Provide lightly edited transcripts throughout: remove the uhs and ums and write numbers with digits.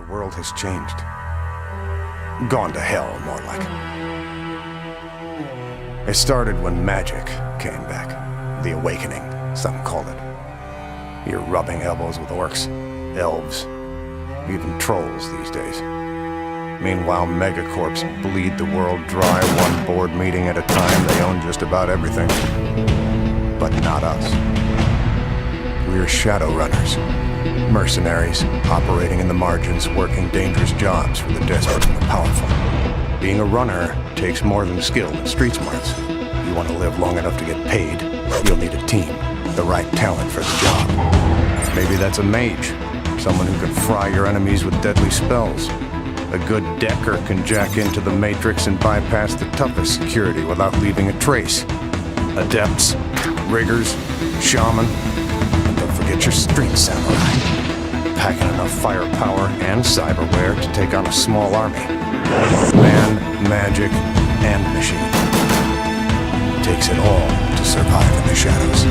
world has changed. Gone to hell, more like. It started when magic came back. The awakening, some call it. You're rubbing elbows with orcs, elves, even trolls these days. Meanwhile, megacorps bleed the world dry one board meeting at a time. They own just about everything. But not us. We're Shadowrunners. Mercenaries, operating in the margins, working dangerous jobs for the desperate and the powerful. Being a runner takes more than skill and street smarts. You want to live long enough to get paid, you'll need a team, the right talent for the job. Maybe that's a mage, someone who can fry your enemies with deadly spells. A good decker can jack into the Matrix and bypass the toughest security without leaving a trace. Adepts, riggers, shaman, and don't forget your street samurai. Packing enough firepower and cyberware to take on a small army. Man, magic, and machine. Takes it all to survive in the shadows.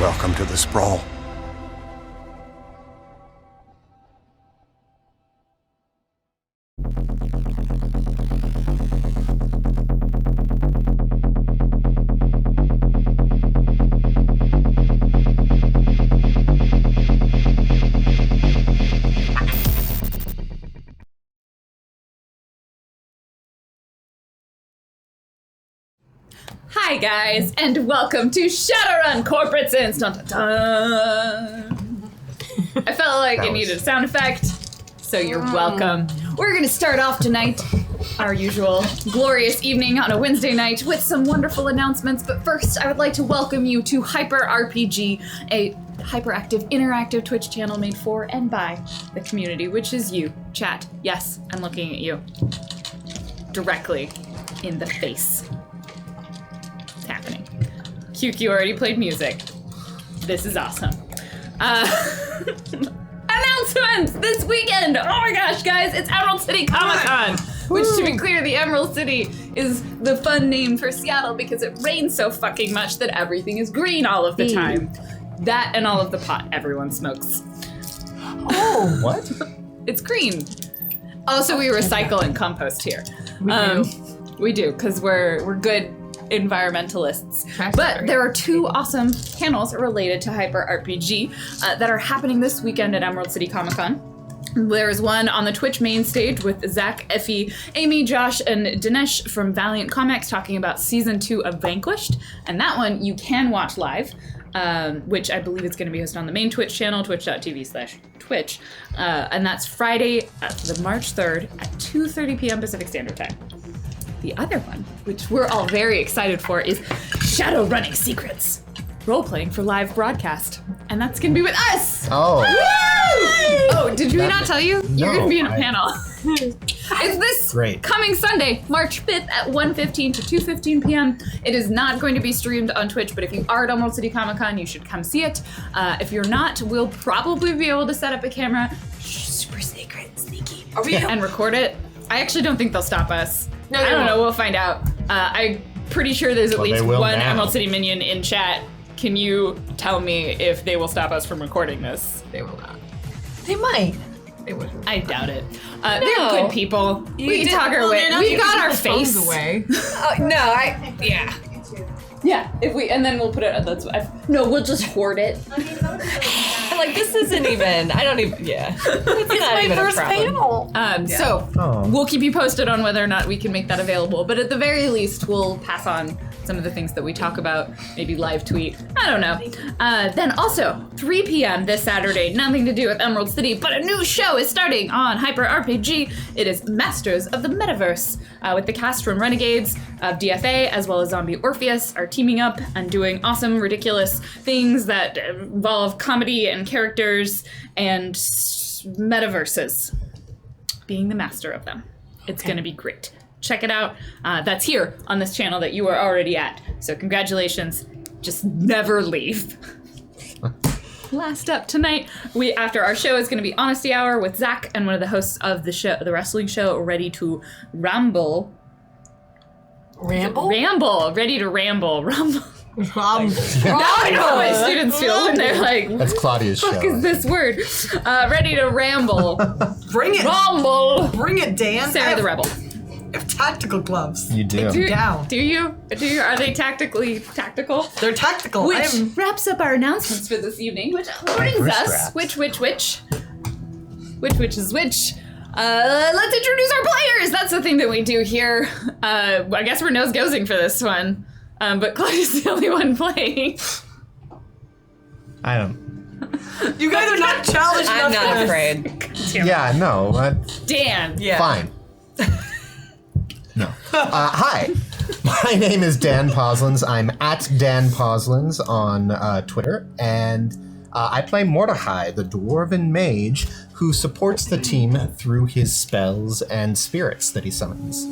Welcome to the Sprawl. Hi guys, and welcome to Shadowrun Corporate Sins. Dun, dun, dun. I felt like it needed a sound effect, so you're welcome. We're gonna start off tonight, our usual glorious evening on a Wednesday night with some wonderful announcements, but first I would like to welcome you to Hyper RPG, a hyperactive, interactive Twitch channel made for and by the community, which is you, chat. Yes, I'm looking at you. Directly in the face. It's happening. QQ already played music. This is awesome. Announcements this weekend! Oh my gosh, guys, it's Emerald City Comic-Con! Which, to be clear, the Emerald City is the fun name for Seattle because it rains so fucking much that everything is green all of the time. That and all of the pot everyone smokes. Oh, what? It's green. Also, we recycle and compost here. We do, because we're good environmentalists. But there are two awesome panels related to Hyper RPG that are happening this weekend at Emerald City Comic Con. There's one on the Twitch main stage with Zach, Effie, Amy, Josh, and Dinesh from Valiant Comics talking about Season 2 of Vanquished. And that one you can watch live, which I believe is going to be hosted on the main Twitch channel, twitch.tv/Twitch. And that's Friday, the March 3rd at 2:30 p.m. Pacific Standard Time. The other one, which we're all very excited for, is Shadowrunning Secrets. Role-playing for live broadcast. And that's going to be with us! Oh. Woo! Oh, did we not tell you? No, You're going to be in a panel. It's this coming Sunday, March 5th at 1:15 to 2:15 p.m. It is not going to be streamed on Twitch, but if you are at Emerald City Comic Con, you should come see it. If you're not, we'll probably be able to set up a camera. Super secret, sneaky. Are we? And record it. I actually don't think they'll stop us. No, I don't know, we'll find out. I'm pretty sure there's at least one Emerald City minion in chat. Can you tell me if they will stop us from recording this? They will not. They might. They would. I doubt it. They're good people. We can talk our way. We've We've got our face. away. Yeah. Yeah, and then we'll put it, we'll just hoard it. Like, this isn't even, I don't even, it's not my even first a problem. panel. So we'll keep you posted on whether or not we can make that available, but at the very least, we'll pass on some of the things that we talk about, maybe live tweet, I don't know. Then also, 3 p.m. this Saturday, nothing to do with Emerald City, but a new show is starting on Hyper RPG. It is Masters of the Metaverse, with the cast from Renegades of DFA, as well as Zombie Orpheus, are teaming up and doing awesome, ridiculous things that involve comedy and characters and metaverses. Being the master of them. It's gonna be great. Check it out. That's here on this channel that you are already at. So congratulations. Just never leave. Last up tonight, after our show is going to be Honesty Hour with Zach and one of the hosts of the show, the wrestling show, Ready to Ramble. Ramble? Ramble. Ready to Ramble. Rumble. Now I know how my students feel when they're like, That's Claudia's show. what is this word? Ready to ramble. Bring it. Ramble. Bring it, Dan. Sarah the Rebel. I have tactical gloves. You do. Down. Do you? Are they tactical? They're tactical. Which wraps up our announcements for this evening, which brings us, which is which. Let's introduce our players. That's the thing that we do here. I guess we're nose-gozing for this one, but Claudia's the only one playing. I don't. You guys are not childish enough. I'm for not this. afraid. Yeah, no. Dan. Yeah. Fine. No. Hi. My name is Dan Poslins. I'm at Dan Poslins on Twitter, and I play Mordecai, the dwarven mage who supports the team through his spells and spirits that he summons.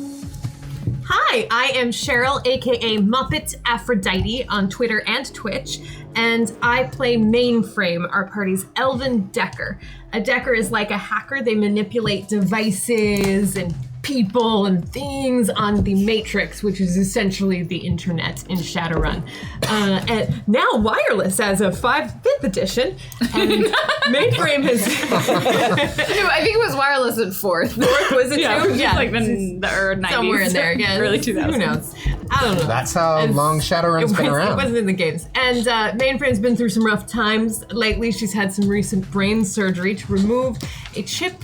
Hi, I am Cheryl, aka Muppet Aphrodite on Twitter and Twitch, and I play Mainframe, our party's elven Decker. A Decker is like a hacker. They manipulate devices and people and things on the Matrix, which is essentially the internet in Shadowrun. And now wireless as of 5th edition, and Mainframe has... No, I think it was wireless in 4th. 4th, was it Yeah, too? yeah, like the 90s. Somewhere in there, yeah. Early 2000s. Who knows? I don't know. That's how long Shadowrun's been around. It wasn't in the games. And Mainframe's been through some rough times. Lately, she's had some recent brain surgery to remove a chip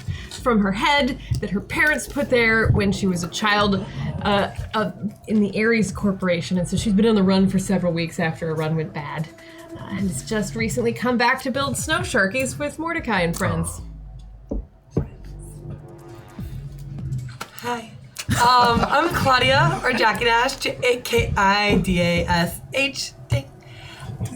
from her head that her parents put there when she was a child in the Ares Corporation. And so she's been on the run for several weeks after a run went bad. And has just recently come back to build snow sharkies with Mordecai and friends. Hi. I'm Claudia, or Jackie Dash, Jaidash.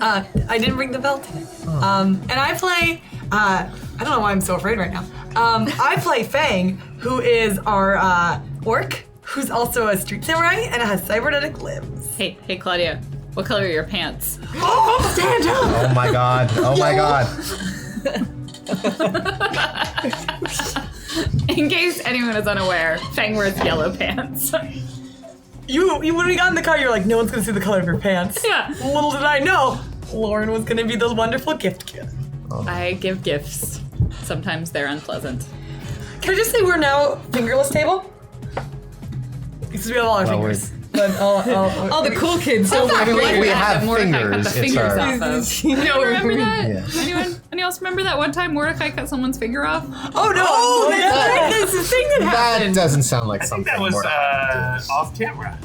I didn't ring the bell today. And I play, I don't know why I'm so afraid right now. I play FANG, who is our orc, who's also a street samurai and has cybernetic limbs. Hey, Claudia. What color are your pants? Oh, stand up! Oh my god. Oh my god. In case anyone is unaware, Fang wears yellow pants. You when we got in the car, you're like, no one's gonna see the color of your pants. Yeah. Little did I know, Lauren was gonna be the wonderful gift kid. I give gifts. Sometimes they're unpleasant. Can I just say we're now fingerless table? Because we have all our fingers. But All the cool kids don't I mean, we That have Mordecai cut the fingers. It's fingers our... off of. You know, Remember that? Yeah. Anyone else remember that one time Mordecai cut someone's finger off? oh no! Oh, that's right. That's the thing that happened. That doesn't sound like I think something that was Mordecai would do. off camera.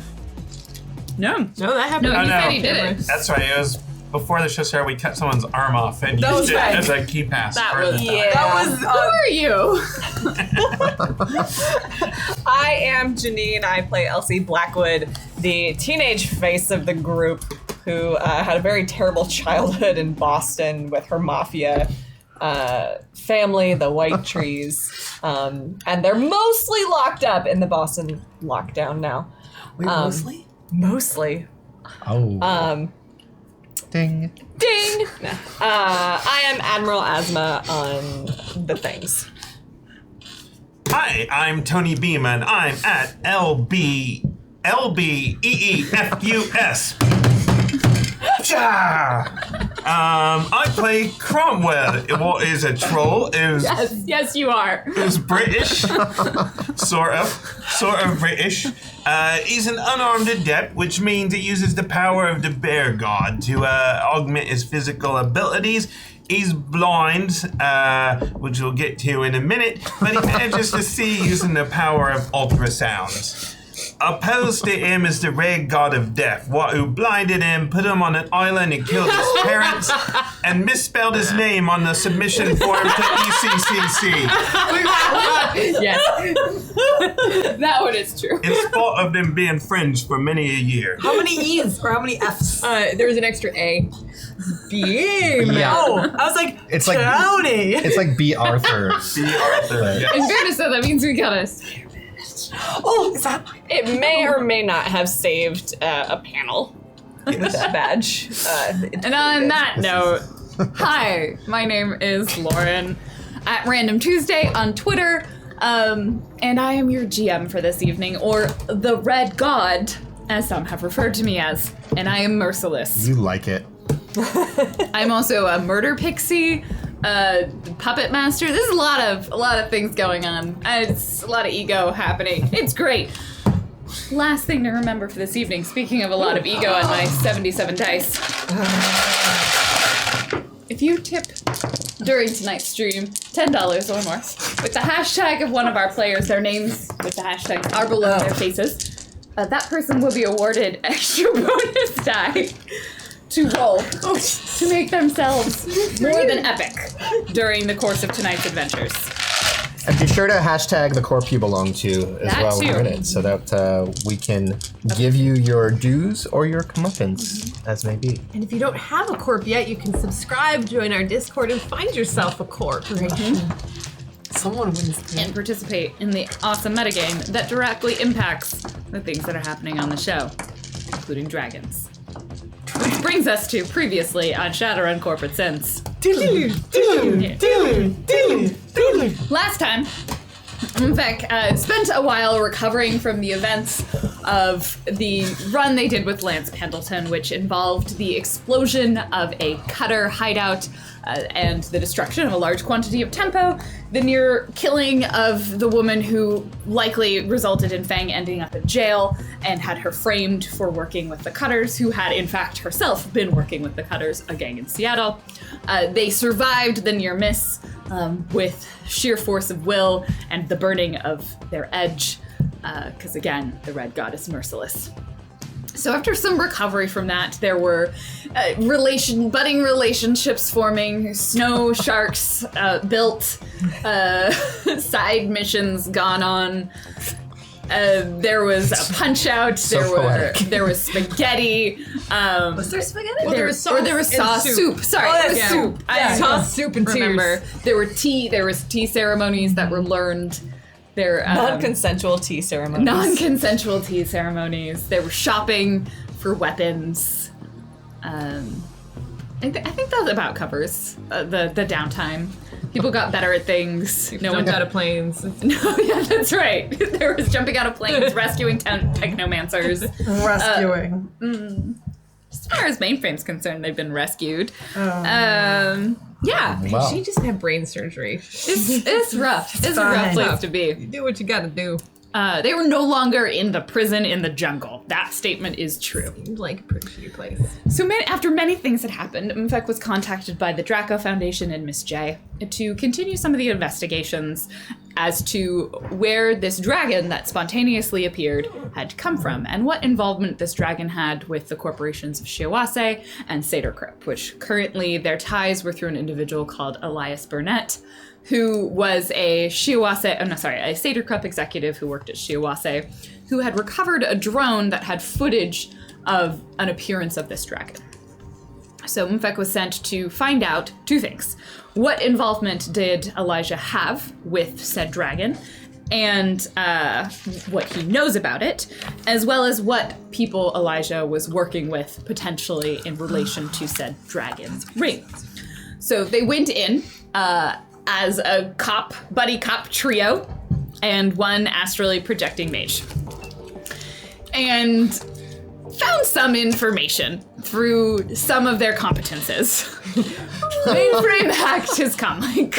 No. No, that happened. No, he no. said he did it. That's right. It was before the show started. We cut someone's arm off and That used was it right. as a key pass. That for was- the Yeah. That was Who are you? I am Janine. I play Elsie Blackwood, the teenage face of the group who had a very terrible childhood in Boston with her mafia family, the White Trees. And they're mostly locked up in the Boston lockdown now. Wait, mostly? Mostly. Oh. Ding. Ding! I am Admiral Asma on the things. Hi, I'm Tony Beeman. I'm at LBEEFUS. I play Cromwell. What is a troll? Yes, you are. Is British, sort of British. He's an unarmed adept, which means he uses the power of the bear god to augment his physical abilities. He's blind, which we'll get to in a minute, but he manages to see using the power of ultrasound. Opposed to him is the red god of death, who blinded him, put him on an island and killed his parents, and misspelled his name on the submission form to ECCC. Yes. That one is true. In spite of them being friends for many a year. How many E's or how many F's? There was an extra A. Beam. Yeah. Oh, I was like, It's like- Tony. It's like B. Arthur. B. Arthur. Yes. In fairness, though, that means we got a. Oh, is that my... It may or may not have saved a panel with that badge. And on that note, hi, my name is Lauren at Random Tuesday on Twitter, and I am your GM for this evening, or the Red God as some have referred to me as, and I am merciless. You like it. I'm also a murder pixie, puppet master. There's a lot of things going on. It's a lot of ego happening. It's great. Last thing to remember for this evening, speaking of a lot of ego on my 77 dice. If you tip during tonight's stream $10 or more, with the hashtag of one of our players, their names with the hashtags are below their faces, that person will be awarded extra bonus die to roll to make themselves more than epic during the course of tonight's adventures. And be sure to hashtag the corp you belong to as That well too. when you're in it, so that we can give you your dues or your comeuppance, as may be. And if you don't have a corp yet, you can subscribe, join our Discord, and find yourself a corporation. Someone wins. And participate in the awesome metagame that directly impacts the things that are happening on the show, including dragons. Which brings us to previously on Shadowrun Corporate Sense. Last time, Mfek spent a while recovering from the events of the run they did with Lance Pendleton, which involved the explosion of a cutter hideout and the destruction of a large quantity of tempo, the near killing of the woman who likely resulted in Fang ending up in jail and had her framed for working with the Cutters, who had in fact herself been working with the Cutters, a gang in Seattle. They survived the near miss with sheer force of will and the burning of their edge, because again, the Red God is merciless. So after some recovery from that, there were budding relationships forming, snow sharks built, side missions gone on. There was a punch out. There was spaghetti. Was there spaghetti? There was sauce soup. Sorry, it was soup. Sauce, soup, and remember. tears. There was tea ceremonies that were learned. There Non-consensual tea ceremonies. non-consensual tea ceremonies. They were shopping for weapons. I think that about covers the downtime. People got better at things. No one Jumped out of planes. No, yeah, that's right. There was jumping out of planes, rescuing technomancers. Rescuing. As far as Mainframe's concerned, they've been rescued. Yeah. Wow. She just had brain surgery. It's rough. It's a rough place to be. Do what you gotta do. They were no longer in the prison in the jungle. That statement is true. Seemed like a pretty shitty place. So after many things had happened, Mfek was contacted by the Draco Foundation and Miss J to continue some of the investigations as to where this dragon that spontaneously appeared had come from and what involvement this dragon had with the corporations of Shiawase and Saderkrip, which currently their ties were through an individual called Elias Burnett, who was a Saderkrip executive who worked at Shiawase, who had recovered a drone that had footage of an appearance of this dragon. So Mfek was sent to find out two things. What involvement did Elijah have with said dragon, and what he knows about it, as well as what people Elijah was working with potentially in relation to said dragon's ring. So they went in as a buddy cop trio, and one astrally projecting mage. And found some information through some of their competences. Mainframe hacked his comlink,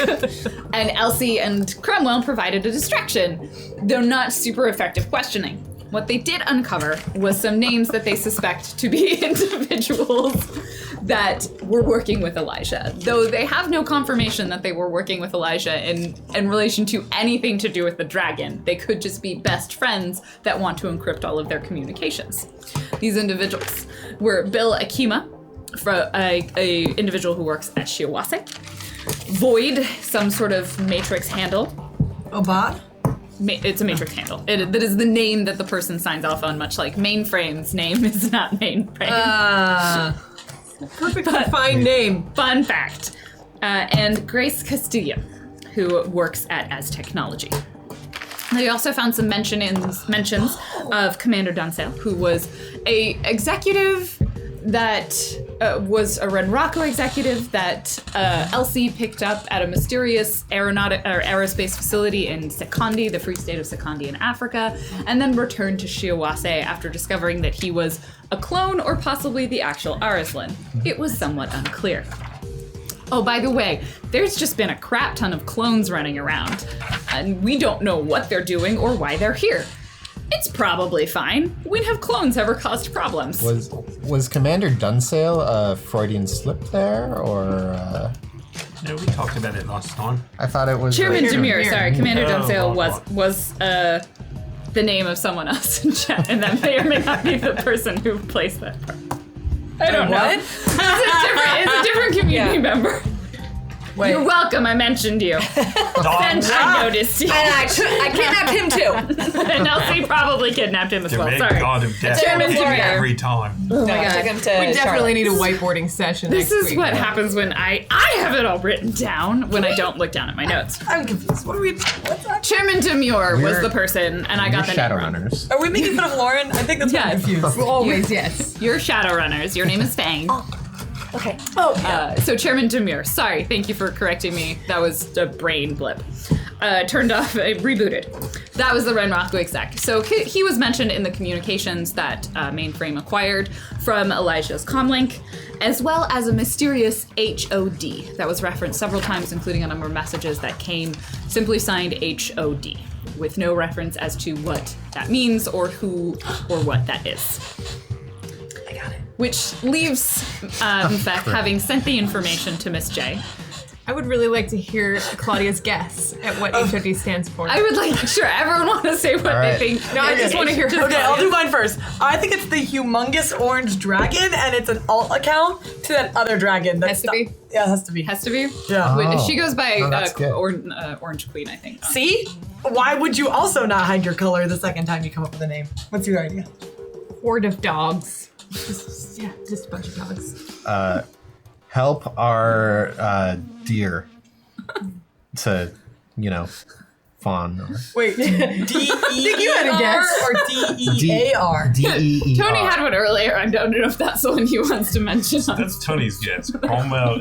and Elsie and Cromwell provided a distraction, though not super effective questioning. What they did uncover was some names that they suspect to be individuals that were working with Elijah, though they have no confirmation that they were working with Elijah in relation to anything to do with the dragon. They could just be best friends that want to encrypt all of their communications. These individuals were Bill Akima, a individual who works at Shiawase, Void, some sort of matrix handle. Obad? It's a matrix handle. That is the name that the person signs off on, much like Mainframe's name is not Mainframe. Perfectly fine name. Fun fact. And Grace Castillo, who works at As Technology. They also found some mentions of Commander Dunsale, who was a executive that was a Renraku executive that Elsie picked up at a mysterious aerospace facility in Sekondi, the Free State of Sekondi in Africa, and then returned to Shiawase after discovering that he was a clone or possibly the actual Arislan. It was somewhat unclear. Oh, by the way, there's just been a crap ton of clones running around, and we don't know what they're doing or why they're here. It's probably fine. When have clones ever caused problems? Was Commander Dunsale a Freudian slip there, or? No, we talked about it last time. I thought it was Chairman Demir, sorry, Commander Oh, Dunsale God. was the name of someone else in chat, and that may or may not be the person who placed that part. I don't know. What? It's a different community member. Wait. You're welcome, I mentioned you. And I noticed you. And I kidnapped him too. And Elsie probably kidnapped him as The well. big Sorry. god of death Chairman comes to me Demir. every time. Oh my I God. took him to We definitely Charlotte. need a whiteboarding session This next is week. what happens when I have it all written down when I don't look down at my notes. I'm confused. What's that? Chairman Demure was We're- the person, and I got the name wrong. Shadowrunners. Are we making fun of Lauren? I think that's why I'm Yes. confused. Always, yes. You're Shadowrunners. Your name is Fang. Okay. Oh, yeah. So Chairman Demure, sorry, thank you for correcting me. That was a brain blip. Turned off, rebooted. That was the Renraku exec. So he was mentioned in the communications that Mainframe acquired from Elijah's comlink, as well as a mysterious HOD that was referenced several times, including a number of messages that came simply signed HOD, with no reference as to what that means or who or what that is. Which leaves Mfek having sent the information to Miss J. I would really like to hear Claudia's guess at what HOD stands for. I would like, sure, everyone want to say what right. they think. No, I just want to hear Okay, I'll do mine first. I think it's the humongous orange dragon, and it's an alt account to that other dragon. Has to be? Yeah, it has to be. Has to be? Yeah. Oh. She goes by that's good. Orange Queen, I think. See? Why would you also not hide your color the second time you come up with a name? What's your idea? Horde of dogs. Just a bunch of dogs. Help our deer to, fawn. Wait, D-E-E-R or D-E-A-R? D-E-E-R. Tony had one earlier. I don't know if that's the one he wants to mention. That's Tony's guess. Cromwell,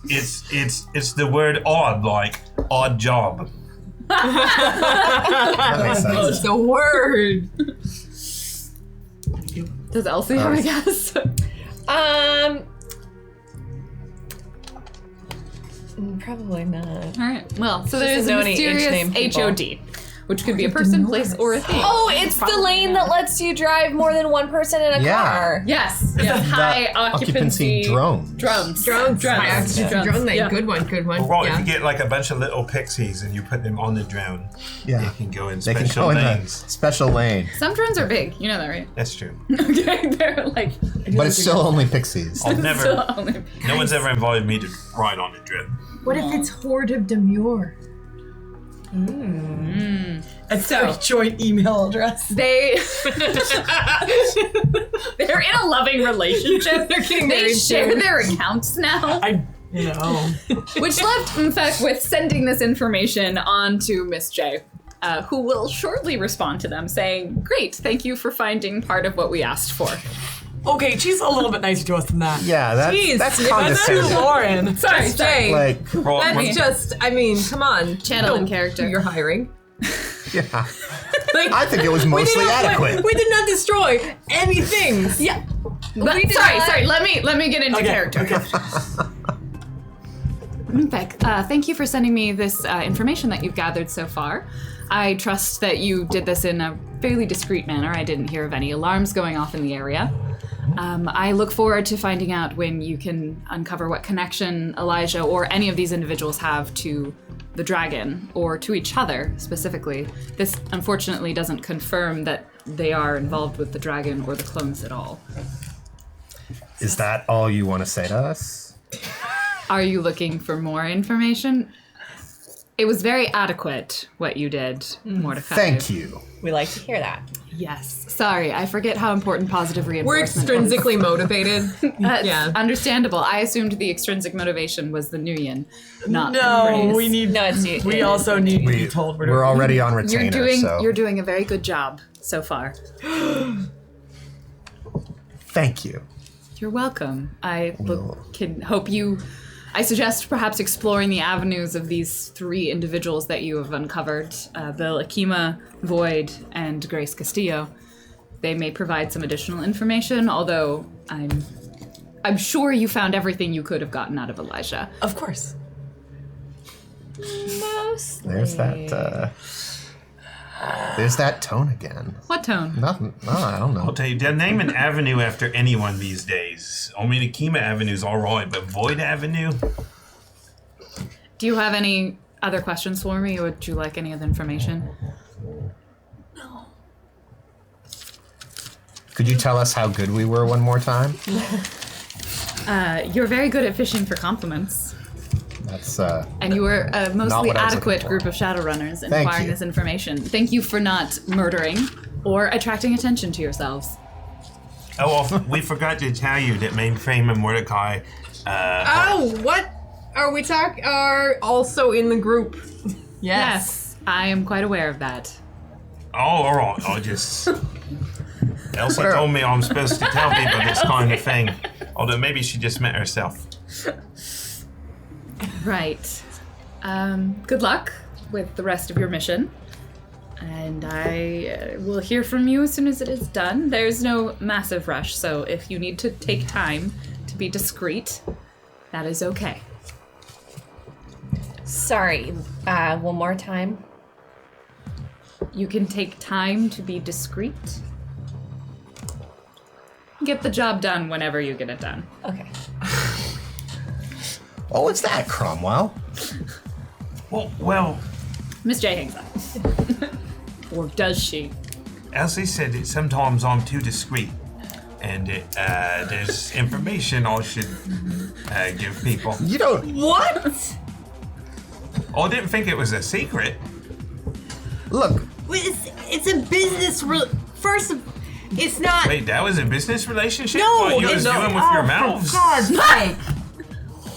it's the word odd, like odd job. That makes sense. It's a word. Does Elsie have a guess? Probably not. All right. Well, so Just there's a know any H-name mysterious people. HOD, which could be a person, place, or a thing. Oh, it's the lane that lets you drive more than one person in a Yeah. car. Yes. The High occupancy drones. Drones. Drones. High occupancy drones. Drone night. Yeah. Good one. Well, Yeah. if you get like a bunch of little pixies and you put them on the drone, Yeah. they can go in They can special go in the lanes. special lane, Some drones are big. You know that, right? That's true. Okay. They're like. but it's still only pixies. I've never. Still only. No one's ever invited me to ride on a drone. What if it's Horde of Demure? It's a joint email address. They're in a loving relationship. They're getting They married share soon. their accounts now, I know. which left Mfek with sending this information on to Miss J, who will shortly respond to them saying, "Great, thank you for finding part of what we asked for." Okay, she's a little bit nicer to us than that. Yeah, that's Jeez, that's if That's condescending. Lauren. Sorry, Jay, Like, Well, that's when- just, I mean, come on. Channel in character. You're hiring. yeah, Like, I think it was mostly adequate. We did not destroy any things. Yeah. We did Sorry. Let me get into Okay, character. okay. Mfek, thank you for sending me this information that you've gathered so far. I trust that you did this in a fairly discreet manner. I didn't hear of any alarms going off in the area. I look forward to finding out when you can uncover what connection Elijah or any of these individuals have to the dragon, or to each other specifically. This unfortunately doesn't confirm that they are involved with the dragon or the clones at all. Is that all you want to say to us? Are you looking for more information? It was very adequate what you did, Mordecai. Thank you. We like to hear that. Yes. Sorry, I forget how important positive We're reinforcement extrinsically motivated. That's yeah. understandable. I assumed the extrinsic motivation was the Nuyen, not the No, phrase. we need. No, it's We also need to be told We're already on retainer, You're so doing a very good job so far. thank you. You're welcome. I suggest perhaps exploring the avenues of these 3 individuals that you have uncovered, Bill Akima, Void, and Grace Castillo. They may provide some additional information, although I'm sure you found everything you could have gotten out of Elijah. Of course. Mostly. There's that tone again. What tone? Nothing. Oh, I don't know. I'll tell you, they'll name an avenue after anyone these days. I mean, Akima Avenue's all right, but Void Avenue? Do you have any other questions for me, or would you like any other information? Could you tell us how good we were one more time? You're very good at fishing for compliments. That's And you were a mostly what I was adequate looking for. group of Shadowrunners in Thank acquiring you. this information. Thank you for not murdering or attracting attention to yourselves. Oh, well, we forgot to tell you that Mainframe and Mordecai, What are we talking? Are also in the group. Yes, I am quite aware of that. oh, all right, I'll just... Elsie told me I'm supposed to tell people this kind of thing. Although maybe she just met herself. Right. Good luck with the rest of your mission. And I will hear from you as soon as it is done. There's no massive rush, so if you need to take time to be discreet, that is okay. Sorry, one more time. You can take time to be discreet. Get the job done whenever you get it done. Okay. oh, what's that, Cromwell? Well, Miss J hangs up. Or does she? Elsie said that sometimes I'm too discreet. And there's information I should give people. You don't. What? I didn't think it was a secret. Look, It's a business. First, it's not. Wait, that was a business relationship? No, What you was it's doing with your mouths? For God's sake.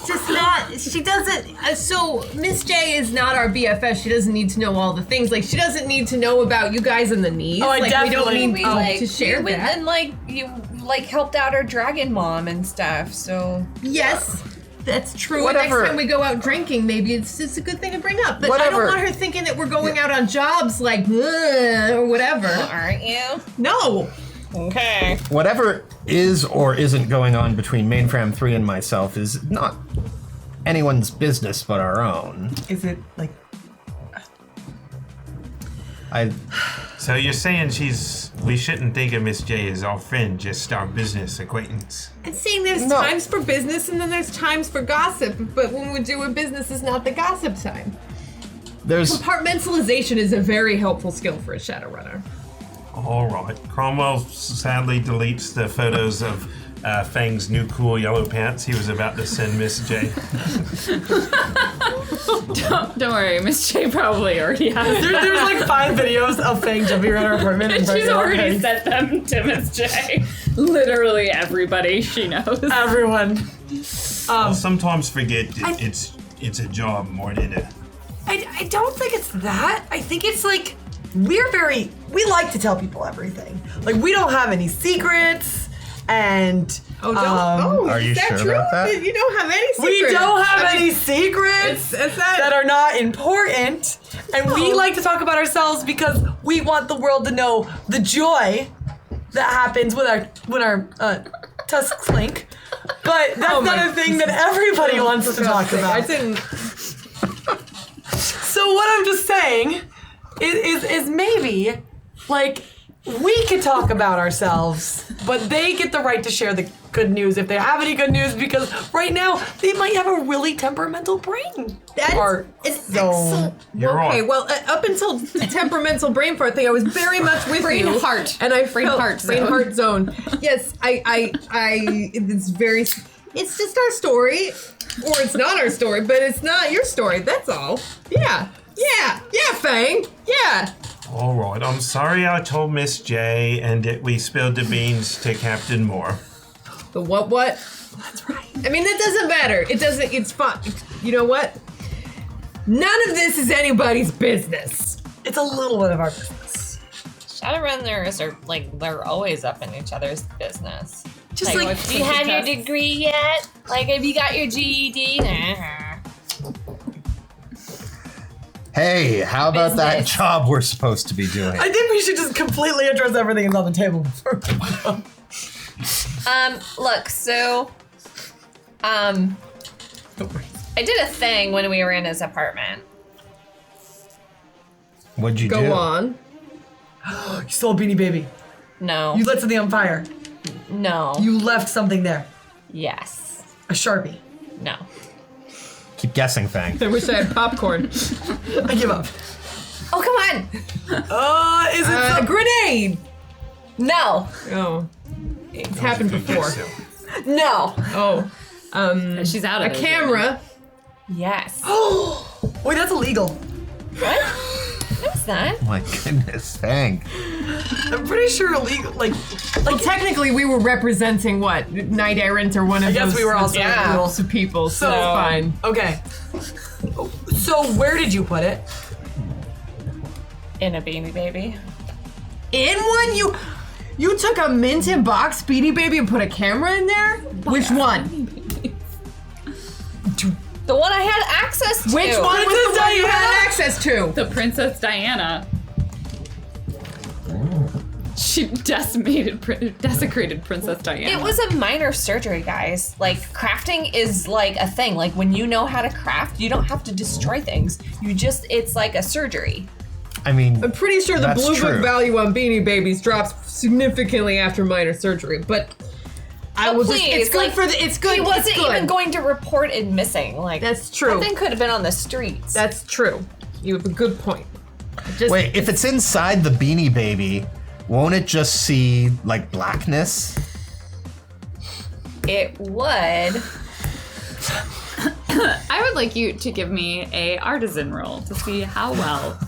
Just not. She doesn't. So Miss J is not our BFF. She doesn't need to know all the things. Like she doesn't need to know about you guys in the knees. Oh, I like definitely- we don't need to share we went that. and you helped out our dragon mom and stuff. So Yes, that's true. Whatever. Next time we go out drinking, maybe it's just a good thing to bring up. But I Whatever. don't want her thinking that we're going out on jobs like or whatever. aren't you? No. Okay. whatever is or isn't going on between Mainframe 3 and myself is not anyone's business but our own. Is it like? So you're saying we shouldn't think of Miss J as our friend, just our business acquaintance. I'm saying there's No. times for business and then there's times for gossip. But when we do a business, is not the gossip time. There's Compartmentalization is a very helpful skill for a Shadowrunner. All right. Cromwell sadly deletes the photos of Fang's new cool yellow pants he was about to send Miss J. Don't worry, Miss J probably already has. There's like 5 videos of Fang jumping around her apartment. And her she's yellow already pants. sent them to Miss J. Literally everybody she knows. Everyone. I sometimes forget that it's a job more than a... I don't think it's that. I think it's like we like to tell people everything. Like we don't have any secrets, and Are you is that sure true? about that? You don't have any secrets. we don't have any secrets It's that. that are not important. And we like to talk about ourselves because we want the world to know the joy that happens when our tusks clink. But that's not a thing that everybody wants to talk about. I didn't. So what I'm just saying is maybe like we could talk about ourselves, but they get the right to share the good news if they have any good news, because right now they might have a really temperamental brain. That's fart an zone. excellent. You're Okay, right. well, up until the temperamental brain fart thing, I was very much with Brain you. heart. And I Brain felt heart brain zone. heart zone. Yes, it's very. It's just our story, or it's not our story, but it's not your story. That's all. Yeah, Fang. Yeah. All right. I'm sorry I told Miss J and that we spilled the beans to Captain Moore. The what? That's right. I mean, that doesn't matter. It doesn't. It's fine. You know what? None of this is anybody's business. It's a little bit of our business. Shadowrunners are they're always up in each other's business. Just Like, like, what's Do you have your tests? degree yet? Like, have you got your GED? Hey, how about that Business. job we're supposed to be doing? I think we should just completely address everything that's on the table before we go. Look, so, I did a thing when we were in his apartment. What'd you do? Go on. You stole Beanie Baby. No. You lit something on fire. No. You left something there. Yes. A Sharpie. No. Keep guessing, Fang. I wish I had popcorn. I give up. Oh, come on. Is it A grenade. No. Oh. It's happened before. No. Oh. She's out A of it. camera. Yes. Wait, that's illegal. What? What's that? Oh my goodness, Fang. I'm pretty sure illegal. Well, technically, we were representing what? Knight Errant or one of I guess those we were also groups of people, so So- it's fine. Okay. So where did you put it? In a Beanie Baby. In one? You took a mint and box Beanie Baby and put a camera in there? Which one? The one I had access to. Which one was the one you had Diana? access to? The Princess Diana. She desecrated Princess Diana. It was a minor surgery, guys. Like, crafting is like a thing. Like, when you know how to craft, you don't have to destroy things. It's like a surgery. I mean, I'm pretty sure the That's blue true. book value on Beanie Babies drops significantly after minor surgery, but I will just. It's good like, for the. It's good. He wasn't it's good. even going to report it missing. Like, That's true. That thing could have been on the streets. That's true. You have a good point. Just, wait, if it's inside the Beanie Baby, won't it just see, like, blackness? It would. I would like you to give me a artisan roll to see how well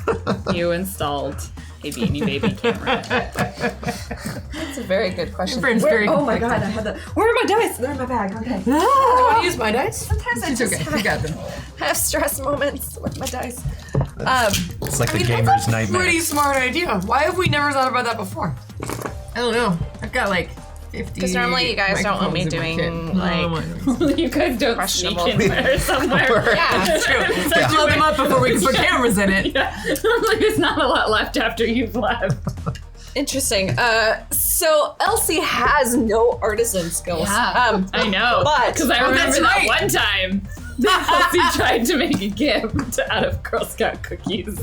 you installed a Beanie Baby camera. That's a very good question. Friends, very Oh my god, I had that. Where are my dice? They're in my bag. Okay. Do you want to use my dice? Sometimes I It's just okay. You got them. have stress moments with my dice. It's like the gamer's nightmare. Pretty smart idea. Why have we never thought about that before? I don't know. I've got like 50. Because normally you guys don't want me microphones in doing, my kit. You guys don't sneak Questionable. in there somewhere. Yeah, that's true. Let's blow them up before we can put cameras in it. Yeah. Like there's not a lot left after you've left. Interesting. So Elsie has no artisan skills. I know. but- because I Oh, remember that's that right. one time that Elsie tried to make a gift out of Girl Scout cookies.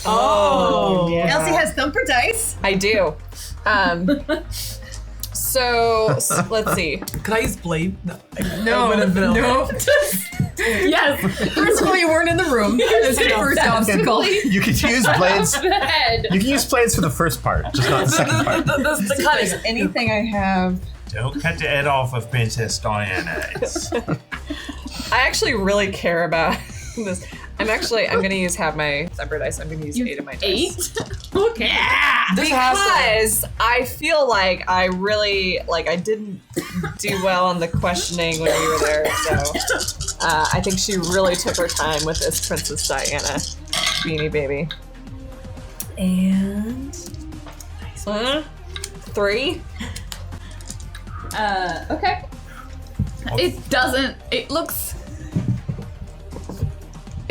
Oh. Elsie has thumper dice. I do. So let's see. Could I use blade? No, I would've been no. Yes. First of all, you weren't in the room. That's the first obstacle. You could use blades. The head. You can use blades for the first part, just not the second part. The cut is anything I have. Don't cut the head off of Princess Diana. I actually really care about this. I'm going to use half my separate dice. I'm going to use 8 of my dice. 8? Okay. Yeah. Because I feel like I really, I didn't do well on the questioning when we were there, so I think she really took her time with this Princess Diana Beanie Baby. And... 3? Okay.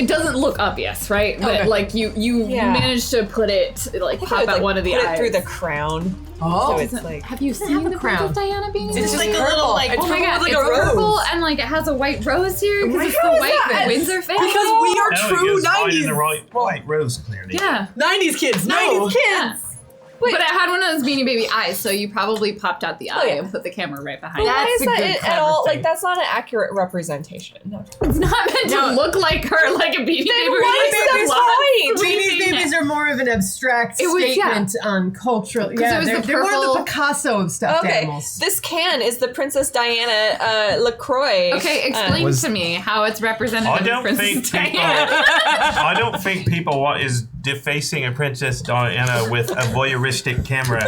It doesn't look obvious, right? But like you managed to put it pop out one of the put eyes. it through the crown. Oh. So it's like... Have you seen the crown. Princess Diana beanie? It's just Baby? like a little, Oh my god, like it's a rose. purple and it has a white rose here because it's the how is white that? Windsor family. Because we are No, true it goes right in 90s. the right rose, clearly. Yeah. 90s kids. 90s kids. Yeah. But it had one of those Beanie Baby eyes, so you probably popped out the eye yeah. and put the camera right behind Why it. is a that good at clever all? thing. That's not an accurate representation. No. It's not meant to look like her, like a Beanie Baby. Why is that right? Beanie Babies are more of an abstract It was- statement on cultural. Yeah, it was the they're more purple- the Picasso of stuffed Okay, animals. this can is the Princess Diana LaCroix. Okay, explain Was- to me how it's represented I in don't Princess think people. Diana. I don't think people what is defacing a Princess Diana with a voyeuristic camera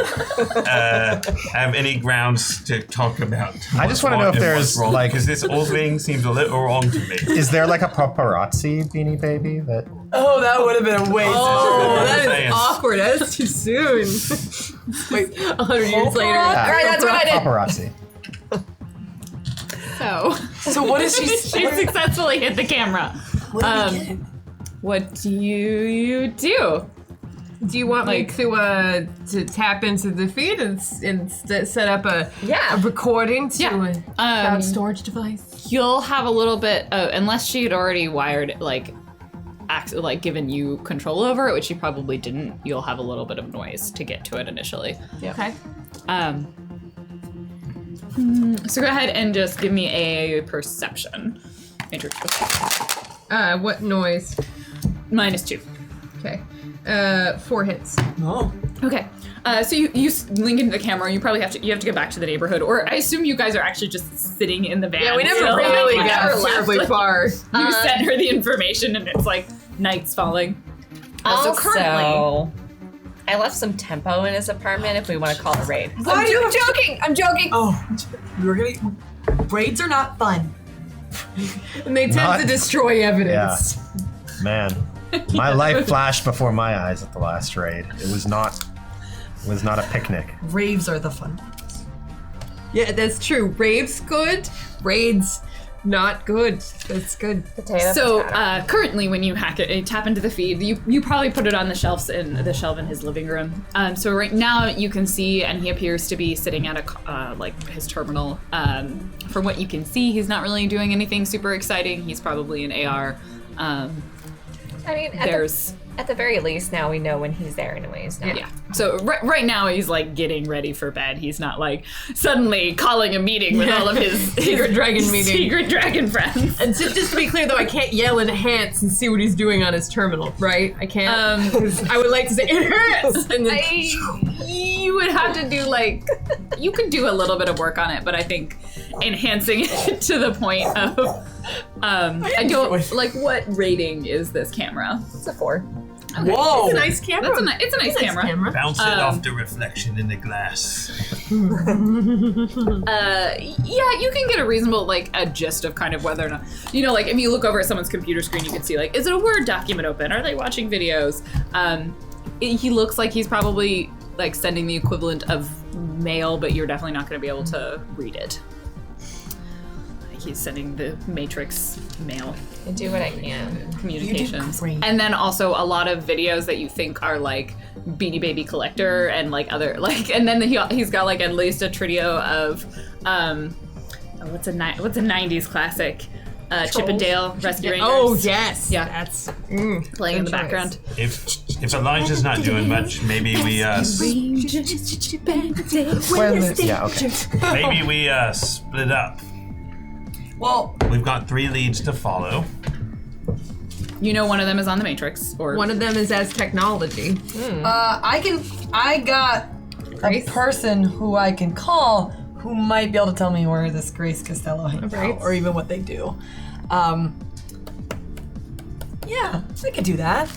have any grounds to talk about. I just wanna know if there's, like- because this whole thing seems a little wrong to me. Is there like a paparazzi Beanie Baby that? Oh, that would have been a waste. Oh, that Saying. is awkward. That's too soon. Wait, 100 years later. Right, that's what I did. Paparazzi. So what is she? She successfully hit the camera. What do you do? Do you want me to tap into the feed and set up a recording to a cloud storage device? You'll have a little bit, unless she had already wired, given you control over it, which she probably didn't. You'll have a little bit of noise to get to it initially. Yep. Okay. So go ahead and just give me a perception. Matrix perception. What noise? -2. Okay. 4 hits. Oh. Okay. So you link into the camera. You probably have to go back to the neighborhood, or I assume you guys are actually just sitting in the van. Yeah, we never still. really We got never left. terribly far. You sent her the information, and it's like night's falling. Also, currently, I left some tempo in his apartment if we want to call it a raid. Why do you have joking. I'm joking. Oh, we're gonna. Raids are not fun. And they tend to destroy evidence. Yeah. Man, my life flashed before my eyes at the last raid. It was not a picnic. Raves are the fun ones. Yeah, that's true. Raves good, raids not good. That's good. So currently, when you hack it, tap into the feed. You probably put it on the shelf in his living room. So right now you can see, and he appears to be sitting at his terminal. From what you can see, he's not really doing anything super exciting. He's probably an AR. I mean, at the very least, now we know when he's there anyways. Now. Yeah. So right now he's like getting ready for bed. He's not like suddenly calling a meeting with all of his Secret dragon meeting. Secret dragon friends. And just to be clear, though, I can't yell enhance and see what he's doing on his terminal, right? I can't. 'Cause I would like to say enhance, and then You would have to do you could do a little bit of work on it, but I think enhancing it to the point of I don't what rating is this camera? It's a 4. Okay. Whoa! it's a nice camera. It's a nice camera. Bounce it off the reflection in the glass. Yeah, you can get a reasonable a gist of kind of whether or not if you look over at someone's computer screen, you can see is it a Word document open? Are they watching videos? He looks like he's probably sending the equivalent of mail, but you're definitely not going to be able to read it. He's sending the Matrix mail. I do what I can. Communications. great. And then also a lot of videos that you think are Beanie Baby Collector and other and then he's got at least a trio of what's a 90s classic Chip and Dale Rescue Rangers. Oh yes, Yeah. That's Playing in the choice. background. If Elijah's not doing much, maybe we split up. Well, We've got 3 leads to follow. One of them is on the Matrix, or one of them is as technology. I got a person who I can call who might be able to tell me where this Grace Costello hangs Right. out, or even what they do. Yeah, I could do that.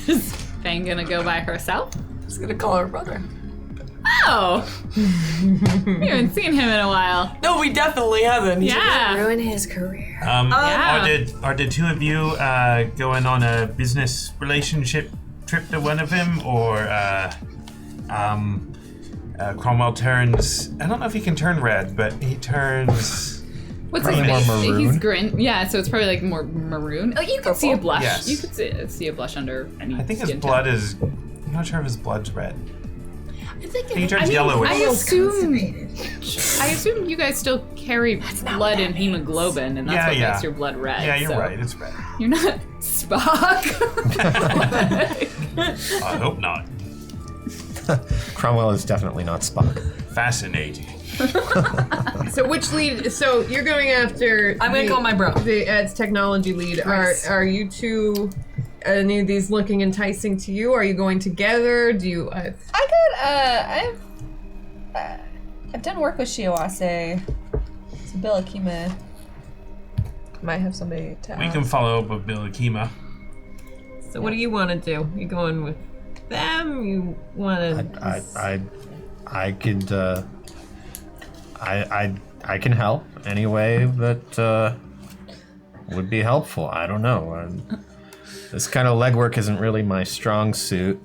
is Fang gonna go by herself? I'm just gonna call her brother. Oh, we haven't seen him in a while. No, we definitely haven't. Yeah. Ruin his career. Yeah. Are the 2 of you going on a business relationship trip to one of them, or Cromwell turns? I don't know if he can turn red, but he turns. What's Probably his more face? maroon. He's grin. Yeah, so it's probably more maroon. You could see a blush. Yes. You could see a blush under any. I think his skin blood tone. is. I'm not sure if his blood's red. I think He turns yellowish. I assume you guys still carry blood and hemoglobin, and that's what makes your blood red. Yeah, you're so right. It's red. You're not Spock. I hope not. Cromwell is definitely not Spock. Fascinating. So which lead? So you're going after? I'm gonna call my bro. The Ed's technology lead. Are you two? Any of these looking enticing to you? Are you going together? Do you? I've done work with Shiawase. So Bill Akima might have somebody to We can follow up with Bill Akima. So what do you want to do? You going with them? You want to? I could. I can help any way that would be helpful. I don't know. This kind of legwork isn't really my strong suit.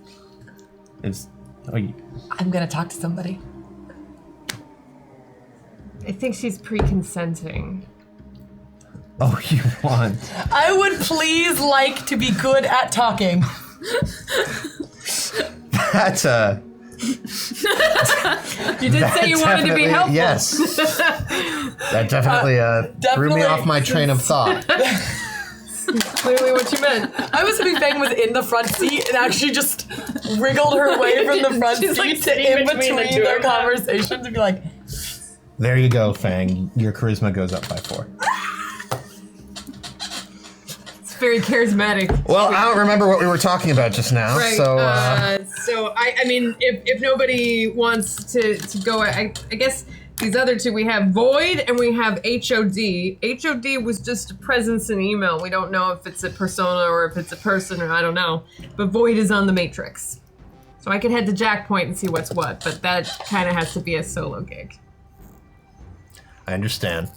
I'm gonna talk to somebody. I think she's pre-consenting. Oh, you want? I would please like to be good at talking. That's a. You did say you wanted to be helpful. Yes. That definitely, threw me definitely. off my train of thought. Clearly what you meant. I was hoping Fang was in the front seat and actually just wriggled her way from the front She's, seat like, to sitting in between the between two their of them. conversations and be like, There you go, Fang. Your charisma goes up by 4. It's very charismatic. Well, I don't remember what we were talking about just now, Right. so. So I mean, if nobody wants to go, I guess these other two, we have Void and we have HOD. HOD was just a presence in email. We don't know if it's a persona or if it's a person, or I don't know. But Void is on the Matrix. So I could head to Jack Point and see what's what, but that kind of has to be a solo gig. I understand.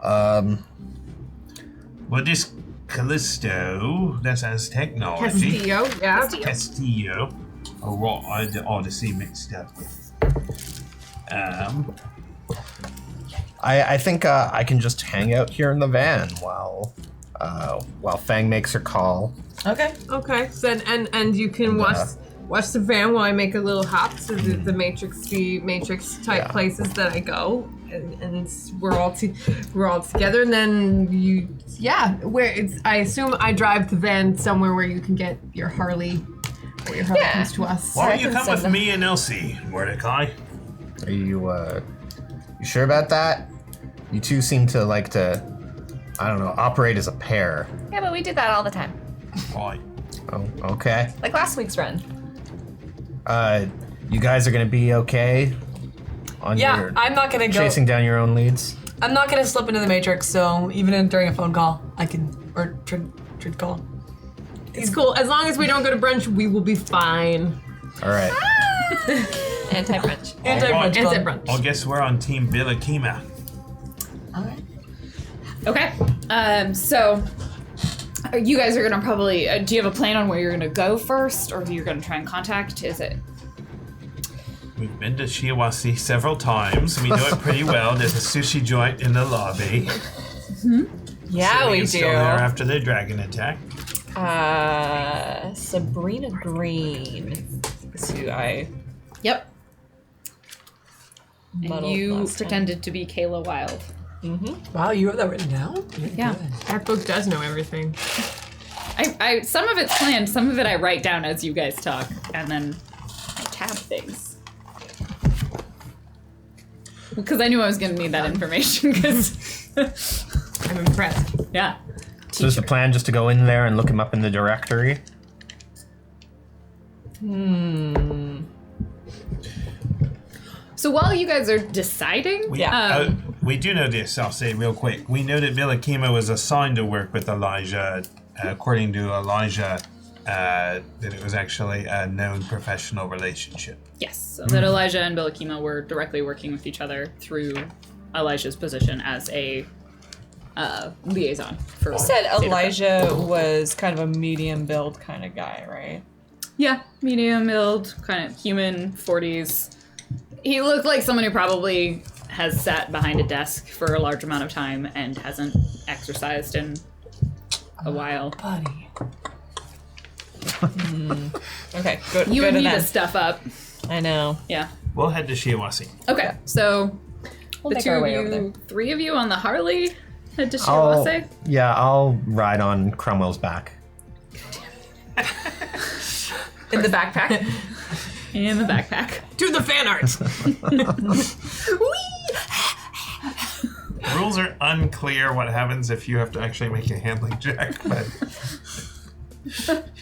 Well, this Callisto, that has technology. Castillo, yeah. Castillo. Oh, what? I Odyssey mixed up. I think I can just hang out here in the van while Fang makes her call. okay. Okay. So and you can watch the van while I make a little hop to the Matrix type Yeah. places that I go, and we're all together. And then I assume I drive the van somewhere where you can get your Harley. Or your Harley comes to us. Why don't I you can come send with them. me and Elsie, Mordecai? Are you sure about that? You two seem to like to, I don't know, operate as a pair. Yeah, but we do that all the time. Right. Oh, okay. Like last week's run. You guys are gonna be okay on Yeah, your I'm not gonna go. chasing down your own leads? I'm not gonna slip into the Matrix, so even during a phone call, I can, or trid call. It's cool. As long as we don't go to brunch, we will be fine. All right. Anti-French. Anti-brunch club. Anti-brunch. I guess we're on Team Billakima. Okay. So you guys are gonna probably. Do you have a plan on where you're gonna go first, or you're gonna try and contact? Is it? We've been to Shiawase several times. We know it pretty well. There's a sushi joint in the lobby. Yeah, we It's still there do. after the dragon attack. Sabrina Green is who I Yep. And muddled you last time. pretended to be Kayla Wild. Wow, you have that written down? Yeah. That book does know everything. I some of it's planned, some of it I write down as you guys talk, and then I tab things. Because I knew I was going to need that information. Because I'm impressed. yeah. So is the plan just to go in there and look him up in the directory? So while you guys are deciding, We do know this, I'll say real quick. We know that Billakima was assigned to work with Elijah. According to Elijah, that it was actually a known professional relationship. yes, so that Elijah and Billakima were directly working with each other through Elijah's position as a liaison for. You said Saber. Elijah was kind of a medium build kind of guy, right? Yeah, medium build, kind of human, 40s. He looked like someone who probably has sat behind a desk for a large amount of time and hasn't exercised in a while. Buddy. Okay, good. You good would need to to them. stuff up. I know. Yeah. We'll head to Shiawase. Okay, so We'll the make two our of way over there. you, 3 of you on the Harley head to I'll, Shiawase. yeah, I'll ride on Cromwell's back. In the backpack. In the backpack. Do the fan art. Rules are unclear what happens if you have to actually make a handling check, but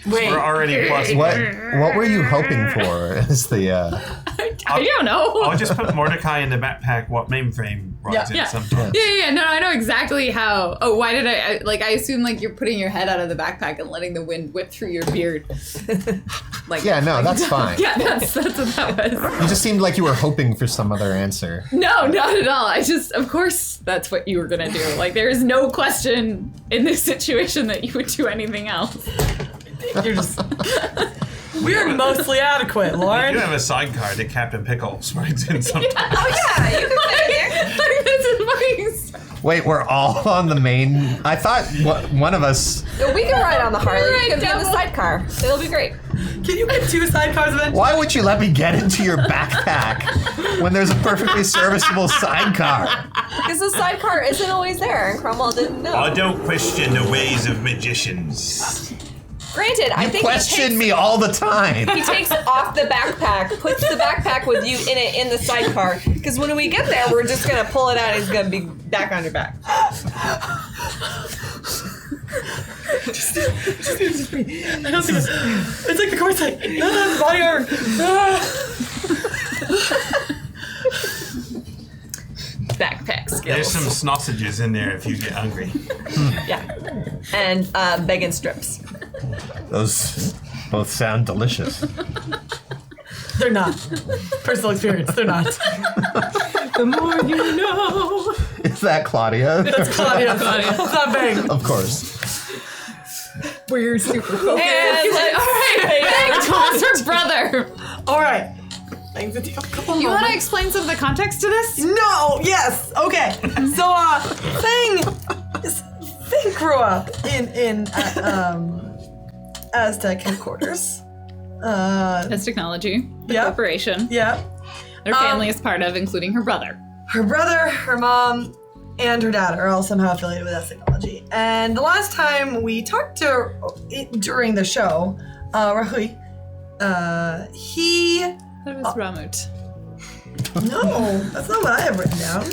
Wait. we're already plus What one. what were you hoping for? Is the I don't know. I'll just put Mordecai in the backpack what mainframe runs Yeah. it sometimes. Yeah, no, I know exactly how. Oh, why did I I assume like you're putting your head out of the backpack and letting the wind whip through your beard. Like Yeah, no, that's fine. Yeah, that's what that was. You just seemed like you were hoping for some other answer. No, not at all. I just, of course, that's what you were gonna do. Like, there is no question in this situation that you would do anything else. You're just. We're mostly adequate, You Lauren. have a sidecar that Captain Pickles rides in sometimes. Oh yeah, you can fit in here. I Wait, we're all on the main. I thought one of us. No, we can ride on the Harley. Right, You can be in the double. sidecar. It'll be great. Can you get 2 sidecars eventually? Why would you let me get into your backpack when there's a perfectly serviceable sidecar? Because the sidecar isn't always there, and Cromwell didn't know. I don't question the ways of magicians. Granted, I think Question me all the time. he takes off the backpack, puts the backpack with you in it in the sidecar. Because when we get there, we're just gonna pull it out and he's gonna be back on your back. Just I don't think it's like the chord's like, body armor. Backpack skills. There's some sausages in there if you get hungry. Yeah. And bacon strips. Those both sound delicious. They're not. Personal experience, they're not. The more you know. Is that Claudia? That's Claudia. It's not bang. Of course. We're super focused. And Fang calls her brother. All right. Things that take a couple You want to moments. explain some of the context to this? No. Yes. Okay. So, Fang grew up in Aztec headquarters. That's technology. The Yeah. corporation. Yeah. Their family is part of, including her brother. Her brother, her mom, and her dad are all somehow affiliated with S Technology. And the last time we talked to her during the show, Rahui, he. That was Ramut. No, that's not what I have written down.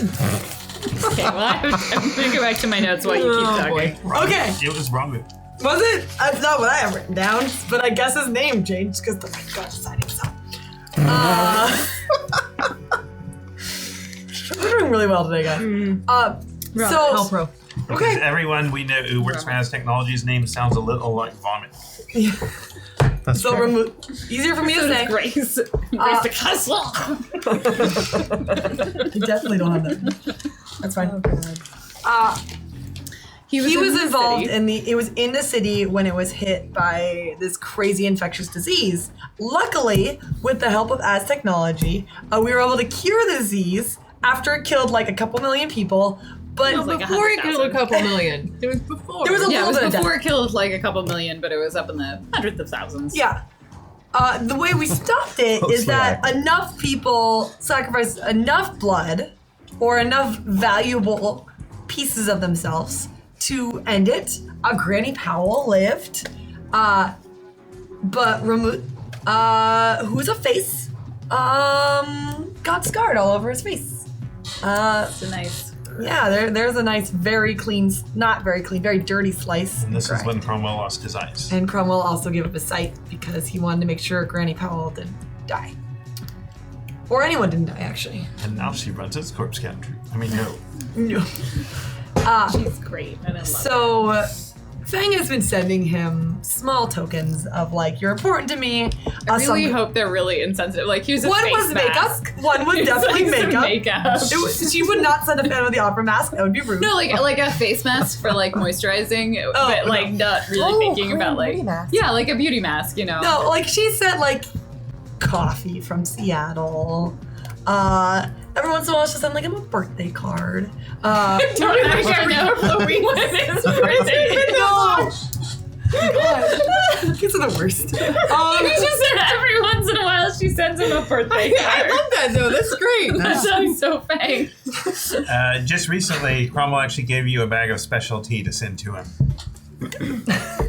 Okay, well, I'm going to go back to my notes while you keep talking. Okay, It was wrong. was it? That's not what I have written down, but I guess his name changed because the God decided so. We're doing really well today, guys. So, Pro. Because okay. everyone we know who works for S Technology's name sounds a little like vomit. That's So fair. easier for me So to does say. Grace. Grace the Castle. You definitely don't have that. That's fine. He was in the involved city. it was in the city when it was hit by this crazy infectious disease. Luckily, with the help of Az Technology, we were able to cure the disease after it killed like a couple million people. But like Before it killed a 100,000. couple million. It was before. there was a Yeah, it little was bit of before death. it killed like a couple million, but it was up in the hundreds of thousands. Yeah. The way we stopped it is Mostly that accurate. enough people sacrificed enough blood or enough valuable pieces of themselves to end it. Granny Powell lived, but Ramut, who's a face, got scarred all over his face. It's a nice. Yeah, there's a nice, very clean, not very clean, very dirty slice. And this is Correct. when Cromwell lost his eyes. And Cromwell also gave up his sight because he wanted to make sure Granny Powell didn't die. Or anyone didn't die, actually. And now she runs its corpse capture. I mean, no. No. She's great. And I love So, Fang has been sending him small tokens of like, you're important to me. I really hope they're really insensitive. Like, here's a One face was mask. makeup. One was Here's, definitely like, some makeup. makeup. She would not send a Phantom of the Opera mask. That would be rude. No, like a face mask for like moisturizing, but like not really thinking about like yeah, like a beauty mask, you know. No, like she said, like coffee from Seattle. Every once in a while she'll send like him a birthday card. Don't actually know when his birthday. No. Kids are the worst. He just said every once in a while she sends him a birthday I card. love that though. That's great. That sounds so fake. Just recently, Cromwell actually gave you a bag of special tea to send to him.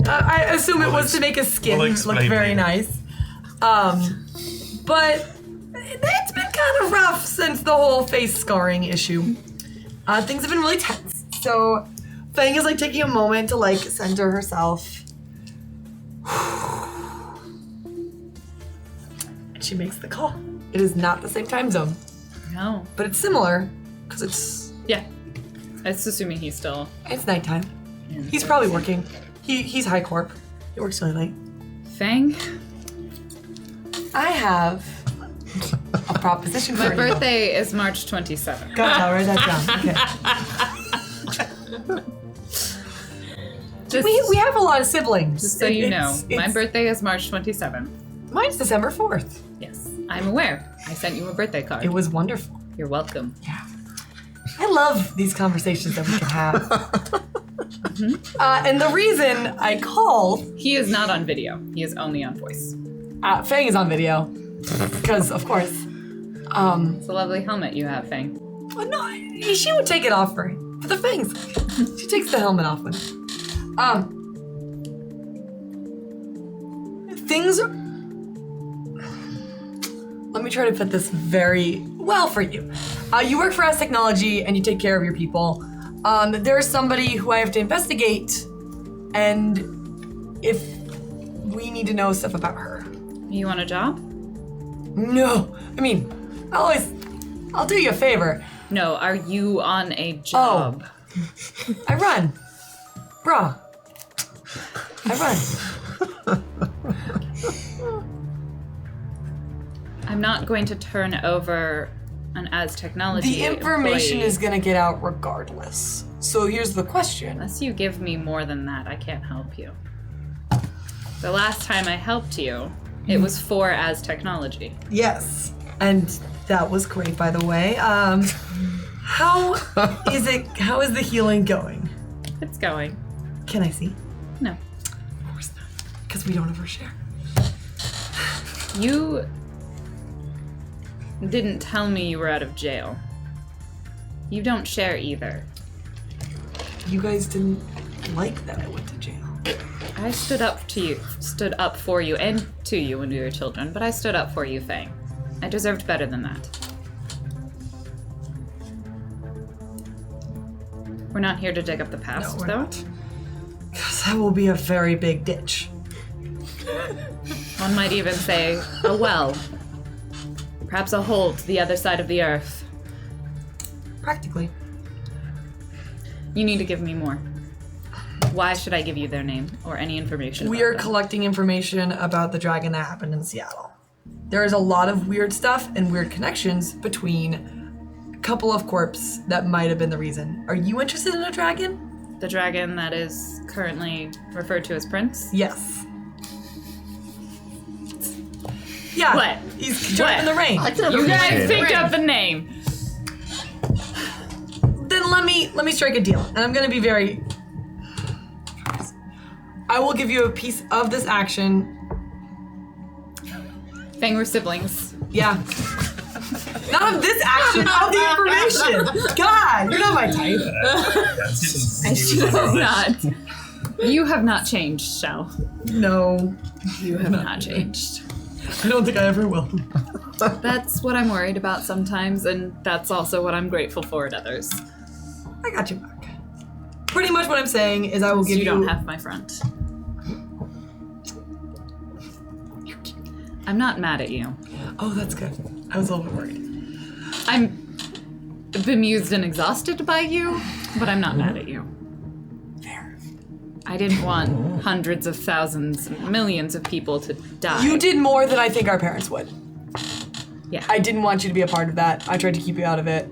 I assume it We'll was to make his skin we'll look explain very later. nice. But it's been kind of rough since the whole face scarring issue. Things have been really tense. So Fang is like taking a moment to like center herself. And she makes the call. It is not the same time zone, No. but it's similar because it's Yeah. It's assuming he's still. nighttime. He's probably working. He's high corp. He works really late. Fang. I have a proposition for My you. birthday is March 27th. Got it, I'll write that down. Okay. We have a lot of siblings. Just so you know, my It's- birthday is March 27th. Mine's December 4th. Yes, I'm aware. I sent you a birthday card. It was wonderful. You're welcome. Yeah. I love these conversations that we can have. And the reason I called... He is not on video. He is only on voice. Fang is on video. Because, of course. It's a lovely helmet you have, Fang. Well, no, she would take it off for the fangs. She takes the helmet off with it. Things are... Let me try to put this very well for you. You work for S Technology and you take care of your people. There's somebody who I have to investigate, and if we need to know stuff about her. You want a job? No, I mean, I'll do you a favor. No, are you on a job? I run. Bruh. I run. I'm not going to turn over an As Technology The information employee. is gonna get out regardless. So here's the question. Unless you give me more than that, I can't help you. The last time I helped you, it was for As Technology. Yes. And that was great, by the way. How is the healing going? It's going. Can I see? No. Of course not. Because we don't ever share. You didn't tell me you were out of jail. You don't share either. You guys didn't like that I went to jail. I stood up for you and to you when we were children, but I stood up for you, Fang. I deserved better than that. We're not here to dig up the past, we're though. not. Because that will be a very big ditch. One might even say a well. Perhaps a hole to the other side of the earth. Practically. You need to give me more. Why should I give you their name or any information We about are them? collecting information about the dragon that happened in Seattle. There is a lot of weird stuff and weird connections between a couple of corps that might have been the reason. Are you interested in a dragon? The dragon that is currently referred to as Prince? Yes. Yeah. What? He's driving the rain. I can You guys appreciate it. picked up the name. Then let me strike a deal. And I'm gonna be very... I will give you a piece of this action. Fang, we're siblings. Yeah. Not of this action, of the information. God, you're not my type. I should have not. You have not changed, Shell. No, You have not changed. I don't think I ever will. That's what I'm worried about sometimes, and that's also what I'm grateful for at others. I got you back. Pretty much what I'm saying is I will give you... You don't have my front. I'm not mad at you. Oh, that's good. I was a little bit worried. I'm bemused and exhausted by you, but I'm not mad at you. Fair. I didn't want hundreds of thousands, millions of people to die. You did more than I think our parents would. Yeah. I didn't want you to be a part of that. I tried to keep you out of it.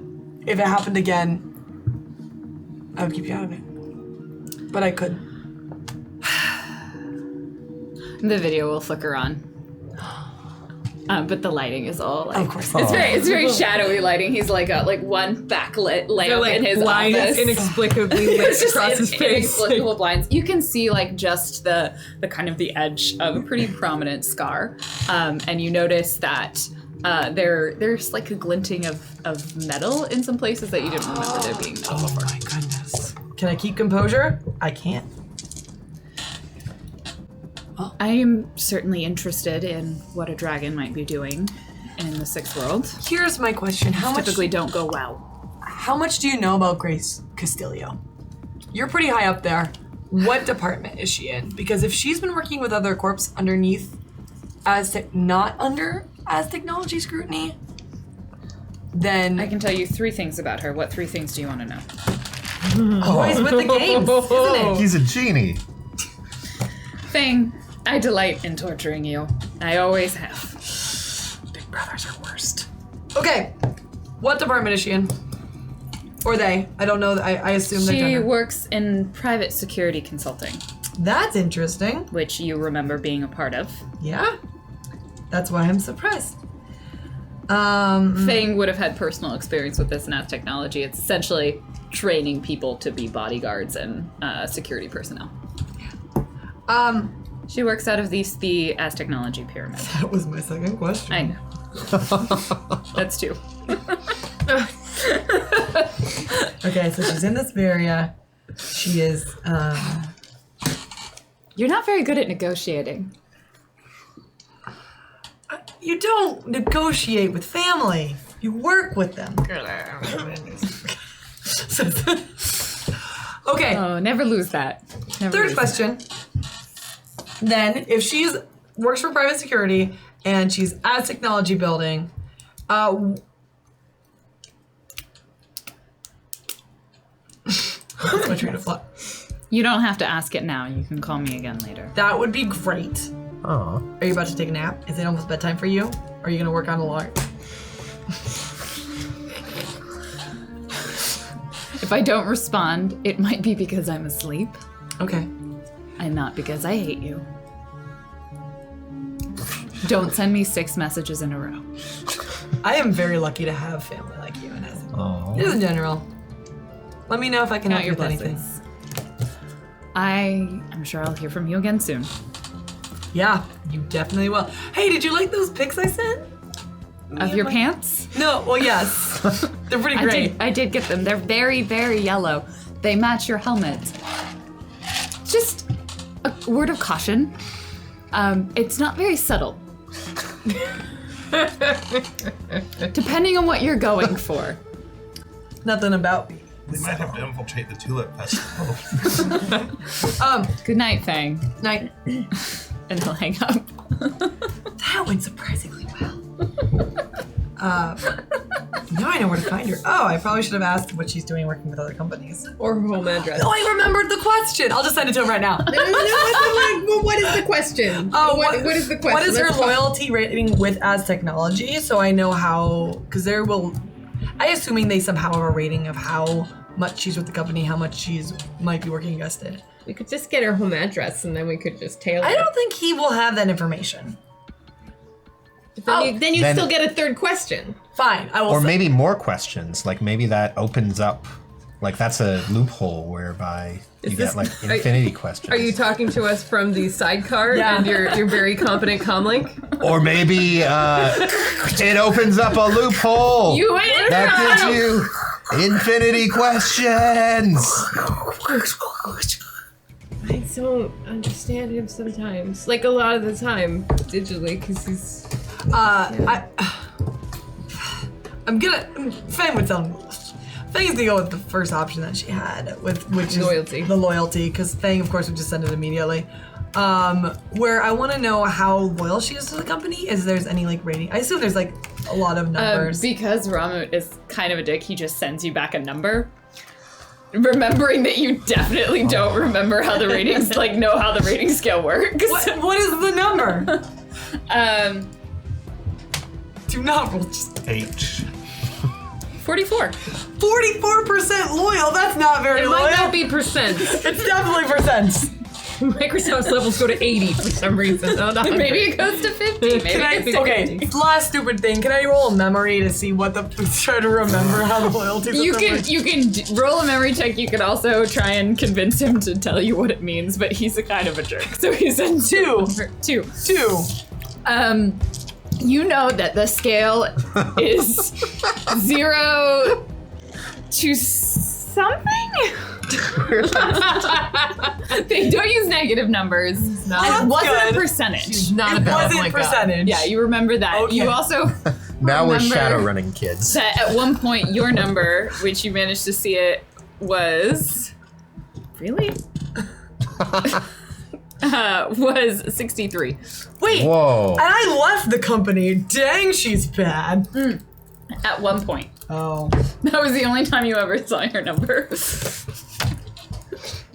If it happened again, I would keep you out of it. But I couldn't. The video will flicker on. But the lighting is all like, Of course. it's very shadowy lighting. He's like got like one backlit lamp in his office. inexplicably lit It's just across his face. inexplicable blinds. You can see like just the kind of the edge of a pretty prominent scar, and you notice that there's like a glinting of metal in some places that you didn't remember there being metal before. My goodness. Can I keep composure? I can't. I am certainly interested in what a dragon might be doing in the Sixth World. Here's my question. How much Typically don't go well. How much do you know about Grace Castillo? You're pretty high up there. What department is she in? Because if she's been working with other corps underneath not under as technology scrutiny, then I can tell you 3 things about her. What 3 things do you want to know? always with the games, isn't it? He's a genie. Fang, I delight in torturing you. I always have. Big brothers are worst. Okay, what department is she in? Or they? I don't know. I assume they're She gender. works in private security consulting, That's interesting. which you remember being a part of. Yeah, that's why I'm surprised. Fang would have had personal experience with this S.I.N.S technology. It's essentially training people to be bodyguards and security personnel. She works out of the S technology pyramid. That was my second question. I know. That's two. Okay, so she's in this area. She is, You're not very good at negotiating. You don't negotiate with family. You work with them. Okay. Oh, never lose that. Never Third lose question. Then, if she's works for private security and she's at a technology building, what's my train of thought? You don't have to ask it now. You can call me again later. That would be great. Aw. Are you about to take a nap? Is it almost bedtime for you? Or are you gonna work on a lot? If I don't respond, it might be because I'm asleep Okay. and not because I hate you. Don't send me 6 messages in a row. I am very lucky to have family like you and as Aw. just in general. Let me know if I can Count help your you with anything. blessings. I'm sure I'll hear from you again soon. Yeah, you definitely will. Hey, did you like those pics I sent? Of your pants? No, well, yes. They're pretty great. I did get them. They're very, very yellow. They match your helmet. Just a word of caution. It's not very subtle. Depending on what you're going for. Nothing about me. We might have to infiltrate the Tulip Festival. Good night, Fang. Night. And he'll hang up. That went surprisingly well. Now I know where to find her. Oh, I probably should have asked what she's doing working with other companies. Or her home address. Oh, I remembered the question. I'll just send it to him right now. Well, what is the question? Oh, what is the question? What is her Let's talk- loyalty rating with as technology? So I know how, because there will, I assuming they somehow have a rating of how much she's with the company, how much she's might be working against it. We could just get her home address and then we could just tailor I it. don't think he will have that information. Then you Then- still get a third question. Fine, I will. Or say- maybe more questions. Like maybe that opens up, like that's a loophole whereby you get like infinity questions. Are you talking to us from the sidecar Yeah. and your very competent comlink? Or maybe it opens up a loophole. You win! That gives you infinity questions. I don't understand him sometimes. Like a lot of the time, digitally, because he's... Fang would tell me. Fang's gonna go with the first option that she had, which Loyalty. is the loyalty, because Fang, of course, would just send it immediately. Where I want to know how loyal she is to the company. Is there's any like rating? I assume there's like a lot of numbers. Because Ramut is kind of a dick, he just sends you back a number. Remembering that you definitely don't remember how the ratings, like, know how the rating scale works. What is the number? Do not roll just H. 44. 44% loyal. That's not very It loyal. might not be percent. It's definitely percent. Microsoft's levels go to 80 for some reason. Oh, no. Maybe it goes to 50. Maybe it goes to 50. Last stupid thing. Can I roll a memory to see what the try to remember how the loyalty? You system can works? roll a memory check. You can also try and convince him to tell you what it means, but he's a kind of a jerk, so he sends Two. Two. Two. You know that the scale is 0 to something. They don't use negative numbers. That's It wasn't good. a percentage. Not It a bad wasn't like percentage. Yeah, you remember that. Okay. You also Now we're remember Shadowrunning kids. that at one point your number, which you managed to see it, was really was 63. Wait. Whoa. And I left the company. Dang, she's bad. At one point. Oh. That was the only time you ever saw your number.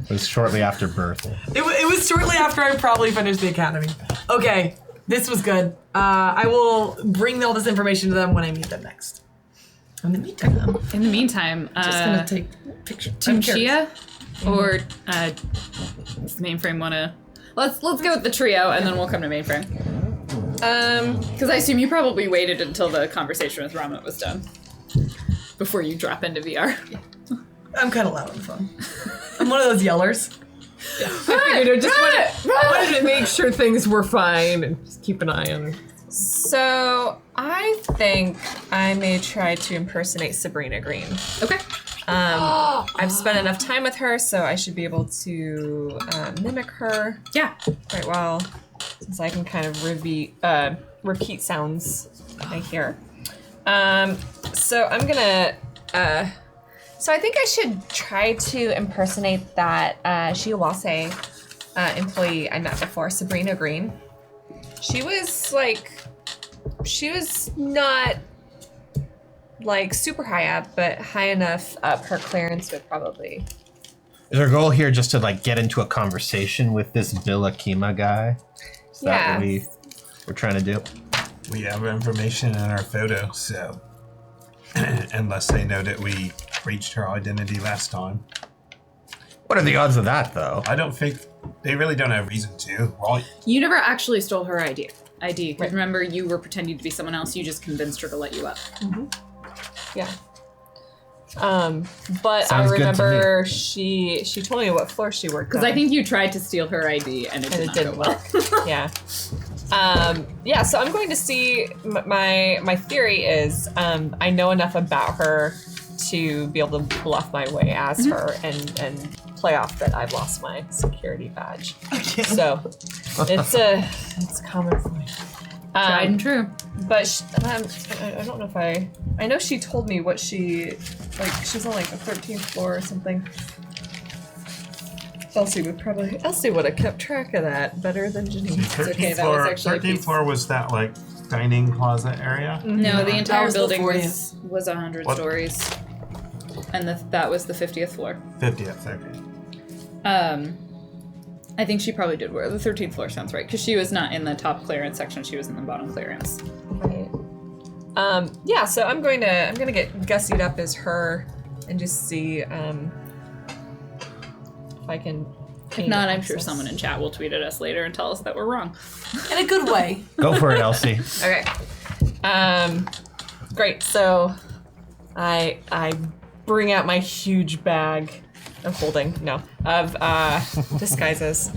It was shortly after birth. It was shortly after I probably finished the academy. Okay, this was good. I will bring all this information to them when I meet them next. In the meantime, In the meantime, I'm just gonna take pictures. Team Shia or does Mainframe wanna? Let's go with the trio and then we'll come to Mainframe. Because I assume you probably waited until the conversation with Rama was done before you drop into VR. I'm kind of loud on the phone. I'm one of those yellers. I figured I just wanted to make sure things were fine and just keep an eye on her. So I think I may try to impersonate Sabrina Green. Okay. I've spent enough time with her, so I should be able to mimic her Yeah. quite well, since I can kind of repeat sounds I hear. So I'm gonna. So I think I should try to impersonate that Shiawase employee I met before, Sabrina Green. She was not like super high up, but high enough up her clearance would probably. Is our goal here just to like get into a conversation with this Bill Akima guy? Is that what we're trying to do? We have information in our photo, so unless they know that we breached her identity last time. What are the odds of that, though? I don't think they really don't have reason to. Well, You never actually stole her ID. Right. Remember, you were pretending to be someone else. You just convinced her to let you up. Yeah. But Sounds I good to remember she told me what floor she worked on. Because I think you tried to steal her ID and it did not didn't go well. work. Yeah. Yeah, so I'm going to see, my theory is I know enough about her to be able to bluff my way as her and play off that I've lost my security badge. So it's common for me. Tried and true. But I don't know if I know she told me what she's on like the 13th floor or something. Elsie would have kept track of that better than Janine. 13th that was actually a 13th piece. floor was that like dining closet area? No, the entire was the building 40th. was 100 What? stories. And that was the 50th floor. 50th, okay. I think she probably did wear the 13th floor, sounds right, because she was not in the top clearance section, she was in the bottom clearance. Right. Yeah, so I'm gonna get gussied up as her and just see if I can. If not, I'm sure someone in chat will tweet at us later and tell us that we're wrong. In a good way. Go for it, Elsie. Okay. Great. So I bring out my huge bag of disguises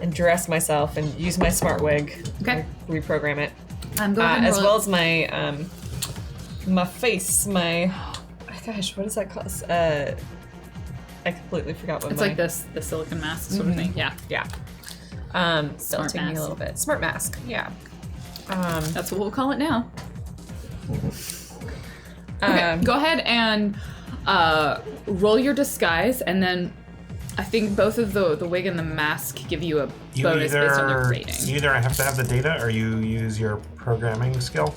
and dress myself and use my smart wig. Okay. Reprogram it. Go ahead and As roll well it. as my face, gosh, what is that called? I completely forgot what It's like this, the silicon mask sort of thing. Yeah. Yeah. Still Smart taking me a mask. little bit. Smart mask, yeah. That's what we'll call it now. Okay, go ahead and roll your disguise, and then I think both of the wig and the mask give you a bonus based on their rating. You either have to have the data or you use your programming skill.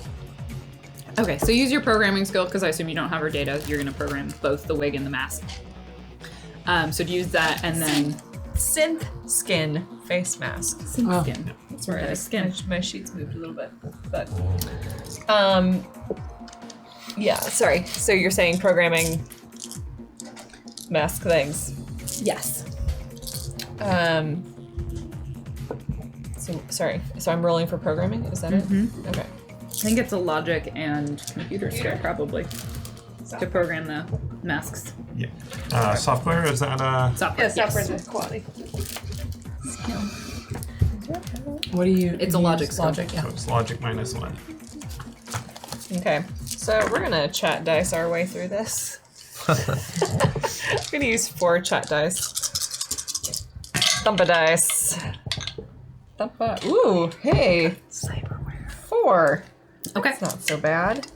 Okay, so use your programming skill, because I assume you don't have her data. You're going to program both the wig and the mask. So to use that, and then... Synth skin face mask. Skin. That's right. Okay, Skin. My sheets moved a little bit, but yeah. Sorry. So you're saying programming mask things? Yes. So sorry. So I'm rolling for programming. Is that it? Okay. I think it's a logic and computer skill, probably, to program the masks. Yeah. Software, is that Software. Software's quality. What do you? It's a logic skill. Logic, yeah. so it's logic -1? Okay. So we're gonna chat dice our way through this. I'm gonna use 4 chat dice. Thumpa dice. Thumpa. Ooh, hey. 4. Okay. That's not so bad.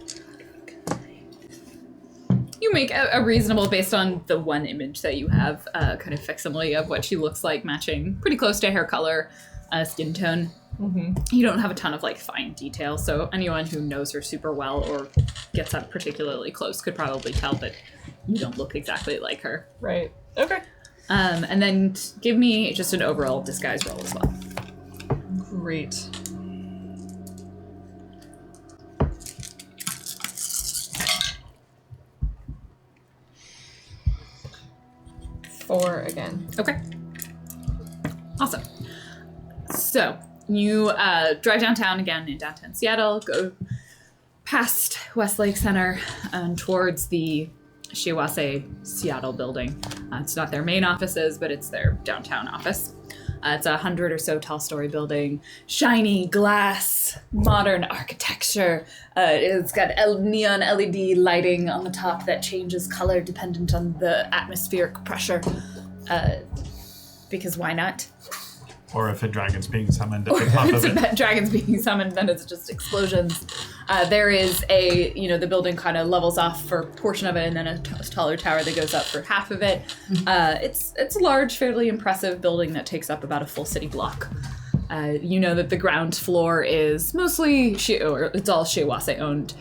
You make a reasonable, based on the one image that you have, kind of facsimile of what she looks like, matching pretty close to hair color, skin tone. You don't have a ton of like fine detail, so anyone who knows her super well or gets up particularly close could probably tell that you don't look exactly like her. Right. Okay. And then give me just an overall disguise roll as well. Great. Four again. Okay. Awesome. So, You drive downtown again in downtown Seattle, go past Westlake Center and towards the Shiwase Seattle building. It's not their main offices, but it's their downtown office. It's a 100 or so tall story building, shiny glass, modern architecture. It's got neon LED lighting on the top that changes color dependent on the atmospheric pressure. Because why not? Or if a dragon's being summoned at Or the top if of it's it. a dragon's being summoned, then it's just explosions. There is the building kind of levels off for a portion of it, and then a taller tower that goes up for half of it. It's a large, fairly impressive building that takes up about a full city block. You know that the ground floor is mostly, it's all Shiwase owned,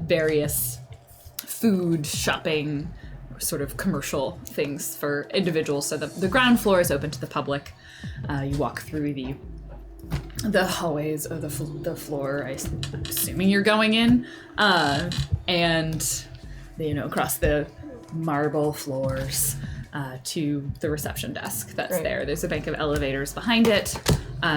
various food, shopping, sort of commercial things for individuals. So the ground floor is open to the public. You walk through the hallways of the floor, I'm assuming you're going in, and across the marble floors to the reception desk that's there. There's a bank of elevators behind it.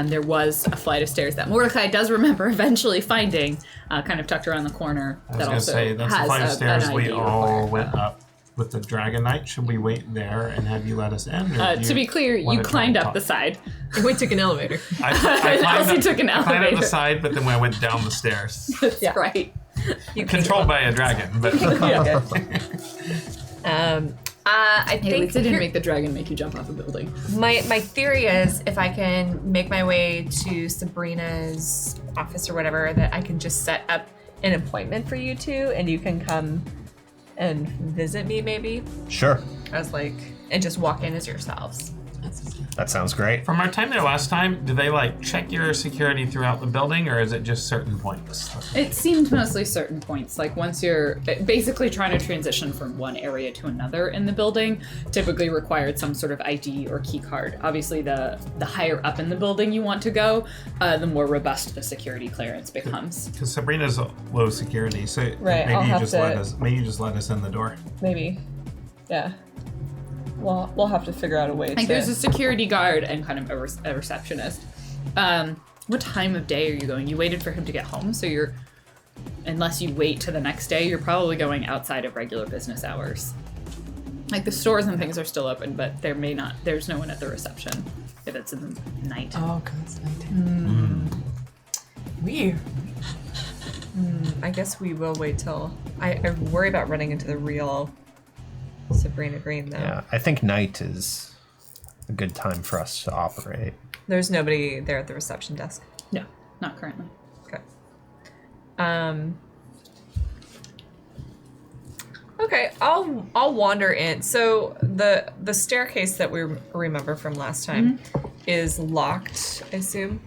There was a flight of stairs that Mordecai does remember eventually finding, kind of tucked around the corner. I was going to say, that's the flight of stairs we all went up with the Dragon Knight. Should we wait there and have you let us in? To be clear, you climbed up the side. We took an elevator. I took an I climbed up elevator. the side, but then I went down the stairs. That's right. Controlled by a dragon, but I Hey, at think least I didn't make the dragon make you jump off a building. my theory is if I can make my way to Sabrina's office or whatever, that I can just set up an appointment for you two, and you can come and visit me maybe Sure. and just walk in as yourselves. That sounds great. from our time there last time, do they check your security throughout the building, or is it just certain points? It seemed mostly certain points. Like once you're basically trying to transition from one area to another in the building, typically required some sort of ID or key card. Obviously, the higher up in the building you want to go, the more robust the security clearance becomes. Because Sabrina's low security, so Right, maybe I'll you have just to- let us in the door. Maybe. Yeah. We'll have to figure out a way Like to... there's a security guard and kind of a receptionist. What time of day are you going? You waited for him to get home, so unless you wait to the next day, you're probably going outside of regular business hours. Like the stores and things are still open, but there's no one at the reception if it's in the night. Oh, because it's nighttime. Weird. I guess we will wait till... I worry about running into the real Sabrina Green, though. Yeah, I think night is a good time for us to operate. There's nobody there at the reception desk. No, not currently. Okay. Okay, I'll wander in. So the staircase that we remember from last time is locked, I assume.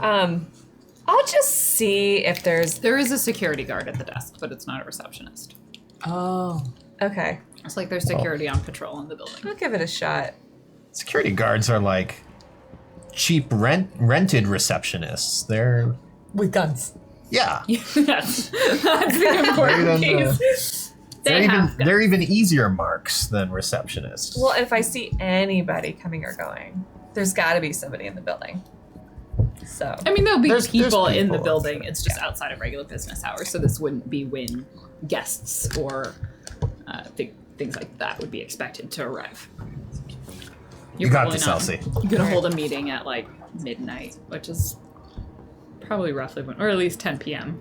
I'll just see if There is a security guard at the desk, but it's not a receptionist. Oh. Okay, It's like there's security on patrol in the building. I'll give it a shot. Security guards are like cheap rented receptionists. They're With guns. yeah. Yes, that's the important piece. They're even easier marks than receptionists. Well, if I see anybody coming or going, there's got to be somebody in the building. So I mean, there'll be There's people in the people, building. It's just outside of regular business hours, so this wouldn't be when guests or things like that would be expected to arrive. You got probably this, not- Elsie. You're gonna hold a meeting at like midnight, which is probably roughly when, or at least 10 p.m.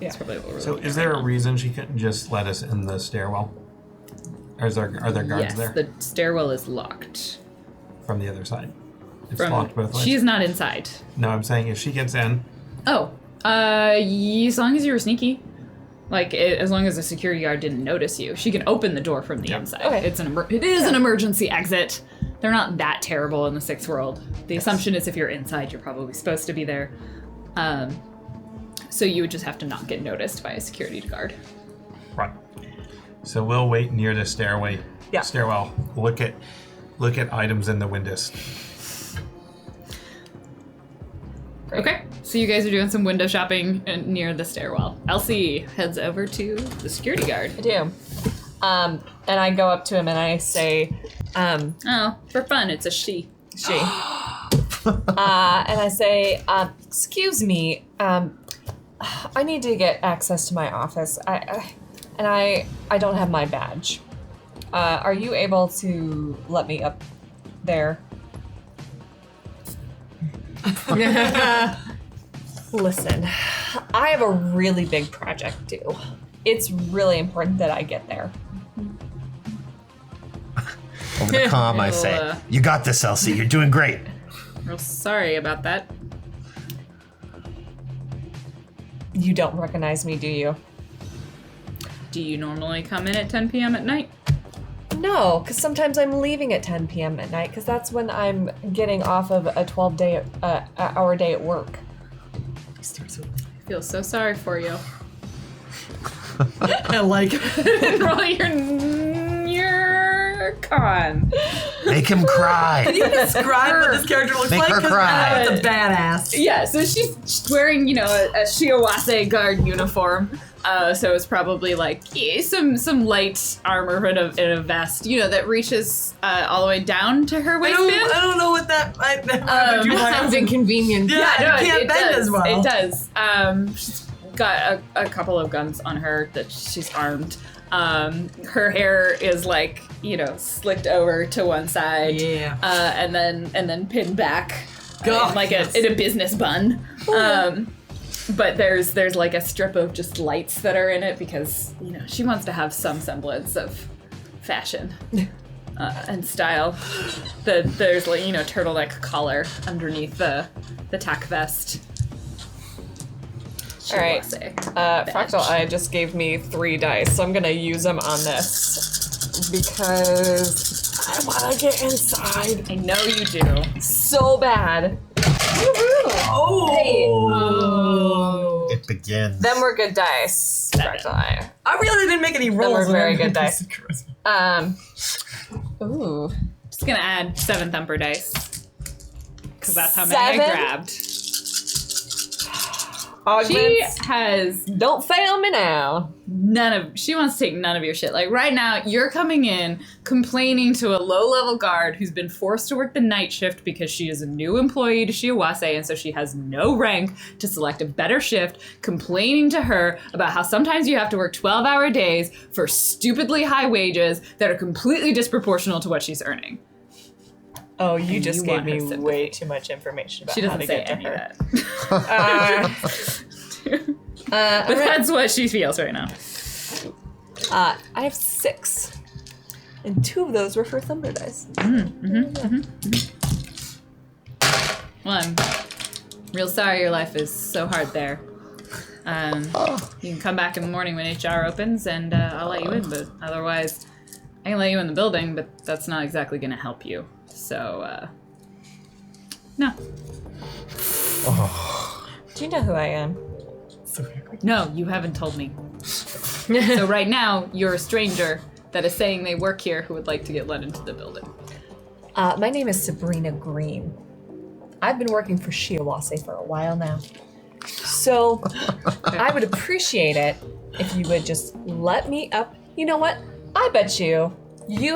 That's probably what we're So looking is at there right a now. reason she couldn't just let us in the stairwell? Or are there guards Yes, there the stairwell is locked. from the other side? It's locked both ways. She's not inside. No, I'm saying if she gets in, Oh, as long as you were sneaky. As long as the security guard didn't notice you, she can open the door from the inside. Okay. It is an emergency exit. They're not that terrible in the Sixth World. The assumption is if you're inside, you're probably supposed to be there. So you would just have to not get noticed by a security guard. right. So we'll wait near the stairwell. Look at items in the windows. Okay, so you guys are doing some window shopping near the stairwell. Elsie heads over to the security guard. I do. And I go up to him and I say, Oh, for fun, it's a she. she. And I say, excuse me, I need to get access to my office. I don't have my badge. Are you able to let me up there? Listen, I have a really big project due. It's really important that I get there. Over the comm, I say, "You got this, Elsie. You're doing great." Real sorry about that. You don't recognize me, do you? Do you normally come in at 10 p.m. at night? No, because sometimes I'm leaving at 10 p.m. at night, because that's when I'm getting off of a 12-hour day at work. I feel so sorry for you. I like Roll your con. Make him cry. Can you describe what this character looks Make like? her 'Cause cry. It's a badass. Yeah, so she's wearing, a Shiawase guard uniform. So it's probably like some light armor and a vest, that reaches all the way down to her I waistband. don't know what that might do. That sounds inconvenient. Yeah, no, you can't it bend does. as well. It does. She's got a couple of guns on her that she's armed. Her hair is slicked over to one side. Yeah. And then pinned back. God, in a business bun. But there's like a strip of just lights that are in it because, she wants to have some semblance of fashion and style. There's turtleneck collar underneath the tack vest. All right. Fractal Eye just gave me 3 dice, so I'm going to use them on this because I want to get inside I know you do. so bad. Oh. It begins. Them were good dice, Fractal Eye. I really didn't make any rolls. were very good dice. Ooh. Just gonna add 7 thumper dice. Because that's how many I 7? grabbed. She Augments. has Don't fail me now. she wants to take none of your shit. Like right now, you're coming in complaining to a low-level guard who's been forced to work the night shift because she is a new employee to Shiawase, and so she has no rank to select a better shift, complaining to her about how sometimes you have to work 12-hour days for stupidly high wages that are completely disproportional to what she's earning. Oh, you And just you gave want her me sympathy. way too much information about She how doesn't to say get to any of her. that. But that's what she feels right now. I have 6. And 2 of those were for thunder dice. Well, I'm real sorry your life is so hard there. You can come back in the morning when HR opens and I'll let you in, but otherwise I can let you in the building, but that's not exactly going to help you. So, no. Do you know who I am? No, you haven't told me. So right now, you're a stranger that is saying they work here who would like to get let into the building. My name is Sabrina Green. I've been working for Shiawase for a while now. So I would appreciate it if you would just let me up. You know what? I bet you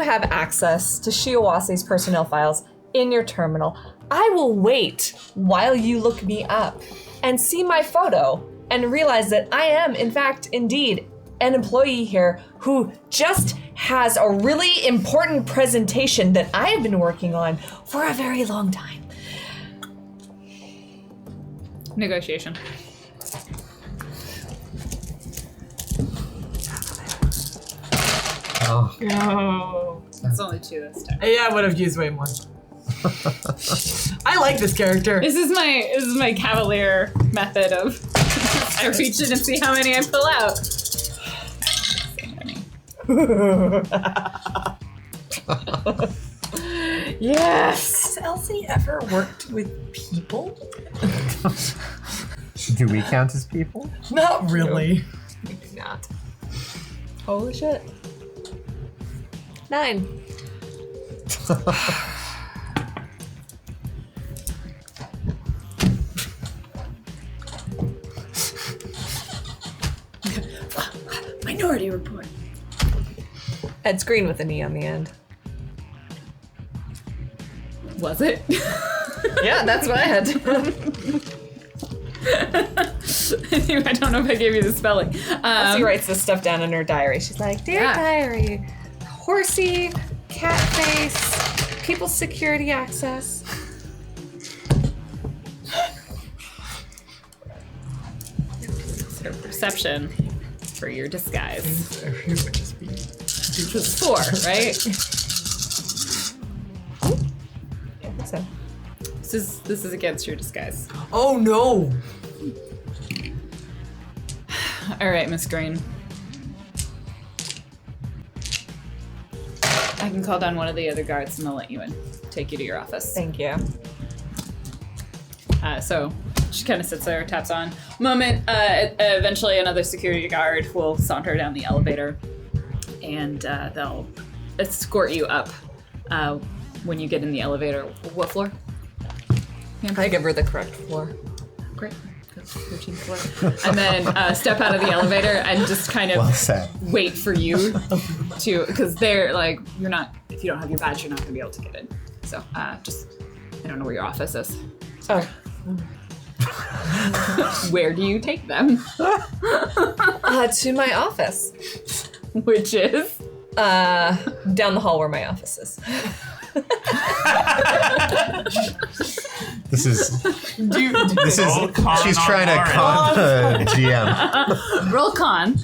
have access to Shiawase's personnel files in your terminal. I will wait while you look me up and see my photo and realize that I am, in fact, indeed, an employee here who just has a really important presentation that I have been working on for a very long time. Negotiation. Oh. No. It's only 2 this time. Yeah, I would have used way more. I like this character. This is my cavalier method of I reach in and see how many I pull out. Yes! Has Elsie ever worked with people? Do we count as people? Not really. Maybe not. Holy shit. 9. Minority Report. It's green with an E on the end. Was it? Yeah, that's what I had to. I don't know if I gave you the spelling. Elsie writes this stuff down in her diary. She's like, Dear Yeah. diary, horsey, cat face, people's security access. So perception for your disguise. Which was 4, right? Yeah, I think so. This is against your disguise. Oh no! All right, Miss Green. I can call down one of the other guards and they'll let you in. Take you to your office. Thank you. So she kind of sits there, taps on. Eventually another security guard will saunter down the elevator and they'll escort you up when you get in the elevator. What floor? I give her the correct floor. Great. 13th floor. And then step out of the elevator and just kind of Well said. wait for you to, because they're like, you're not, if you don't have your badge, you're not going to be able to get in. So just, I don't know where your office is. Oh. Where do you take them? To my office. Which is? Down the hall where my office is. This is. Roll con She's on trying to Lauren. con the GM. Roll con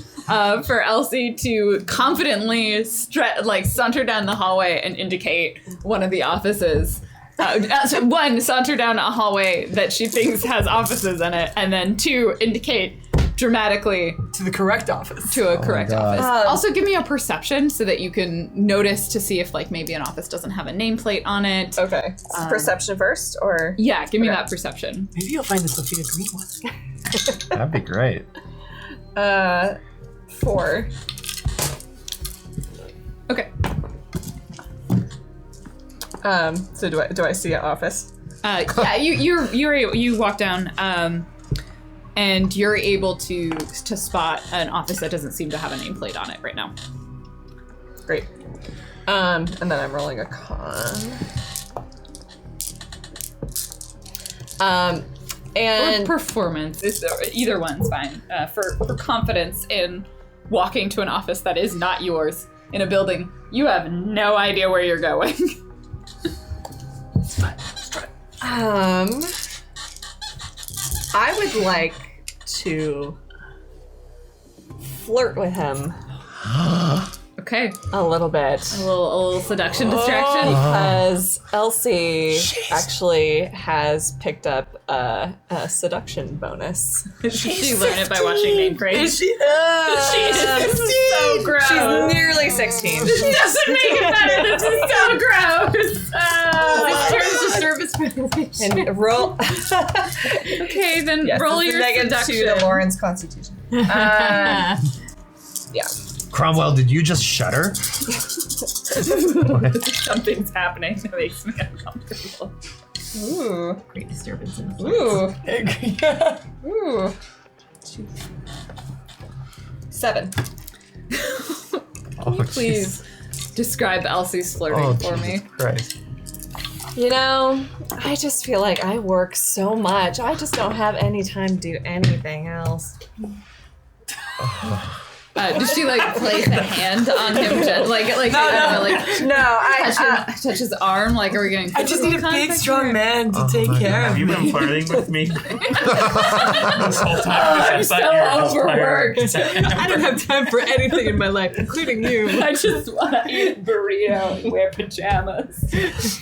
for Elsie to confidently saunter down the hallway and indicate one of the offices. One, saunter down a hallway that she thinks has offices in it, and then 2, indicate dramatically To the correct office. to a correct God. office. Also, give me a perception so that you can notice to see if maybe an office doesn't have a nameplate on it. Okay. Perception first, or? Yeah, give me Okay. that perception. Maybe you'll find the Sophia Green one. That'd be great. 4. Okay. So do I see an office? Yeah, you walk down, and you're able to spot an office that doesn't seem to have a nameplate on it right now. Great. And then I'm rolling a con. Or And performance, either one's fine. For confidence in walking to an office that is not yours in a building, you have no idea where you're going. I would like to flirt with him Okay, a little bit. a little seduction distraction. Because Elsie actually has picked up a seduction bonus. She learned it by watching Name Crate. Is she? She is so gross. She's nearly 16. This doesn't make it better. This is so gross. This turns to service violation. And roll. Okay, then Yes, roll it's a your negative seduction. 2 to Lauren's constitution. Yeah. Cromwell, did you just shudder? Something's happening that makes me uncomfortable. Ooh. Great disturbance in the Ooh. Ooh. 7. Oh, Please describe Elsie's flirting Oh, for Jesus me. Christ. You know, I just feel like I work so much. I just don't have any time to do anything else. Does she place a hand on him? Touch his arm? Like, are we getting? I just need a physical big, contact strong here? man to take care Have of you me. been flirting with me this whole time? I'm I so thought you were just overworked. I don't have time for anything in my life, including you. I just want to eat a burrito and wear pajamas.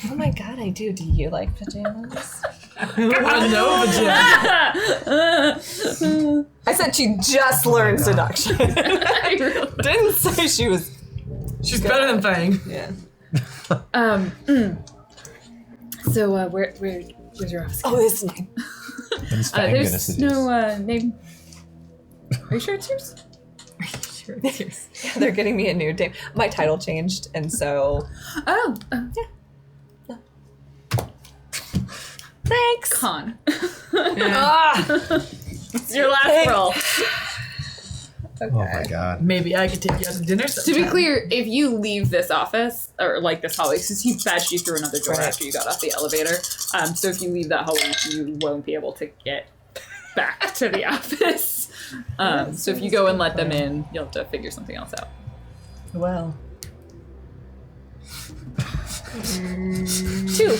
Oh my god, I do. Do you like pajamas? No vagina. I said she just learned seduction. I really- Didn't say she was. She's better than Fang. Yeah. So where's your office? Oh, this name. There's no name. Are you sure it's yours? Sure, it's yours. Yeah, they're getting me a new name. My title changed, and so. Oh, Yeah. Thanks. con. Ah, It's your last roll. Oh my god. Maybe I could take you out to dinner To sometime. be clear, if you leave this office, or like this hallway, because he badged you through another door after you got off the elevator, so if you leave that hallway, you won't be able to get back to the office. So if you go and let them in, you'll have to figure something else out. Well. 2.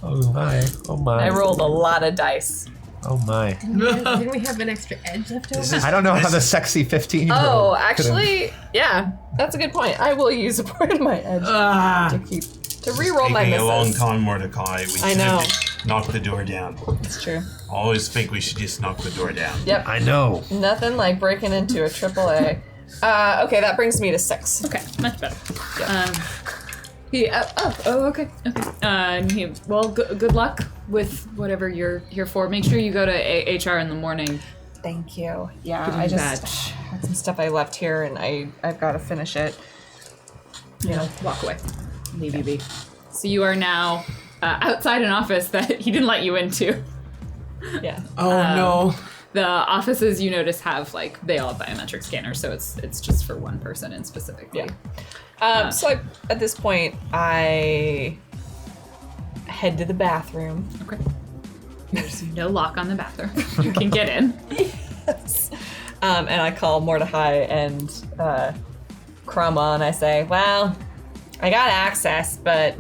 Oh my. Oh my. I rolled a lot of dice. Oh my. Didn't we have an extra edge left over? I don't know how the sexy 15 Oh, actually, yeah, that's a good point. I will use a part of my edge to re-roll my Taking a long misses. time, Mordecai. We I should know. have knocked the door down. It's true. I always think we should just knock the door down. Yep. I know. Nothing like breaking into a AAA. Okay, that brings me to 6. Okay, much better. Okay. Well, good luck with whatever you're here for. Make sure you go to HR in the morning. Thank you. Yeah, Give I me just badge. had some stuff I left here, and I've got to finish it. Walk away. Leave you be. So you are now outside an office that he didn't let you into. Yeah. Oh no. The offices you notice have they all have biometric scanners, so it's just for one person in specifically. Yeah. So at this point, I head to the bathroom. Okay. There's no lock on the bathroom. You can get in. Yes. And I call Mordecai and Cromwell, and I say, well, I got access, but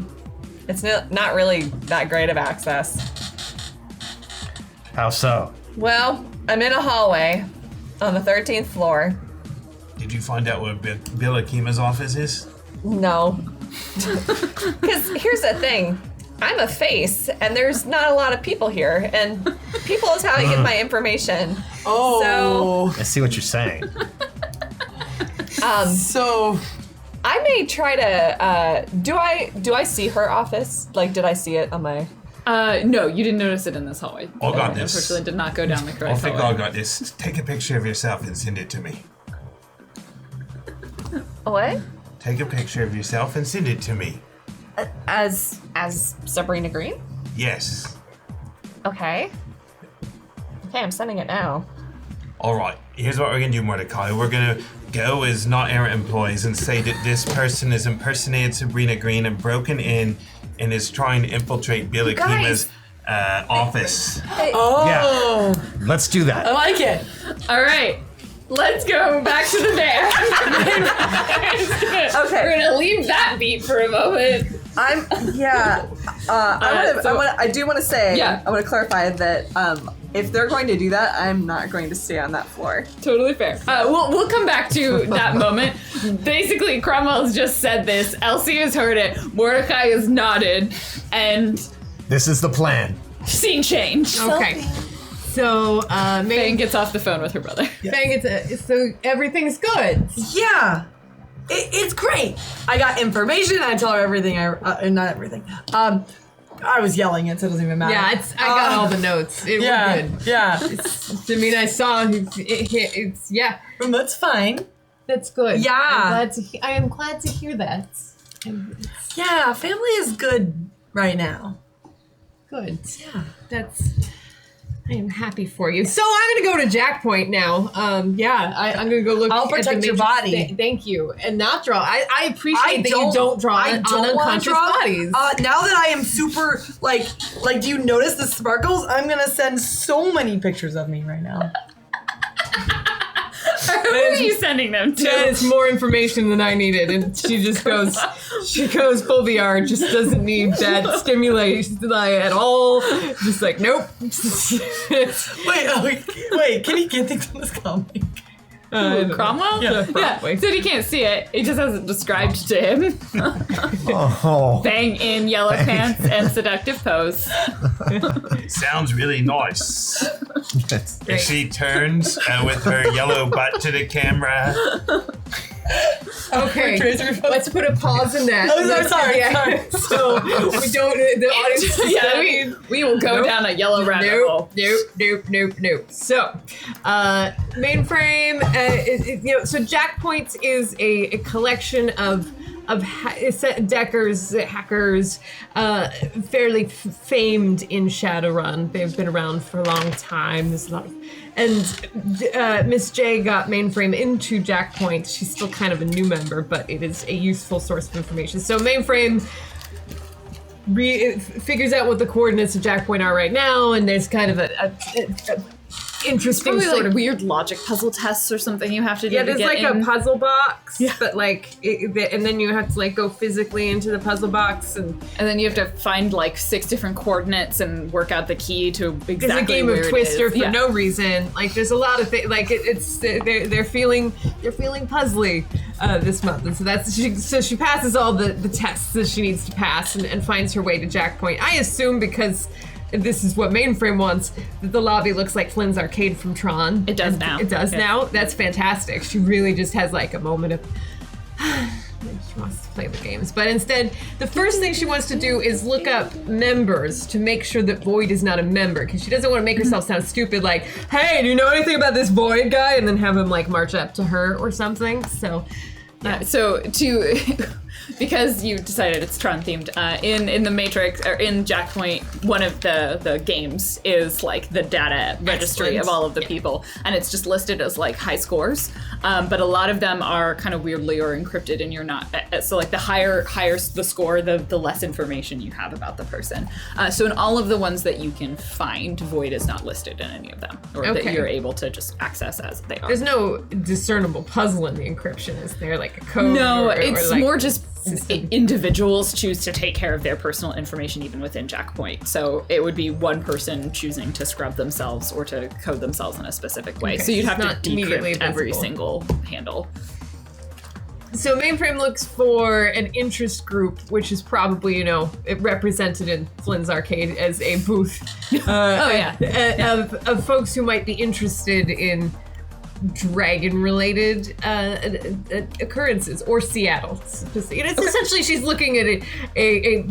it's not really that great of access. How so? Well, I'm in a hallway on the 13th floor. Did you find out where Bill Akima's office is? No. Because here's the thing. I'm a face, and there's not a lot of people here, and people is how I get my information. Oh. I see what you're saying. So I may try to. Do I see her office? Did I see it on my? No, you didn't notice it in this hallway. I got this. Unfortunately, did not go down the I correct think hallway. I got this. Take a picture of yourself and send it to me. What? Take a picture of yourself and send it to me. As Sabrina Green? Yes. Okay. Okay, I'm sending it now. All right. Here's what we're gonna do, Mordecai. We're gonna go as not errant employees and say that this person has impersonated Sabrina Green and broken in and is trying to infiltrate Bill Akima's office. Oh. Yeah. Let's do I that. like it. All right, let's go back to the van. Okay. We're gonna leave that beat for a moment. I do want to say, Yeah. I want to clarify that if they're going to do that, I'm not going to stay on that floor. Totally fair. We'll come back to that moment. Basically, Cromwell's just said this. Elsie has heard it. Mordecai has nodded, and This is the plan. scene change. Okay. So, Fang Megan, gets off the phone with her brother. so everything's good. Yeah. It's great. I got information. I tell her everything. Not everything. I was yelling it, so it doesn't even matter. Yeah, I got all the notes. We're good. Yeah. I mean, I saw it's yeah. That's fine. That's good. Yeah. I am glad to hear that. Yeah, family is good right now. Good. Yeah. I am happy for you. So I'm gonna go to Jack Point now. I'm gonna go look. I'll at the protect your matrix. body. Thank you, and not draw. I appreciate that you don't draw on wanna unconscious draw. bodies. Now that I am super like, do you notice the sparkles? I'm gonna send so many pictures of me right now. Who are you sending them to? It's more information than I needed, and she goes full VR, just doesn't need that stimulation at all. Just like, nope. Wait, can he get things from this comic? Cromwell? Yeah, probably. So he can't see it. It just has it described to him. Oh. Bang in yellow pants and seductive pose. Sounds really nice. And she turns with her yellow butt to the camera. Okay, let's put a pause in that. Oh, sorry. So we don't. The audience. Yeah, we will go down a yellow rabbit hole. Nope. So, mainframe. So Jack Points is a collection of Decker's hackers, fairly famed in Shadowrun. They've been around for a long time. There's a lot of, and Miss J got Mainframe into Jackpoint. She's still kind of a new member, but it is a useful source of information. So Mainframe figures out what the coordinates of Jackpoint are right now, and there's kind of a interesting Probably sort like of weird logic puzzle tests or something you have to do. yeah. to There's get like in. a puzzle box, but like, and then you have to like go physically into the puzzle box, and And then you have to find like 6 different coordinates and work out the key to exactly it's a game where of it Twister is. for no reason. Like there's a lot of things. Like it's they're feeling puzzly this month, and so she passes all the tests that she needs to pass and finds her way to Jackpoint. I assume because this is what Mainframe wants, that the lobby looks like Flynn's Arcade from Tron. It does now. It does Okay. now. That's fantastic. She really just has like a moment of she wants to play the games. But instead, the first thing she wants to do is look up members to make sure that Void is not a member, because she doesn't want to make herself sound stupid like, hey, do you know anything about this Void guy? And then have him like march up to her or something. So So because you decided it's Tron themed, in the Matrix or in Jackpoint, one of the games is like the data registry of all of the people, and it's just listed as like high scores. But a lot of them are kind of weirdly or encrypted, and you're not. So like the higher the score, the less information you have about the person. So in all of the ones that you can find, Void is not listed in any of them, or that Okay. you're able to just access as they are. there's no discernible puzzle in the encryption, is there? Like a code? No, or it's like more just system. individuals choose to take care of their personal information even within Jackpoint. So it would be one person choosing to scrub themselves or to code themselves in a specific way. Okay, So you'd it's have to not immediately decrypt every visible. single handle. So Mainframe looks for an interest group, which is probably, it represented in Flynn's Arcade as a booth of folks who might be interested in dragon-related occurrences, or Seattle. It's essentially she's looking at a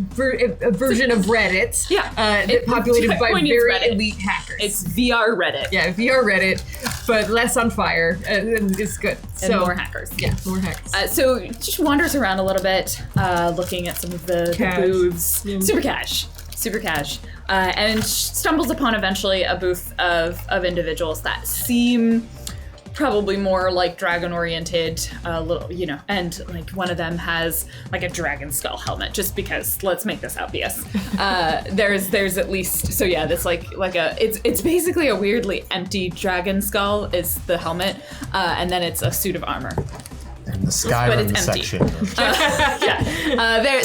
version of Reddit populated by Jackpoint is very Reddit. elite hackers. It's VR Reddit. Yeah, VR Reddit, but less on fire, and it's good. And more hackers. Yeah, more hackers. So just wanders around a little bit, looking at some of the Cash. booths. Yeah. Super cash. And stumbles upon eventually a booth of individuals that seem probably more like dragon oriented, and like one of them has like a dragon skull helmet, just because let's make this obvious. There's at least, so yeah, that's like it's basically a weirdly empty dragon skull is the helmet, and then it's a suit of armor. In the Skyrim it's empty. section.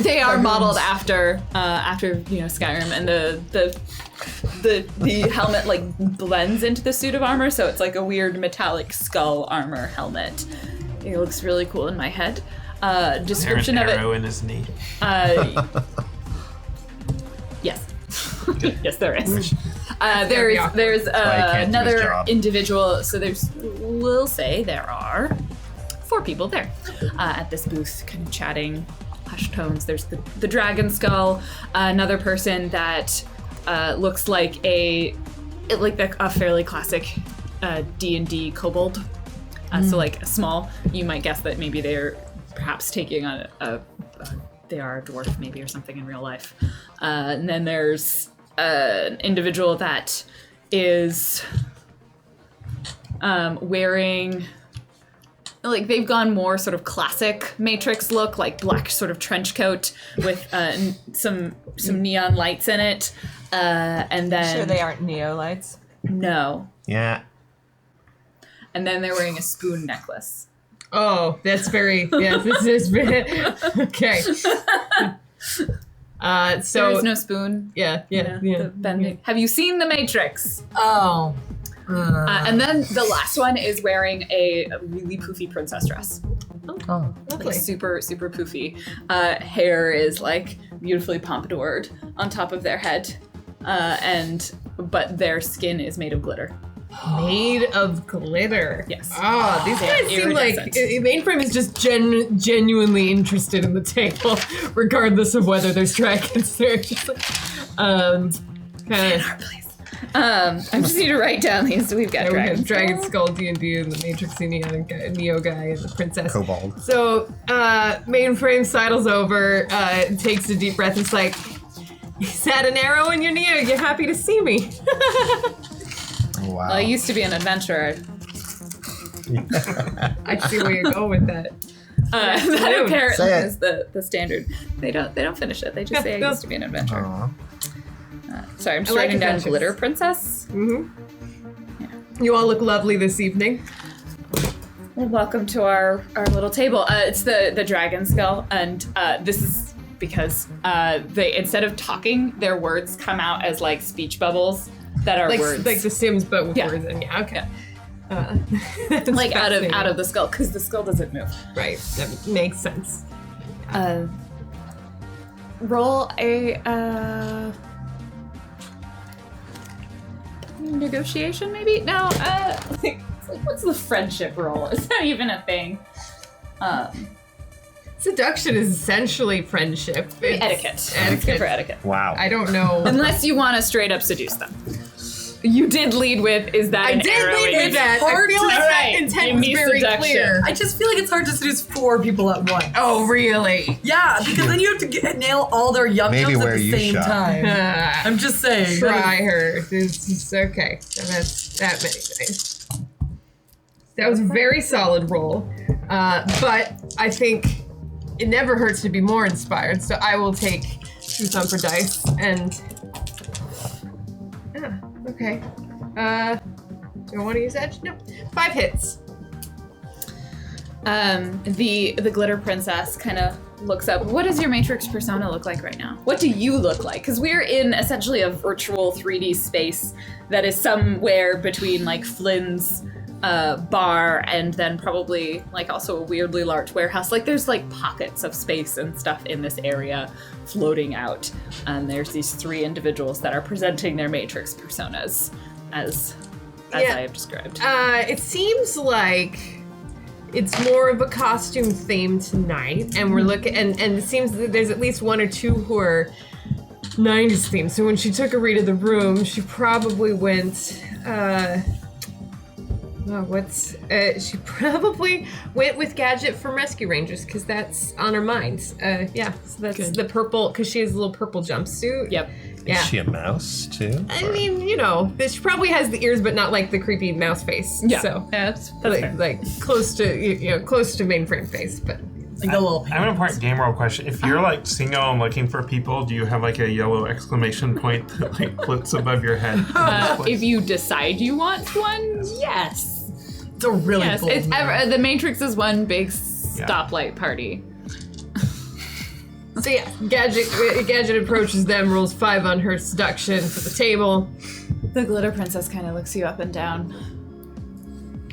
They are modeled after Skyrim, and the helmet like blends into the suit of armor, so it's like a weird metallic skull armor helmet. It looks really cool in my head. Description There's of an arrow it. in his knee. Yes. Yes, there is. very awkward. There's why he can't do his another job. individual. So we'll say there are 4 people there at this booth, kind of chatting, hushed tones. There's the dragon skull, another person that looks like a fairly classic D&D kobold. So like small. You might guess that maybe they're perhaps taking they are a dwarf maybe or something in real life. And then there's an individual that is wearing, like, they've gone more sort of classic Matrix look, like black sort of trench coat with some neon lights in it, and then Sure, they aren't Neo lights. no, Yeah. and then they're wearing a spoon necklace. Oh, that's very, this is very, okay. So, There is no spoon. yeah. Bending. Have you seen The Matrix? Oh. And then the last one is wearing a really poofy princess dress. Oh. Lovely. Like super, super poofy. Hair is like beautifully pompadoured on top of their head. But their skin is made of glitter. Made of glitter. Yes. Ah, these Yeah, guys seem like iridescent. Mainframe is just genuinely interested in the table, regardless of whether there's dragons there. Just like, kind of. Please. I just need to write down these. We've got We dragons. have Dragon Skull, D&D, and the Matrix Neo guy, and the Princess. Kobold. So, Mainframe sidles over, takes a deep breath, and is like, is that an arrow in your knee? Are you happy to see me? Wow. Well, I used to be an adventurer. I see where you're going with that. That apparently Say it. is the standard. They don't finish it. They just say I used to be an adventurer. Aw. Sorry, I'm just I like writing down adventures. glitter princess. You all look lovely this evening. Well, welcome to our little table. It's the dragon skull, and this is because they instead of talking, their words come out as like speech bubbles that are words. Like The Sims, but with Yeah. words. And yeah, okay. Like out fascinating. of the skull, because the skull doesn't move. Right, that makes sense. Roll a negotiation, maybe? No, like, what's the friendship roll? Is that even a thing? Seduction is essentially friendship. It's Etiquette. Let's go for etiquette. Wow. I don't know. Unless you want to straight up seduce them. You did lead with, is that I an did arrow lead in your with that. I hard feel to like that Alright, intent give was me very seduction. clear. I just feel like it's hard to seduce 4 people at once. Oh, really? Yeah, because then you have to nail all their yum Maybe yums at where the you same shop. time. I'm just saying. Try her. It's okay. That many things. That was a very solid roll. But I think it never hurts to be more inspired, so I will take 2 thumper dice and... Yeah, okay. Do I want to use edge? No. 5 hits. The glitter princess kind of looks up. What does your matrix persona look like right now? What do you look like? Because we're in essentially a virtual 3D space that is somewhere between like Flynn's bar and then probably like also a weirdly large warehouse. Like there's like pockets of space and stuff in this area floating out. And there's these 3 individuals that are presenting their matrix personas as Yeah. I have described. It seems like it's more of a costume theme tonight, and we're looking, and it seems that there's at least 1 or 2 who are 90s themed. So when she took a read of the room, she probably went, she probably went with Gadget from Rescue Rangers, because that's on her mind. Yeah, so that's the purple, because she has a little purple jumpsuit. Yep. Yeah. Is she a mouse too? I mean, you know, she probably has the ears, but not like the creepy mouse face. Yeah. So That's fair. like close to close to mainframe face, but Like a little I have an important game roll question. If you're like single and looking for people, do you have like a yellow exclamation point that like floats above your head? If you decide you want one, yes. It's a really Yes, bold it's move. the Matrix is one big stoplight party. so yeah, Gadget approaches them, rolls 5 on her seduction for the table. The glitter princess kind of looks you up and down.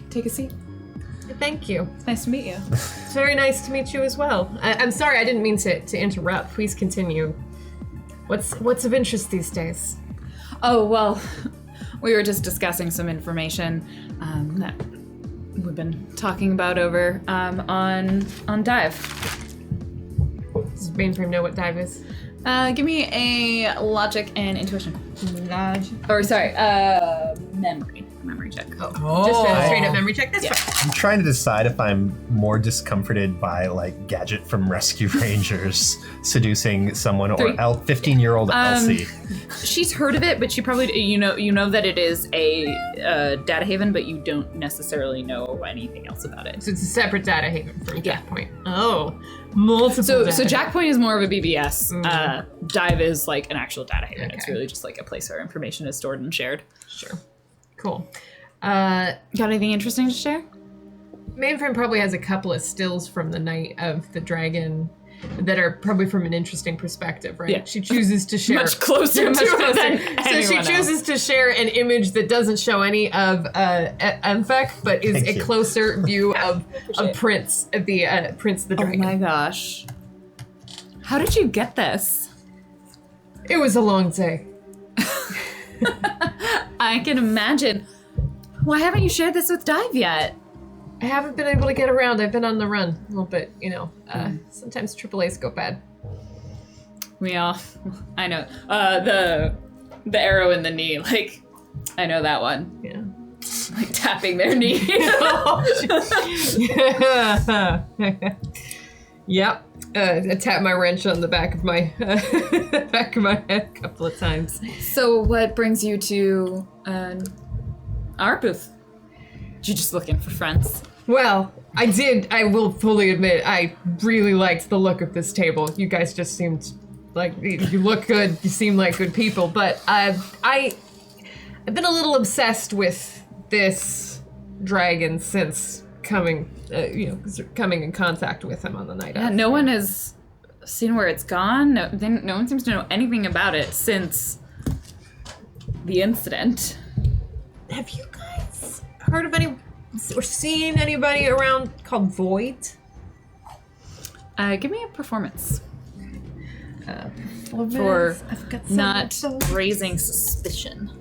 Take a seat. Thank you. Nice to meet you. It's very nice to meet you as well. I'm sorry, I didn't mean to interrupt. Please continue. What's of interest these days? Oh well, we were just discussing some information that we've been talking about over on Dive. Does Mainframe know what dive is? Give me a logic and intuition. Lodge. Or sorry, memory check. Oh. Just a straight up memory check? That's Yeah. fine. I'm trying to decide if I'm more discomforted by like Gadget from Rescue Rangers seducing someone or 15-year-old Elsie. She's heard of it, but she probably you know that it is a data haven, but you don't necessarily know anything else about it. So it's a separate data haven from Jackpoint. Oh, multiple. So data Jackpoint is more of a BBS. Dive is like an actual data haven. Okay. It's really just like a place where information is stored and shared. Sure. Cool. Got anything interesting to share? Mainframe probably has a couple of stills from the night of the dragon that are probably from an interesting perspective, right? Yeah. She chooses to share Much closer much to it closer. than So she anyone chooses to share an image that doesn't show any of Mfek, but is Thank a you. closer view of Appreciate it. Prince, the Prince the Oh dragon. my gosh. How did you get this? It was a long day. I can imagine. Why haven't you shared this with Dive yet? I haven't been able to get around. I've been on the run a little bit, you know. Sometimes AAA's go bad. We all, I know. The arrow in the knee, like I know that one. Yeah. Like tapping their knee. Yep. I tapped my wrench on the back of my head a couple of times. So what brings you to our booth? You just looking for friends? Well, I will fully admit, I really liked the look of this table. You guys just seemed like, you look good, you seem like good people, but I've been a little obsessed with this dragon since coming in contact with him on the night Yeah, of. no one has seen where it's gone. No one seems to know anything about it since the incident. Have you guys heard of any or seen anybody around called Void? Give me a performance For for I've got not raising suspicion.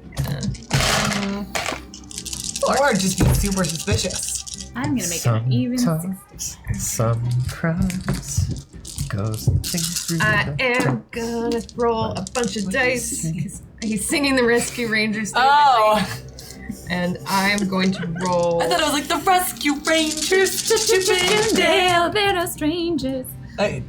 Or just being super suspicious. I'm gonna make it an even 60. Some crowds goes through I the am gonna roll a bunch of dice. He's singing the Rescue Rangers theme, Oh, and I'm going to roll. I thought it was like the Rescue Rangers. Dale, they're no strangers. I'm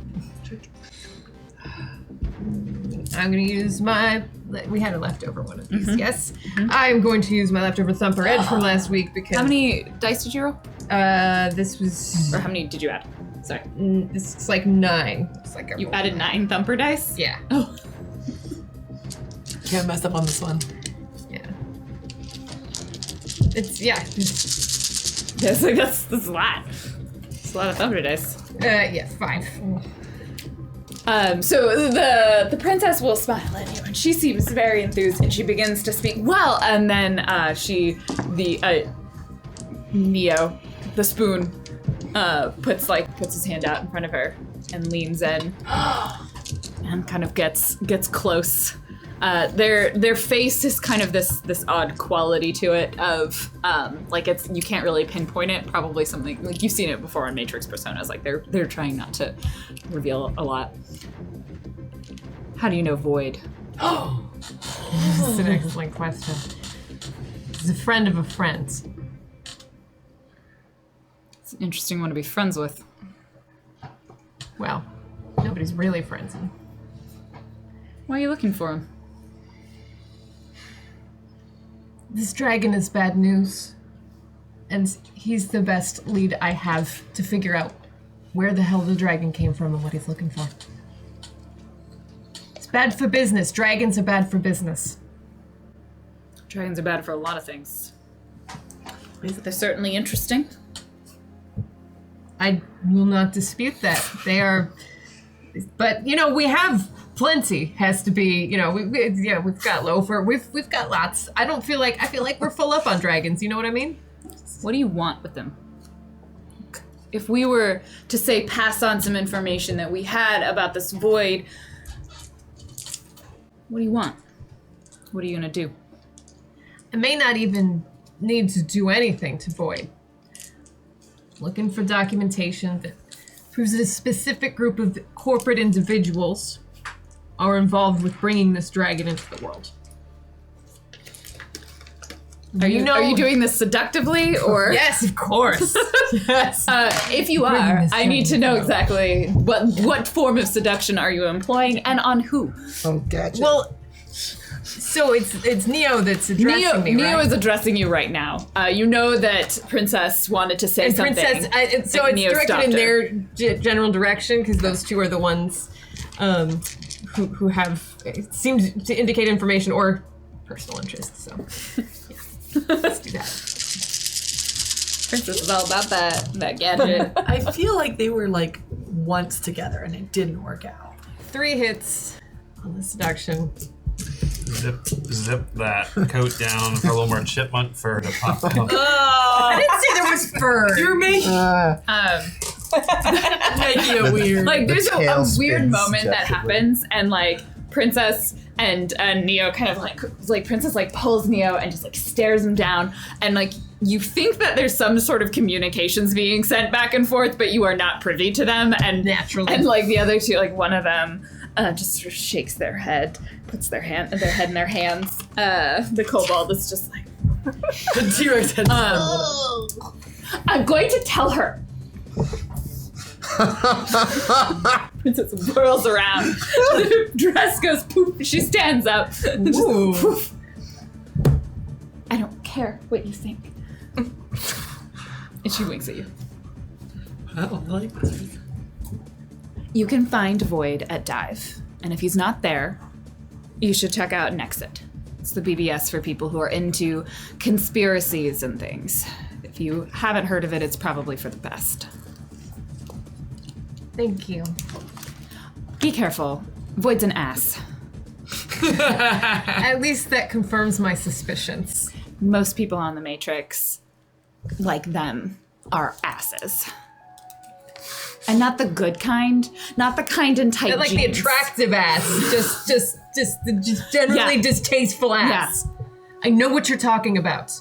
gonna use my. We had a leftover one of these. Yes, I'm going to use my leftover Thumper Edge from last week because. How many dice did you roll? This was. Or how many did you add? Sorry. This is like 9. It's like I You rolled- added 9 thumper dice? Yeah. Oh. Can't mess up on this one. Yeah. It's yeah. That's a lot. It's a lot of thumper dice. Yeah. 5. So the princess will smile at you, and she seems very enthused, and she begins to speak well, and then Neo, the spoon, puts his hand out in front of her and leans in, and kind of gets close. Their face is kind of this odd quality to it of like it's you can't really pinpoint it. Probably something like you've seen it before on Matrix Personas. Like they're trying not to reveal a lot. How do you know Void? This is an excellent question. He's a friend of a friend. It's an interesting one to be friends with. Well, nobody's really friends. Why are you looking for him? This dragon is bad news, and he's the best lead I have to figure out where the hell the dragon came from and what he's looking for. It's bad for business. Dragons are bad for business. Dragons are bad for a lot of things. They're certainly interesting. I will not dispute that. They are, but we have plenty. Has to be, we've got Loafer. We've got lots. I feel like we're full up on dragons. You know what I mean? What do you want with them? If we were to say pass on some information that we had about this void, what do you want? What are you gonna do? I may not even need to do anything to Void. Looking for documentation that proves that a specific group of corporate individuals are involved with bringing this dragon into the world. Are you doing this seductively or? Yes, of course. Yes. If you Bringing are, this I need to dragon know into the exactly what form of seduction are you employing and on who? Oh, gotcha. Well, so it's Neo that's addressing me, Neo right? is addressing you right now. You know that Princess wanted to say And something. Princess, so and it's Neo directed stopped in her. their general direction because those two are the ones who have seems to indicate information or personal interest. So yeah, let's do that. Princess is all about that gadget. I feel like they were like once together and it didn't work out. 3 hits on the seduction. Zip that coat down for a little more chipmunk fur to pop out. I didn't say there was fur. You're making it weird. Like there's a tailspin weird moment that suggestively. happens, and like Princess and Neo kind of like Princess like pulls Neo and just like stares him down, and like you think that there's some sort of communications being sent back and forth, but you are not privy to them, and Naturally. and like the other two, like one of them just sort of shakes their head, puts their head in their hands. The kobold is just like, The T-Rex head. I'm going to tell her. Princess whirls around. The dress goes poof. She stands up. And just poof. I don't care what you think. And she winks at you. Oh, I like this. You can find Void at Dive. And if he's not there, you should check out Nexit. It's the BBS for people who are into conspiracies and things. If you haven't heard of it, it's probably for the best. Thank you. Be careful. Void's an ass. At least that confirms my suspicions. Most people on the Matrix, like them, are asses. And not the good kind, not the kind in tight But like jeans. the attractive ass, just generally Yeah. distasteful ass. I know what you're talking about.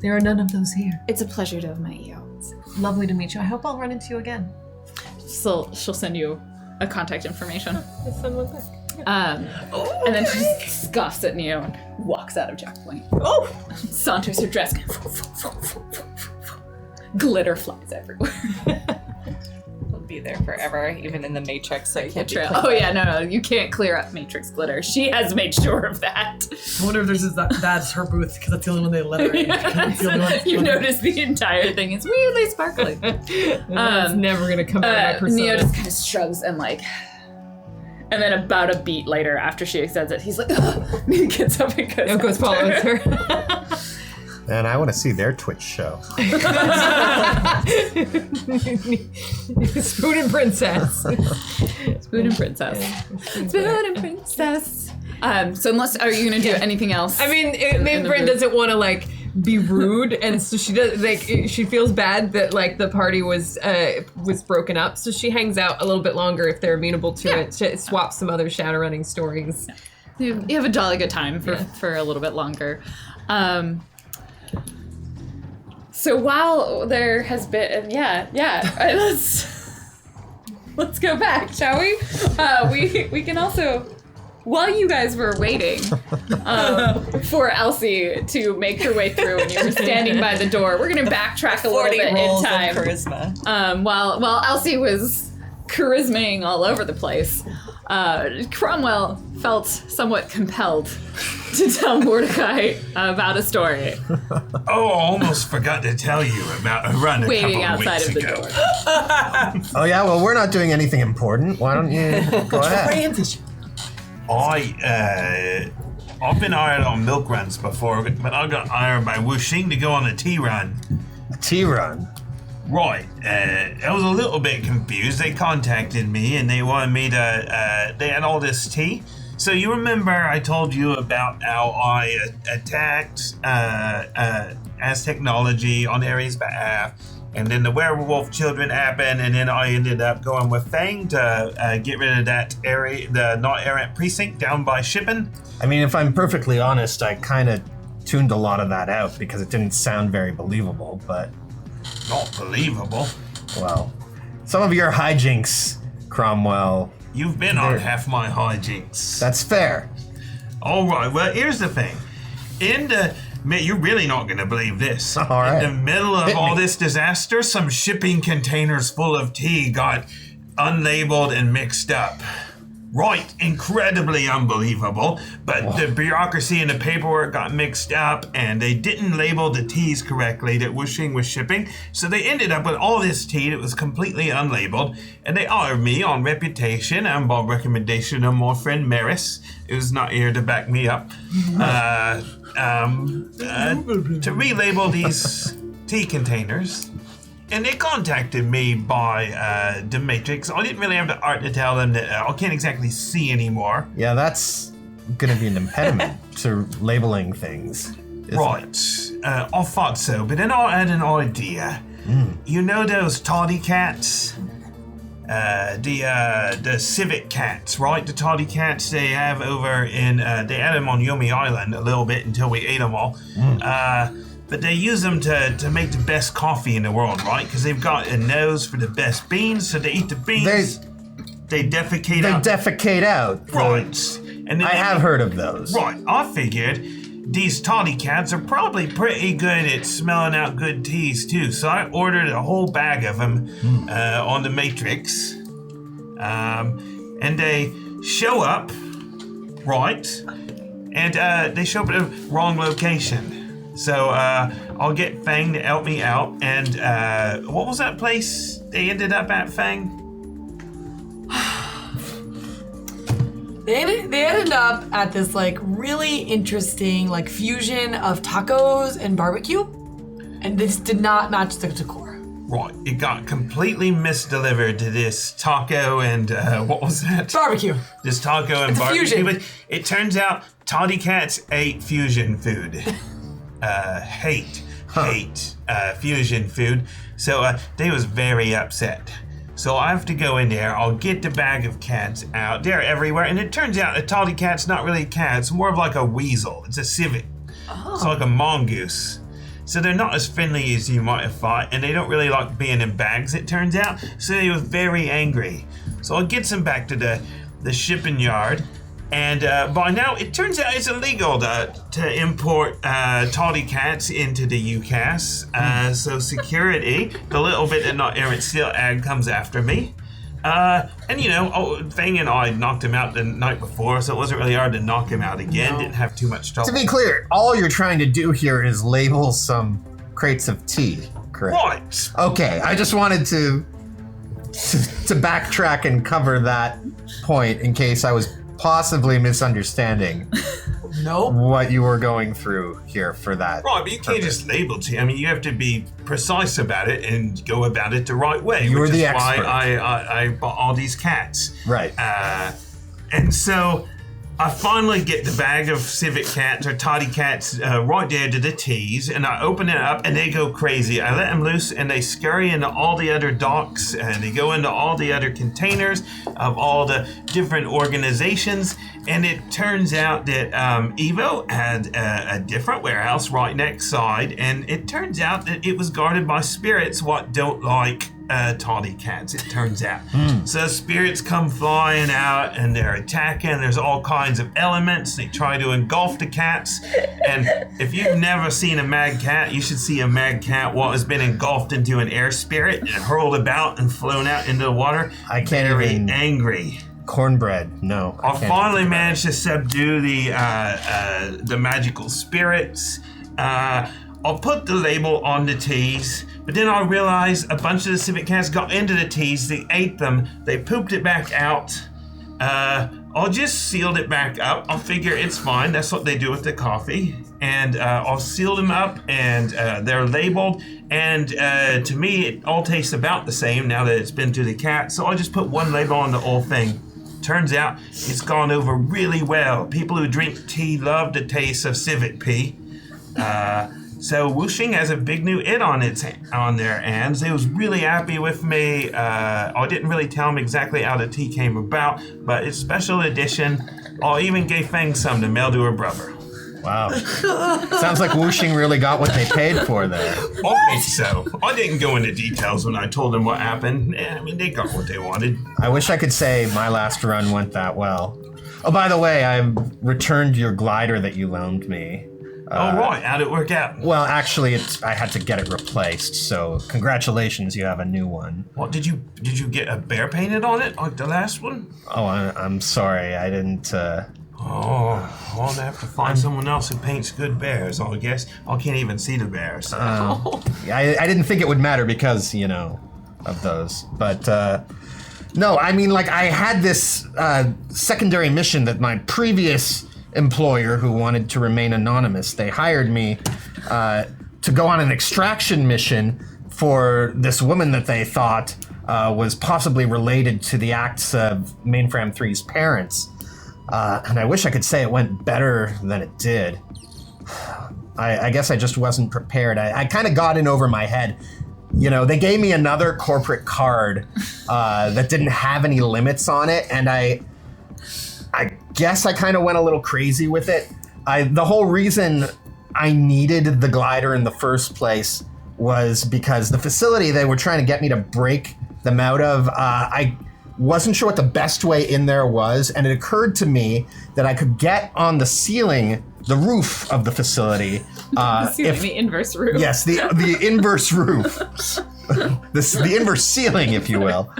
There are none of those here. It's a pleasure to have met you. Lovely to meet you. I hope I'll run into you again. So she'll send you a contact information. Let's send one back. And then she just scoffs at Neo and walks out of checkpoint. Oh! Saunters her dress. Glitter flies everywhere. It'll be there forever, even in the Matrix. So it can't be Trail. cleaned Oh up. yeah, no, you can't clear up Matrix glitter. She has made sure of that. I wonder if that's her booth, because that's the only one they let her in. It's the only one that's You let her in. notice the entire thing is weirdly sparkling. It's never gonna come out of my persona. Neo just kind of shrugs and like, and then about a beat later, after she says it, he's like, ugh, and he gets up and goes. Goes follows her. And I want to see their Twitch show. Spoon and Princess. Spoon and Princess. Spoon and Princess. So unless, are you gonna do anything else? I mean, maybe the Bryn booth. doesn't want to like be rude, and so she does like she feels bad that like the party was broken up, so she hangs out a little bit longer if they're amenable to it. She swaps some other Shadowrunning stories. You have a jolly good time for a little bit longer. So while there has been, right, let's go back, shall we? We can also, while you guys were waiting for Elsie to make her way through, and you were standing by the door, we're gonna backtrack a little 40 bit in rolls time. of charisma. While Elsie was charismaing all over the place, Cromwell felt somewhat compelled to tell Mordecai about a story. Oh, I almost forgot to tell you about a run a Waiting couple outside weeks of the ago. door. Oh yeah, well we're not doing anything important. Why don't you go ahead? I've been hired on milk runs before, but I got hired by Wuxing to go on a tea run. T-Run. Right. I was a little bit confused. They contacted me and they wanted me to. They had all this tea. So you remember I told you about how I attacked as technology on Ares' behalf, and then the werewolf children happened, and then I ended up going with Fang to get rid of that area, the not errant precinct down by Shippen. I mean, if I'm perfectly honest, I kind of tuned a lot of that out because it didn't sound very believable, but, Not believable. well, some of your hijinks, Cromwell, You've been on There. half my hijinks. that's fair. All right. Well, here's the thing. You're really not going to believe this. All right. In the middle of Hit all me. this disaster, some shipping containers full of tea got unlabeled and mixed up. Right, incredibly unbelievable, but the bureaucracy and the paperwork got mixed up and they didn't label the teas correctly that Wuxing was shipping, so they ended up with all this tea that was completely unlabeled, and they hired me on reputation and by recommendation of my friend Maris, who's not here to back me up, to relabel these tea containers. And they contacted me by the Matrix. I didn't really have the art to tell them that I can't exactly see anymore. Yeah, that's gonna be an impediment to labeling things. isn't Right. it? I thought so, but then I had an idea. You know those toddy cats? The civic cats, right? The toddy cats they have over in, they had them on Yomi Island a little bit until we ate them all. But they use them to make the best coffee in the world, right? Because they've got a nose for the best beans, so they eat the beans. they defecate They out. defecate out. Right. And then I have heard of those. Right. I figured these toddy cats are probably pretty good at smelling out good teas too. So I ordered a whole bag of them on the Matrix. And they show up, right? And they show up at the wrong location. So I'll get Fang to help me out. And what was that place they ended up at, Fang? They ended up at this like really interesting like fusion of tacos and barbecue, and this did not match the decor. Right, it got completely misdelivered to this taco and what was that? Barbecue. This taco and It's a barbecue. fusion. But it turns out toddy cats ate fusion food. Hate fusion food. So they was very upset. So I have to go in there, I'll get the bag of cats out. They're everywhere, and it turns out a toddy cat's not really a cat, it's more of like a weasel. It's a civet. It's like a mongoose. So they're not as friendly as you might have thought, and they don't really like being in bags, it turns out. So they were very angry. So I'll get them back to the shipping yard. And by now, it turns out it's illegal to import toddy cats into the UCAS. So security, the little bit that not errant steel ag comes after me. And you know, Fang and I knocked him out the night before, so it wasn't really hard to knock him out again. Didn't have too much trouble. To be clear, all you're trying to do here is label some crates of tea, correct? Right. Okay, I just wanted to backtrack and cover that point in case I was possibly misunderstanding Nope. what you were going through here for that. Right, but you can't just label tea. I mean, you have to be precise about it and go about it the right way. You're which the is why expert. I bought all these cats. Right. And so I finally get the bag of civet cats or toddy cats right there to the teas, and I open it up and they go crazy. I let them loose and they scurry into all the other docks and they go into all the other containers of all the different organizations. And it turns out that Evo had a different warehouse right next side, and it turns out that it was guarded by spirits what don't like toddy cats, it turns out. So spirits come flying out and they're attacking. There's all kinds of elements. They try to engulf the cats. And if you've never seen a mad cat, you should see a mad cat what has been engulfed into an air spirit and hurled about and flown out into the water. I can't Very even- angry. Cornbread, no. I can't finally do that. managed to subdue the magical spirits. I'll put the label on the teas, but then I realized a bunch of the civet cats got into the teas, they ate them, they pooped it back out. I'll just sealed it back up. I'll figure it's fine. That's what they do with the coffee. And I'll seal them up, and they're labeled. And to me, it all tastes about the same now that it's been through the cat. So I'll just put one label on the whole thing. Turns out it's gone over really well. People who drink tea love the taste of civet pea. So Wuxing has a big new it on their hands. They was really happy with me. I didn't really tell them exactly how the tea came about, but it's special edition. I even gave Fang some to mail to her brother. Wow. Sounds like Wuxing really got what they paid for there. I think so. I didn't go into details when I told them what happened. I mean, they got what they wanted. I wish I could say my last run went that well. Oh, by the way, I returned your glider that you loaned me. All right, how'd it work out? Well, actually, I had to get it replaced, so congratulations, you have a new one. What did you get a bear painted on it like the last one? Oh, I'm sorry, I didn't, Oh, I'll have to find someone else who paints good bears, I guess. I can't even see the bears. I didn't think it would matter because, you know, of those. But, no, I mean, like, I had this secondary mission that my previous employer, who wanted to remain anonymous, they hired me to go on an extraction mission for this woman that they thought was possibly related to the acts of Mainframe 3's parents. And I wish I could say it went better than it did. I guess I just wasn't prepared. I kind of got in over my head. You know, they gave me another corporate card that didn't have any limits on it, and I guess I kind of went a little crazy with it. The whole reason I needed the glider in the first place was because the facility they were trying to get me to break them out of, I wasn't sure what the best way in there was, and it occurred to me that I could get on the ceiling, the roof of the facility. The inverse roof. Yes, the inverse roof. The inverse ceiling, if you will.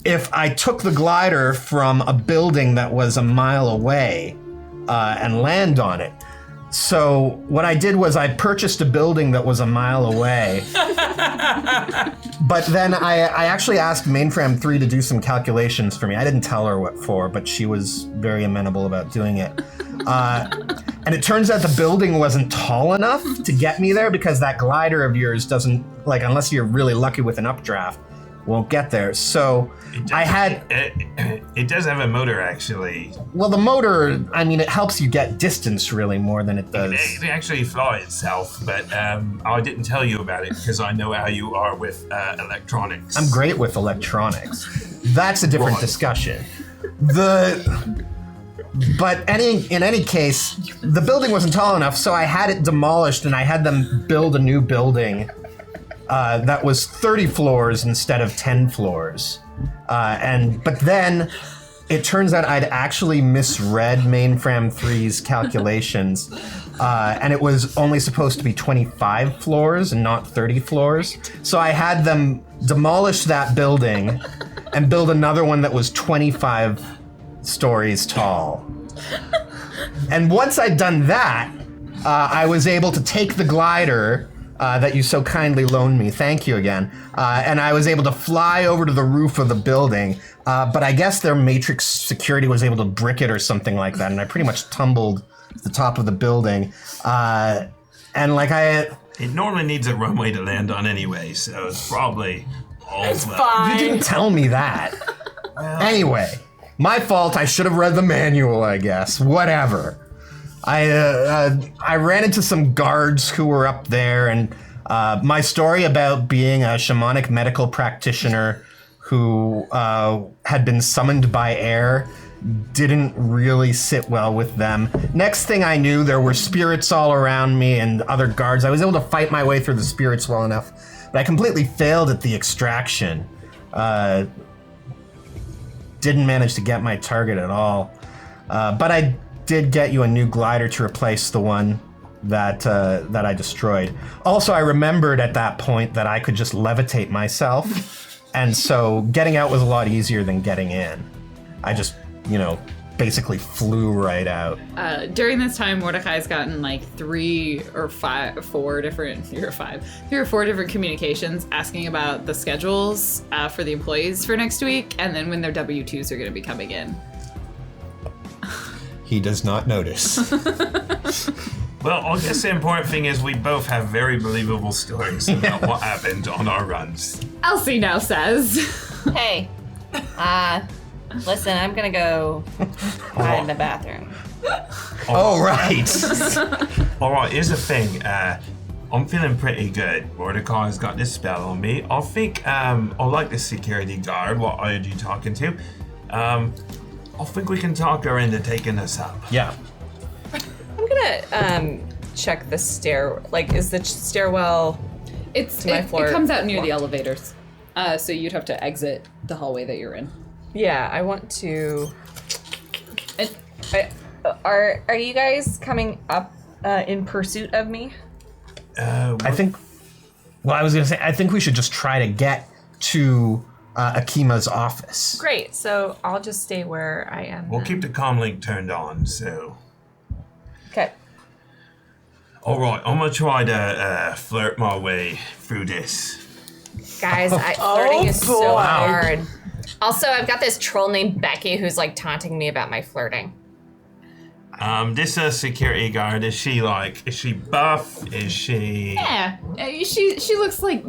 If I took the glider from a building that was a mile away and land on it. So what I did was I purchased a building that was a mile away. But then I actually asked Mainframe 3 to do some calculations for me. I didn't tell her what for, but she was very amenable about doing it. And it turns out the building wasn't tall enough to get me there because that glider of yours doesn't, like, unless you're really lucky with an updraft, won't get there. So I had... It does have a motor, actually. Well, the motor, I mean, it helps you get distance really more than it does. It actually fly itself, but I didn't tell you about it because I know how you are with electronics. I'm great with electronics. That's a different discussion. But in any case, the building wasn't tall enough, so I had it demolished and I had them build a new building that was 30 floors instead of 10 floors. But then it turns out I'd actually misread Mainframe 3's calculations, and it was only supposed to be 25 floors and not 30 floors. So I had them demolish that building and build another one that was 25 stories tall. And once I'd done that, I was able to take the glider that you so kindly loaned me, thank you again, and I was able to fly over to the roof of the building, but I guess their matrix security was able to brick it or something like that, and I pretty much tumbled to the top of the building, and like It normally needs a runway to land on anyway, so it's probably all It's well. fine. You didn't tell me that. Anyway, my fault, I should have read the manual, I guess, whatever. I ran into some guards who were up there, and my story about being a shamanic medical practitioner who had been summoned by air didn't really sit well with them. Next thing I knew, there were spirits all around me and other guards. I was able to fight my way through the spirits well enough, but I completely failed at the extraction. Didn't manage to get my target at all. But I did get you a new glider to replace the one that I destroyed. Also, I remembered at that point that I could just levitate myself, and so getting out was a lot easier than getting in. I just, basically flew right out. During this time, Mordecai's gotten like 3 or 4 different communications asking about the schedules for the employees for next week, and then when their W-2s are going to be coming in. He does not notice. Well, I guess the important thing is we both have very believable stories about what happened on our runs. Elsie now says, Hey, listen, I'm gonna go hide in the bathroom. Oh, right. All right, here's the thing. I'm feeling pretty good. Mordecai's got this spell on me. I think I like the security guard, what I heard you talking to. I think we can talk her into taking us up. Yeah. I'm gonna check the stair. Like, is the stairwell? it my floor? comes out near the elevators. So you'd have to exit the hallway that you're in. Yeah, I want to. And Are you guys coming up in pursuit of me? I think we should just try to get to Akima's office. Great, so I'll just stay where I am. We'll then. keep the comm link turned on, so... Okay. All right, I'm gonna try to flirt my way through this. Guys, flirting is so boy. hard. Also, I've got this troll named Becky who's like taunting me about my flirting. This security guard, is she buff? Is she... yeah, she looks like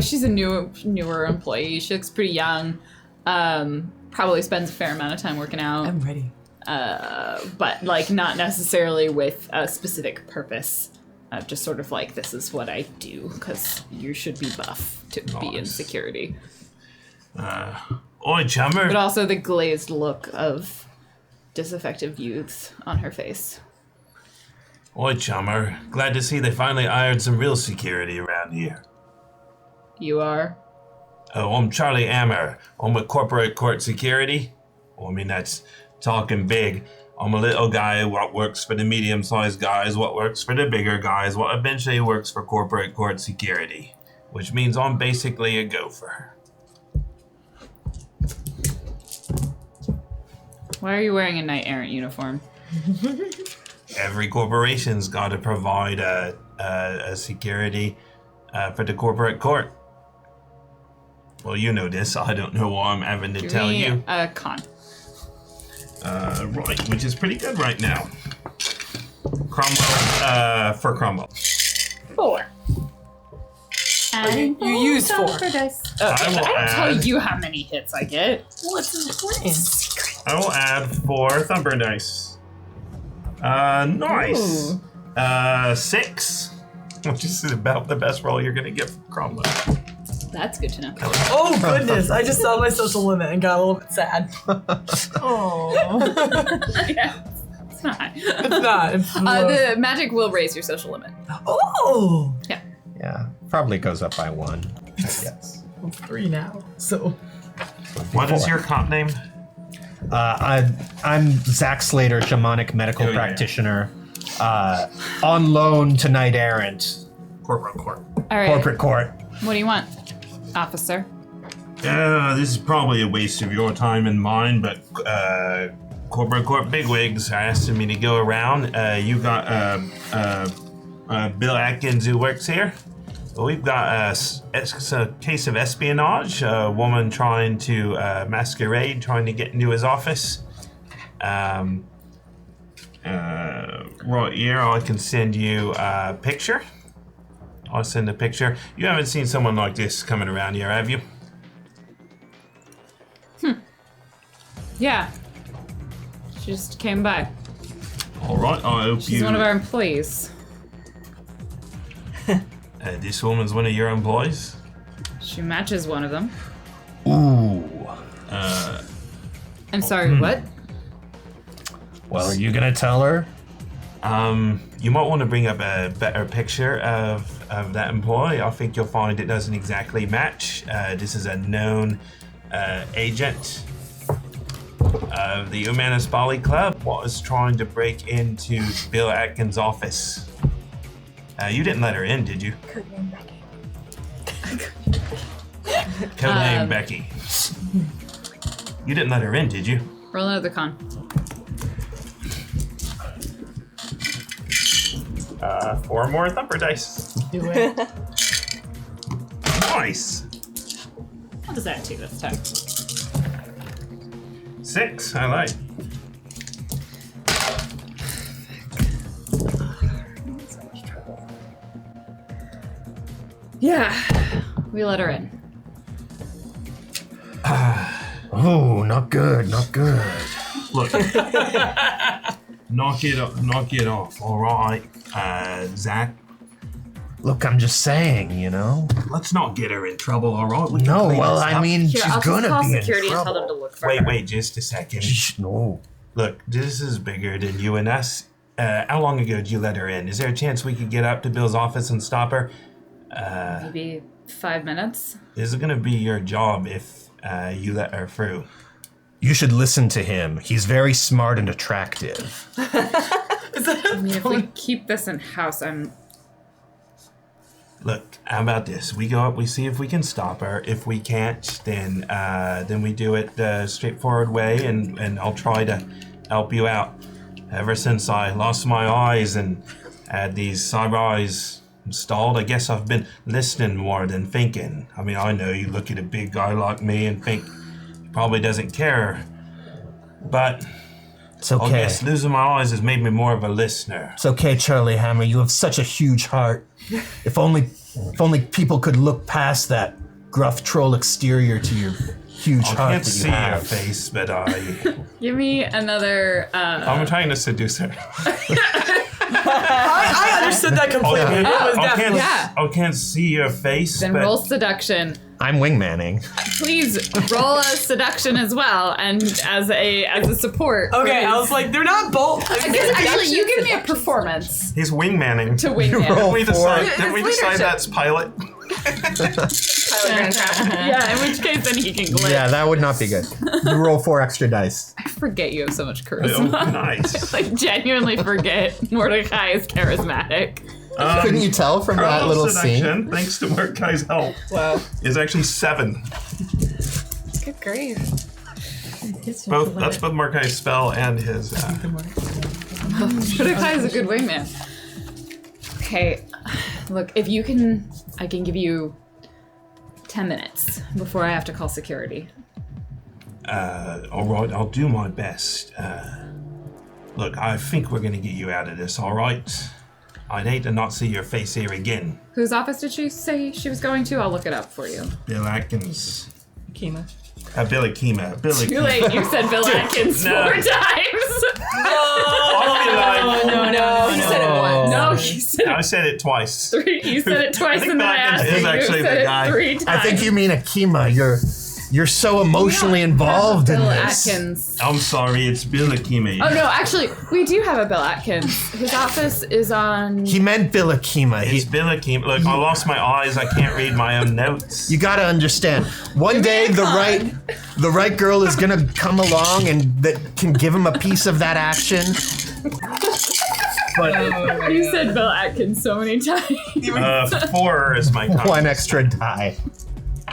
she's a newer employee. She looks pretty young. Probably spends a fair amount of time working out. I'm ready. But like not necessarily with a specific purpose. Just sort of like, this is what I do because you should be buff to be in security. Oi, chummer. But also the glazed look of disaffected youth on her face. Oi, chummer. Glad to see they finally hired some real security around here. You are? I'm Charlie Ammer. I'm with Corporate Court Security. I mean, that's talking big. I'm a little guy what works for the medium-sized guys, what works for the bigger guys, what eventually works for Corporate Court Security, which means I'm basically a gopher. Why are you wearing a knight errant uniform? Every corporation's got to provide a security for the corporate court. Well, you know this. I don't know why I'm having to tell you. Con. Right, which is pretty good right now. Cromwell, for Cromwell. 4. And You use 4. for dice. I will I don't tell add. you how many hits I get. What's important? I will add 4 thumper dice. Nice. 6, which is about the best roll you're gonna get from Cromwell. That's good to know. Oh goodness! I just saw my social limit and got a little bit sad. Oh. Yeah. It's not. It's not. It's low. The magic will raise your social limit. Oh! Yeah. Yeah, probably goes up by 1. Yes. I'm 3 now. So What is your comp name? I'm Zach Slater, shamanic medical Oh, yeah. practitioner, on loan to Knight Errant, Corporate Court. All right. corporate court. What do you want, officer? This is probably a waste of your time and mine, but Corporate Court bigwigs are asking me to go around. You got Bill Atkins who works here. We've got it's a case of espionage, a woman trying to masquerade, trying to get into his office. Right here, I can send you a picture. I'll send a picture. You haven't seen someone like this coming around here, have you? Yeah. She just came by. All right, I hope She's one of our employees. This woman's one of your employees? She matches one of them. Ooh. I'm sorry, what? Well, are you gonna tell her? You might want to bring up a better picture of that employee. I think you'll find it doesn't exactly match. This is a known agent of the Humanist Folly Club. Was trying to break into Bill Atkins' office. You didn't let her in, did you? Codename Becky. Codename Becky. You didn't let her in, did you? Roll another con. 4 more thumper dice. do it. Nice. What does that do this time? 6, I like. Yeah. We let her in. Oh, not good, not good. Look. knock it off, all right, Zach. Look, I'm just saying, you know. Let's not get her in trouble, all right? We can No, clean well, this I up. mean, Here, she's I'll gonna just call be in security and tell them to trouble. look for her. Wait, just a second. Shh, no. Look, this is bigger than you and us. How long ago did you let her in? Is there a chance we could get up to Bill's office and stop her? Maybe 5 minutes. This is gonna be your job if you let her through. You should listen to him. He's very smart and attractive. I mean, if we keep this in house, Look, how about this? We go up, we see if we can stop her. If we can't, then we do it the straightforward way, and I'll try to help you out. Ever since I lost my eyes and had these cyber eyes installed, I guess I've been listening more than thinking. I mean, I know you look at a big guy like me and think he probably doesn't care, but It's I okay. guess losing my eyes has made me more of a listener. It's okay, Charlie Hammer. You have such a huge heart. If only people could look past that gruff troll exterior to your huge I heart can't that you see your have. face, but give me another. I'm trying to seduce her. I understood that completely. It was definitely. Yeah. I can't see your face, Then but roll seduction. I'm wingmanning. Please roll a seduction as well, and as a support. Okay, I was like, they're not both. I guess actually you give me a performance He's wingmanning. to wingman. roll Did we decide leadership. that's pilot? Yeah, in which case then he can glitch. Yeah, that would not be good. You roll 4 extra dice. I forget you have so much Oh, charisma. nice. Like genuinely forget Mordecai is charismatic. Couldn't you tell from that Carlos little scene? seduction, thanks to Mordecai's help, Wow. is actually 7. Good grief. Both that's both Mordecai's spell and his. Mordecai is a good wingman. Okay, look, if you can, I can give you 10 minutes before I have to call security. All right, I'll do my best. Look, I think we're gonna get you out of this. All right. I'd hate to not see your face here again. Whose office did she say she was going to? I'll look it up for you. Bill Atkins. Kima. Billy Kima. Billy Too Kima. late, you said Bill Atkins No. 4 times. No. You said it once. No, you said I said it twice. 3. You said it twice, think and then I Bill Atkins asked is you. actually You the said guy. it 3 times. I think you mean Akima. You're so emotionally involved in Bill this. Atkins. I'm sorry, it's Bill Akima. Oh no, actually, we do have a Bill Atkins. His office is on. He meant Bill Akima. It's Bill Akima. Look, I lost my eyes. I can't read my own notes. You gotta understand. One day the right girl is gonna come along and that can give him a piece of that action. But You said Bill Atkins so many times. 4 is my comment. 1 extra die.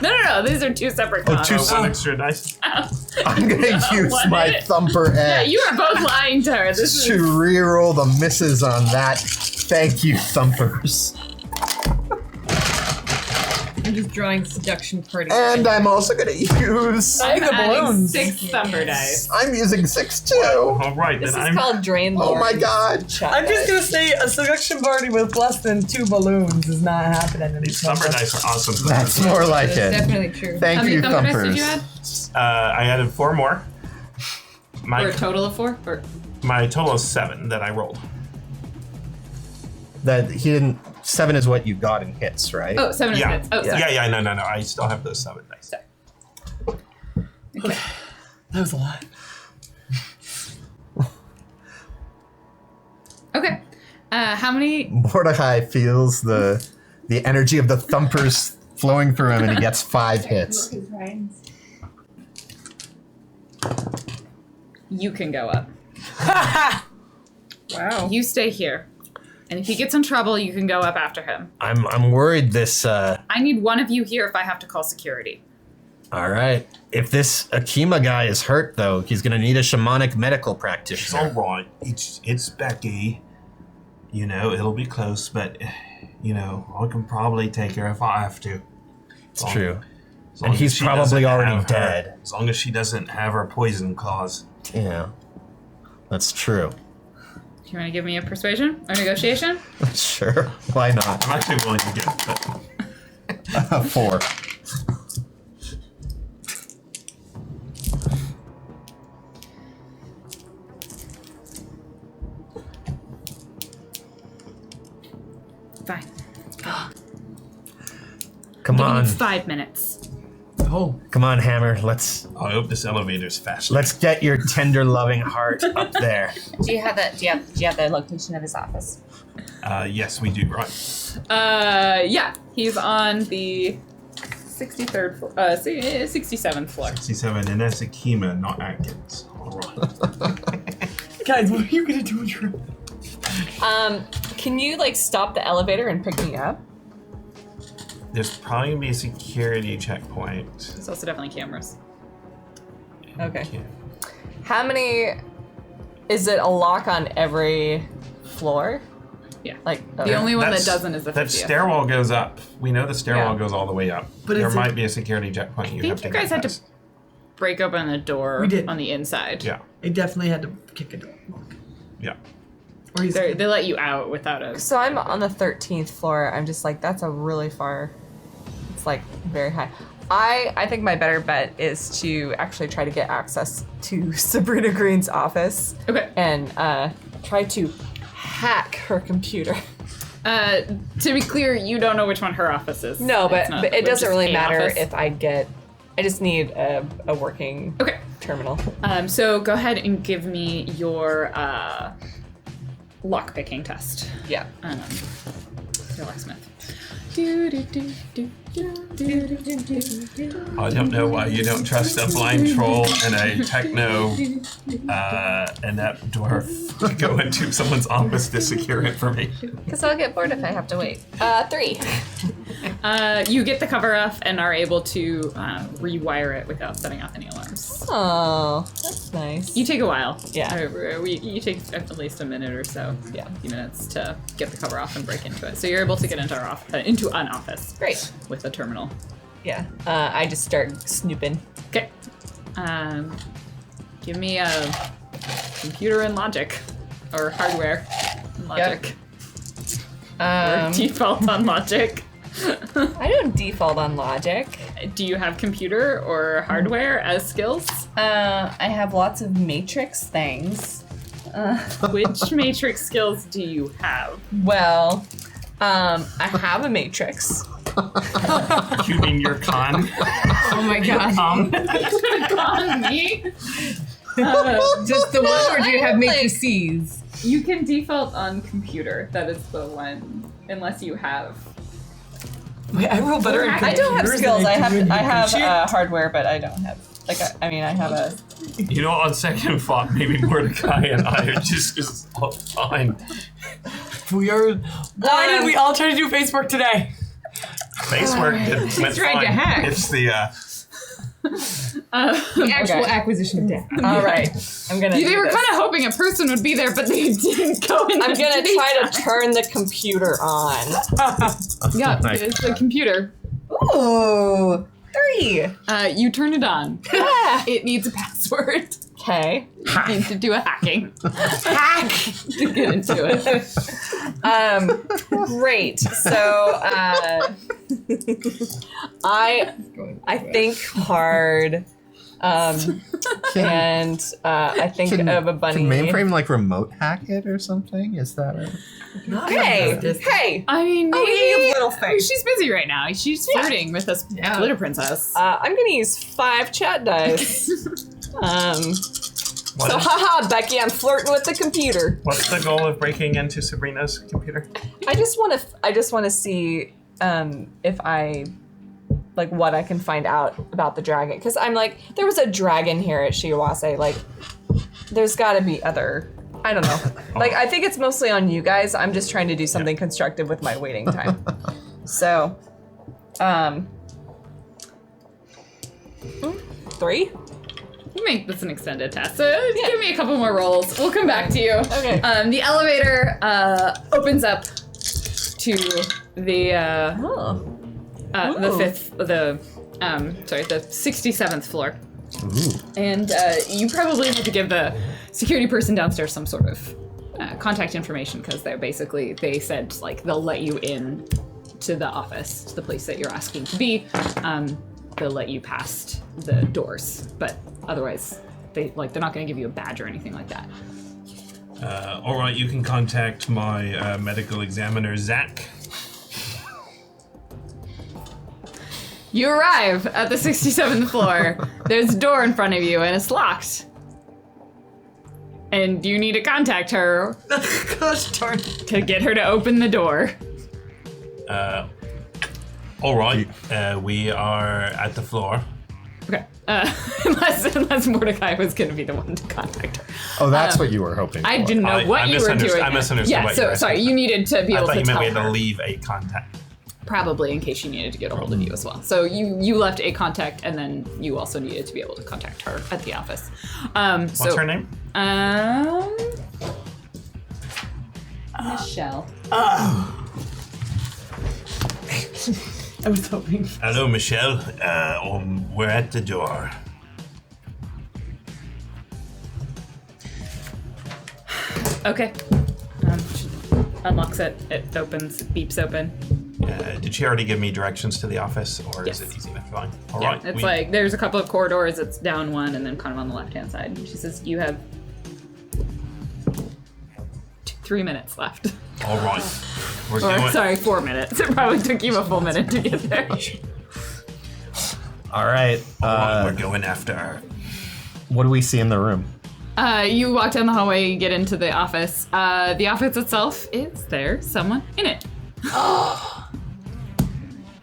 No. These are 2 separate Oh, comments. 2 One extra dice. I'm gonna use One my minute. thumper Yeah, edge you are both lying to her. This to is. reroll the misses on that. Thank you, thumpers. I'm just drawing seduction party. And I'm also gonna use. I'm the adding balloons. 6 thumper dice. I'm using 6 too. All right, This then is I'm. called Drain Oh Lord. my god. I'm just gonna say a seduction party with less than 2 balloons is not happening in These this summer dice are awesome. That's more like it. Definitely true. Thank How many you, thumper dice did thumpers. you add? I added 4 more. For a total of 4? Or My total is 7 that I rolled. That he didn't. 7 is what you got in hits, right? oh, 7 Yeah. minutes. Oh, sorry. Yeah, no. I still have those 7 dice. That was a lot. Okay. How many? Mordecai feels the energy of the thumpers flowing through him, and he gets 5 hits. You can go up. Wow. You stay here. And if he gets in trouble, you can go up after him. I'm worried this. I need one of you here if I have to call security. All right. If this Akima guy is hurt, though, he's gonna need a shamanic medical It's practitioner. all right. It's Becky. You know, it'll be close, but you know, I can probably take her if I have to. It's true. As long And as he's she probably doesn't already have her- dead. As long as she doesn't have her poison claws. Yeah, that's true. Do you want to give me a persuasion or negotiation? Sure. Why not? I'm actually willing to get it, but 4. Fine. Come Give me on, 5 minutes. Oh. come on, Hammer. Let's I hope this elevator's fast. get your tender, loving heart up there. Do you have the location of his office? Yes, we do. Right. Yeah. He's on the 63rd floor. 67th floor. 67, and that's Akima, not Atkins. All right. Guys, what are you gonna do with your... Can you like stop the elevator and pick me up? There's probably gonna be a security checkpoint. There's also definitely cameras. Okay. Yeah. How many? Is it a lock on every floor? Yeah. Like The only one that That's- doesn't is the 50th. That stairwell goes up. We know the stairwell Yeah. goes all the way up. But there it's might be a security checkpoint you I have think to you guys get had to past. break open the door We did. on the inside. Yeah, It definitely had to kick a door. yeah. Or he's... They let you out without a. So I'm on the 13th floor. I'm just like, that's a really far. It's like very high. I think my better bet is to actually try to get access to Sabrina Green's office Okay. and try to hack her computer. To be clear, you don't know which one her office is. No, but it which doesn't is really a matter office. if I get. I just need a working Okay. terminal. So go ahead and give me your lock-picking test. Yeah. Your locksmith. I don't know why you don't trust a blind troll and a techno inept dwarf to go into someone's office to secure information. Because I'll get bored if I have to wait. 3. You get the cover off and are able to rewire it without setting off any alarms. Oh, that's nice. You take a while. Yeah. You take at least a minute or so. Yeah. A few minutes to get the cover off and break into it. So you're able to get into into an office. Great. With a terminal. Yeah. I just start snooping. Okay. Give me a computer and logic, or hardware and logic, or default on logic. I don't default on logic. Do you have computer or hardware as skills? I have lots of matrix things. Which matrix skills do you have? Well, I have a matrix. You mean your con? Oh my god. On me? Just the one, or do you have matrices? You can default on computer. That is the one, unless you have. Wait, I roll better in I don't have computers skills. than I have appreciate. hardware, but I don't have I mean I have a. You know, on second thought, maybe Mordecai and I are just all fine. We are. Why did we all try to do face work today? Face work went tried fine. to hack. It's the The actual acquisition of death. All right, I'm gonna. They were kind of hoping a person would be there, but they didn't go in. I'm gonna try to turn the computer on. Yeah, Nice. it's the computer. Ooh, 3. You turn it on. It needs a password. Okay. You need to do a hacking. Hack to get into it. Great. So, I think hard. And I think of a bunny. Can mainframe like remote hack it or something? Is that a... Hey! I mean, maybe you little thing. she's busy right now. She's flirting with this glitter princess. I'm gonna use 5 chat dice. what So, is- haha, Becky, I'm flirting with the computer. what's the goal of breaking into Sabrina's computer? I just want to see if I like what I can find out about the dragon, because I'm like, there was a dragon here at Shiawase. Like, there's got to be other. I don't know. Like, I think it's mostly on you guys. I'm just trying to do something constructive with my waiting time. So, 3. You make this an extended test. So give me a couple more rolls. We'll come back to you. Okay. The elevator opens up to the the 67th floor. And you probably have to give the security person downstairs some sort of contact information, because they said like they'll let you in to the office, to the place that you're asking to be. They'll let you past the doors, but otherwise they're not going to give you a badge or anything like that. All right, you can contact my medical examiner, Zach. You arrive at the 67th floor. There's a door in front of you and it's locked. And you need to contact her Gosh darn. to get her to open the door. All right, we are at the floor. Okay. Unless Mordecai was going to be the one to contact her. Oh, that's what you were hoping I for. didn't know I what you were misunderstood- doing. I misunderstood Yeah, what you so were sorry, saying. you needed to be I able thought to you meant tell we had her. to leave a contact. Probably in case she needed to get a hold of you as well. So you left a contact, and then you also needed to be able to contact her at the office. What's her name? Michelle. I was hoping. Hello, Michelle. We're at the door. Okay. She unlocks it. It opens. It beeps open. Did she already give me directions to the office, or Yes. is it easy enough? Fine. All Yeah, right. it's like there's a couple of corridors. It's down one, and then kind of on the left-hand side. She says you have 3 minutes left. All right. We're Or, doing. sorry, 4 minutes. It probably took you a full minute to get there. All right. All right, we're going after her. What do we see in the room? You walk down the hallway, you get into the office. The office itself, is there someone in it?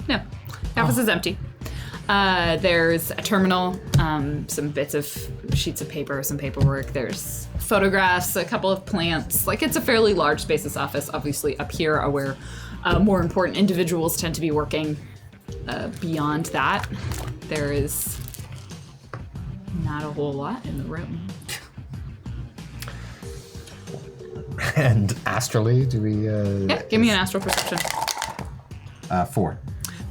No, the office is empty. There's a terminal, some bits of sheets of paper, some paperwork. There's photographs, a couple of plants. Like, it's a fairly large space, this office. Obviously, up here are where more important individuals tend to be working. Beyond that, there is not a whole lot in the room. And astrally, do we? Yeah, give me an astral perception. 4.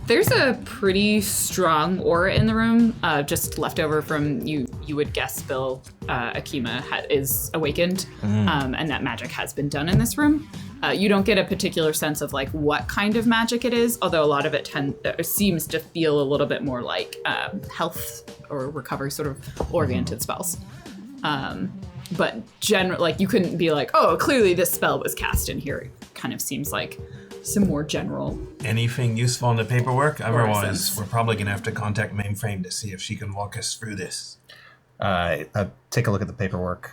There's a pretty strong aura in the room, just left over from you would guess Bill Akima is awakened, and that magic has been done in this room. You don't get a particular sense of like what kind of magic it is, although a lot of it seems to feel a little bit more like health or recovery sort of oriented spells. But like you couldn't be like, oh, clearly this spell was cast in here. It kind of seems like some more general. Anything useful in the paperwork? Otherwise, sense. we're probably gonna have to contact Mainframe to see if she can walk us through this. Take a look at the paperwork.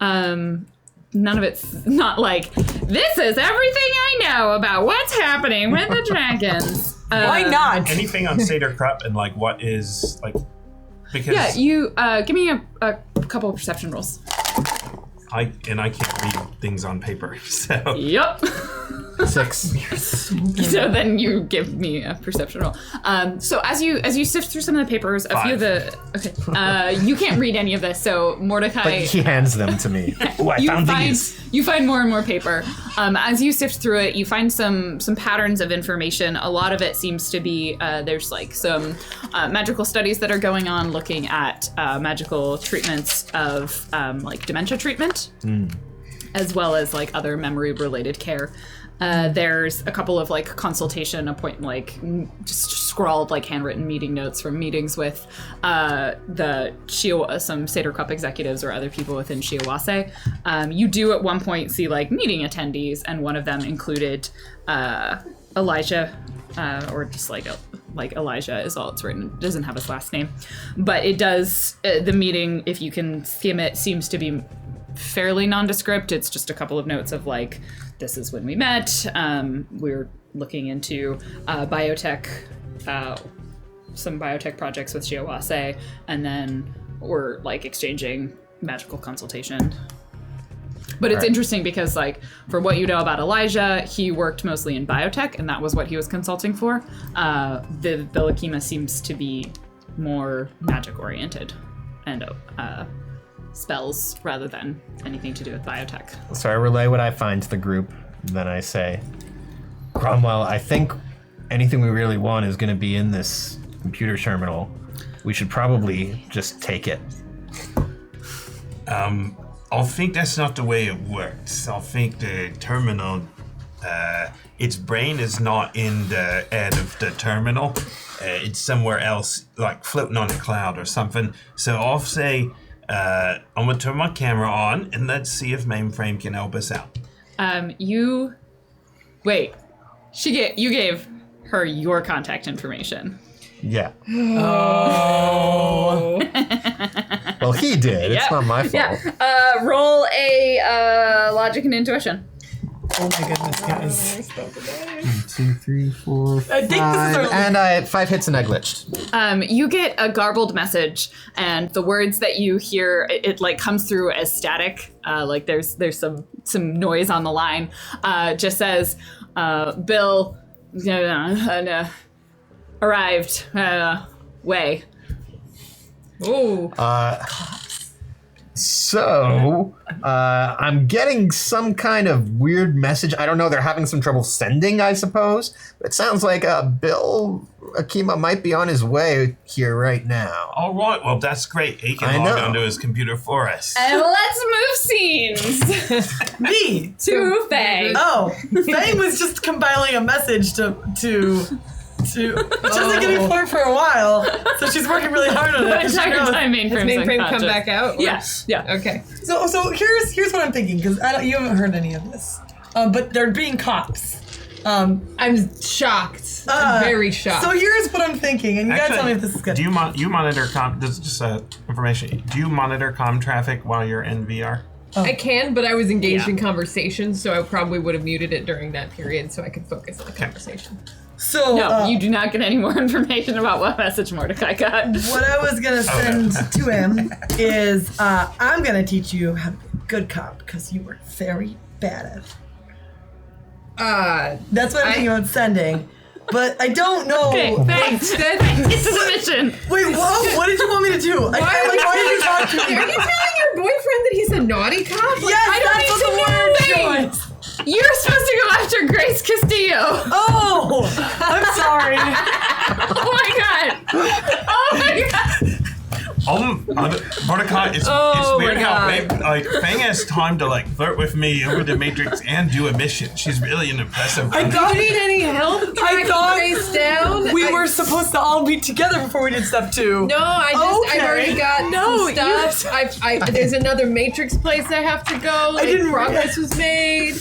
None of it's not like, this is everything I know about what's happening with the dragons. Why not? Anything on Seder Krupp and like what is like because Yeah, you give me a couple of perception rolls. I can't read things on paper, so Yep. 6. So then you give me a perception roll. So as you sift through some of the papers, a few of the you can't read any of this. So Mordecai, But he hands them to me. Oh, I found these. You find more and more paper. As you sift through it, you find some patterns of information. A lot of it seems to be there's like some magical studies that are going on, looking at magical treatments of like dementia treatment, as well as like other memory-related care. There's a couple of like consultation appointment, like just scrawled like handwritten meeting notes from meetings with some Seder Cup executives or other people within Shiawase. You do at one point see like meeting attendees, and one of them included Elijah, or just like Elijah is all it's written. It doesn't have his last name, but it does. The meeting, if you can skim it, seems to be fairly nondescript. It's just a couple of notes of like, this is when we met. We're looking into biotech, some biotech projects with Shiawase, and then we're like exchanging magical consultation. But it's interesting because like, for what you know about Elijah, he worked mostly in biotech, and that was what he was consulting for. The Bill Akima seems to be more magic oriented and spells rather than anything to do with biotech. So I relay what I find to the group, then I say, Cromwell, I think anything we really want is going to be in this computer terminal. We should probably just take it. I think that's not the way it works. I think the terminal, its brain is not in the head of the terminal. It's somewhere else, like floating on a cloud or something. So I'll say, I'm gonna turn my camera on and let's see if Mainframe can help us out. You gave her your contact information. Yeah. Oh. Well, he did. It's Yep. not my fault. Yeah. Roll a logic and intuition. Oh my goodness, guys. 2, 3, 4, 5. I think this is our And 5 hits and I glitched. You get a garbled message, and the words that you hear, it like comes through as static. Like there's some noise on the line. Just says, Bill arrived. Way. Ooh. So, I'm getting some kind of weird message. I don't know. They're having some trouble sending, I suppose. But it sounds like Bill Akima might be on his way here right now. All right, well, that's great. He I can log know. onto his computer for us. And let's move scenes me. to Fang. Oh, Fang was just compiling a message to She hasn't getting formed for a while, so she's working really hard on it. The She entire knows. time mainframe's Mainframe come unconscious. back out? Or- Yeah. Okay. So here's what I'm thinking, because you haven't heard any of this, but they're being cops. I'm shocked. I'm very shocked. So here's what I'm thinking, and you gotta Actually, tell me if this is good. Do you monitor this is just information? Do you monitor comm traffic while you're in VR? I can, but I was engaged Yeah. in conversation, so I probably would have muted it during that period so I could focus on the conversation. So No, you do not get any more information about what message Mordecai got. what I was gonna send to him is I'm gonna teach you how to be a good cop because you were very bad at it. That's what I'm thinking about sending. But I don't know. Okay, thanks. Get to the mission. Wait, what did you want me to do? Why did you talk to me? Are you telling your boyfriend that he's a naughty cop? Like, Yes, I don't that's need to what the know word things. choice. You're supposed to go after Grace Castillo. Oh, I'm sorry. Oh my god. Oh my god. Mordecai, it's weird how Fang has time to flirt with me over the Matrix and do a mission. She's really an impressive. Do you need any help tracking Grace down? We were supposed to all meet together before we did step 2. No, I've already got some stuff. There's another Matrix place I have to go. Progress was made.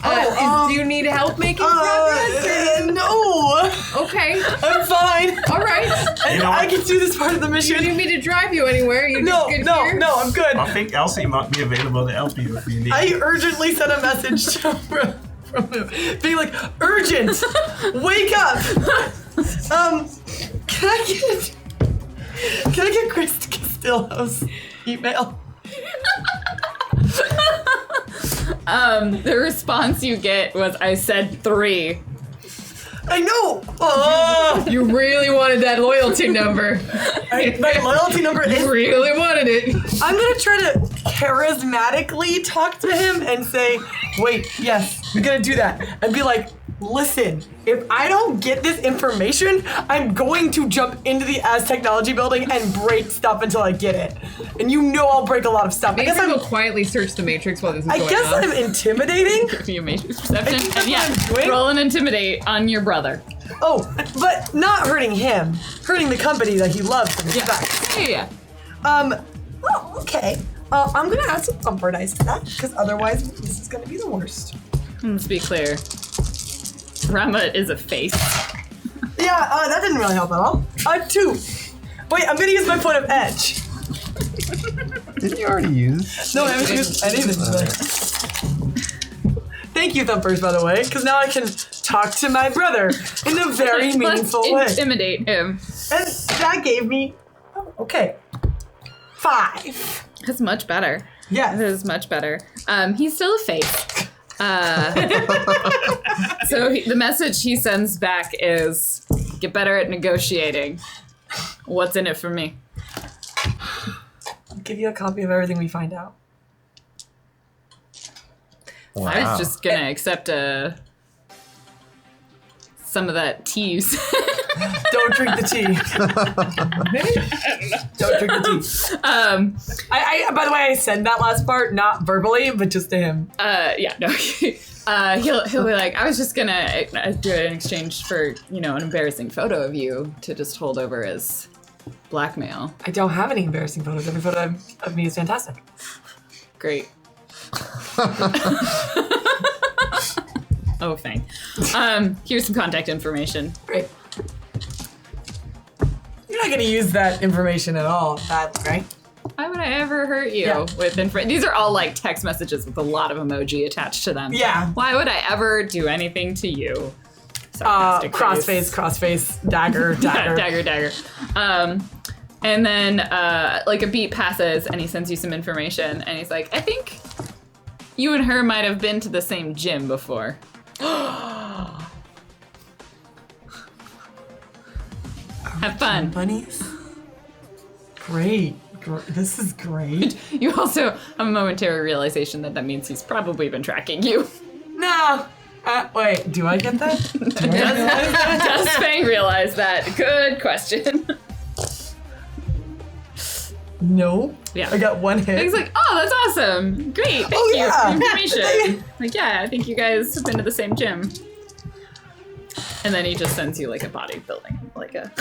Do you need help making progress? No. Okay. I'm fine. All right. I can do this part of the Do mission. you need me to drive you anywhere? You No, just good here? I'm good. I think Elsie might be available to help you if you need. I urgently sent a message to him from him, being like, urgent, wake up. Can I get Chris Castillo's email? The response you get was, I said 3. I know. You really wanted that loyalty number. My loyalty number is. You really wanted it. I'm gonna try to charismatically talk to him and say, wait, yes, we're gonna do that. And be like, listen, if I don't get this information, I'm going to jump into the S Technology building and break stuff until I get it. And you know I'll break a lot of stuff. Maybe we'll quietly search the Matrix while this is going on. I guess I'm intimidating. Give you a Matrix perception. think that's And what I'm doing. roll an intimidate on your brother. Oh, but not hurting him. Hurting the company that he loves and respects. Yeah. Oh, okay. I'm gonna add some thumper dice to that, because otherwise this is gonna be the worst. Let's be clear. Rama is a face. Yeah, that didn't really help at all. 2. Wait, I'm gonna use my point of edge. Didn't you already use? No, I haven't used anything today. Thank you, Thumpers, by the way, because now I can talk to my brother in a very meaningful way. Let's intimidate him. And that gave me, 5. That's much better. Yes. That is much better. He's still a face. So the message he sends back is, get better at negotiating. What's in it for me? I'll give you a copy of everything we find out. Wow. I was just gonna accept some of that tea you said. Don't drink the tea. Don't drink the tea. I by the way, I said that last part not verbally, but just to him. Yeah, no. He'll be like, I was just gonna do it in exchange for, an embarrassing photo of you to just hold over as blackmail. I don't have any embarrassing photos. Every photo of me is fantastic. Great. Oh, Fang. Here's some contact information. Great. You're not gonna use that information at all badly, right? Why would I ever hurt you with information? These are all like text messages with a lot of emoji attached to them. Yeah. Why would I ever do anything to you? Sarcastic Crossface, dagger. dagger. And then like a beat passes and he sends you some information and he's like, I think you and her might have been to the same gym before. Have fun. Bunnies. Great. This is great. You also have a momentary realization that means he's probably been tracking you. No. Wait, do I get that? Does Fang realize that? Good question. No. Yeah. I got 1 hit. Fang's like, oh, that's awesome. Great, thank you yeah. for the information. Like, yeah, I think you guys have been to the same gym. And then he just sends you like a bodybuilding, like a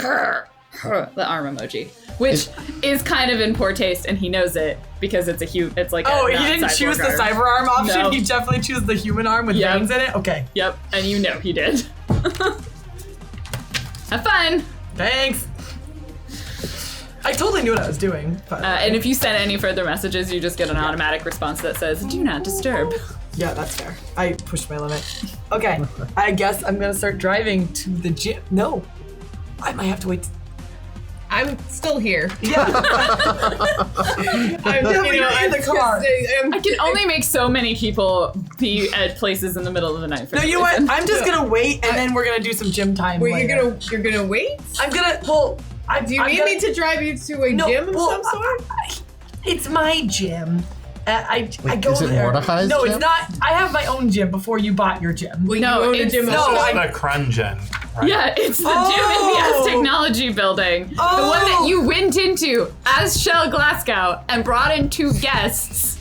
the arm emoji, which is kind of in poor taste, and he knows it because it's it's like Oh, a he didn't non-cyborg choose the arm. cyber arm option? No. He definitely chose the human arm with Yep. veins in it? Okay. Yep, and you know he did. Have fun. Thanks. I totally knew what I was doing. But And if you send any further messages, you just get an automatic response that says, "Do not disturb." yeah, that's fair. I pushed my limit. Okay, I guess I'm gonna start driving to the gym. No, I might have to wait. I'm still here. Yeah. I'm in the car. I can only make so many people be at places in the middle of the night. For No, no you know what? reason. I'm just gonna wait, and then we're gonna do some gym time. Wait, later. you're gonna wait? I'm gonna. Well, Do you need me to drive you to a gym of some sort? It's my gym. I go is it there. Mordecai's No, gym? it's not. I have my own gym before you bought your gym. Wait, No, you own a it's- gym? no, also? It's the Crungen. Right? Yeah, it's the gym in the Oh! S Technology building. The one that you went into as Shell Glasgow and brought in 2 guests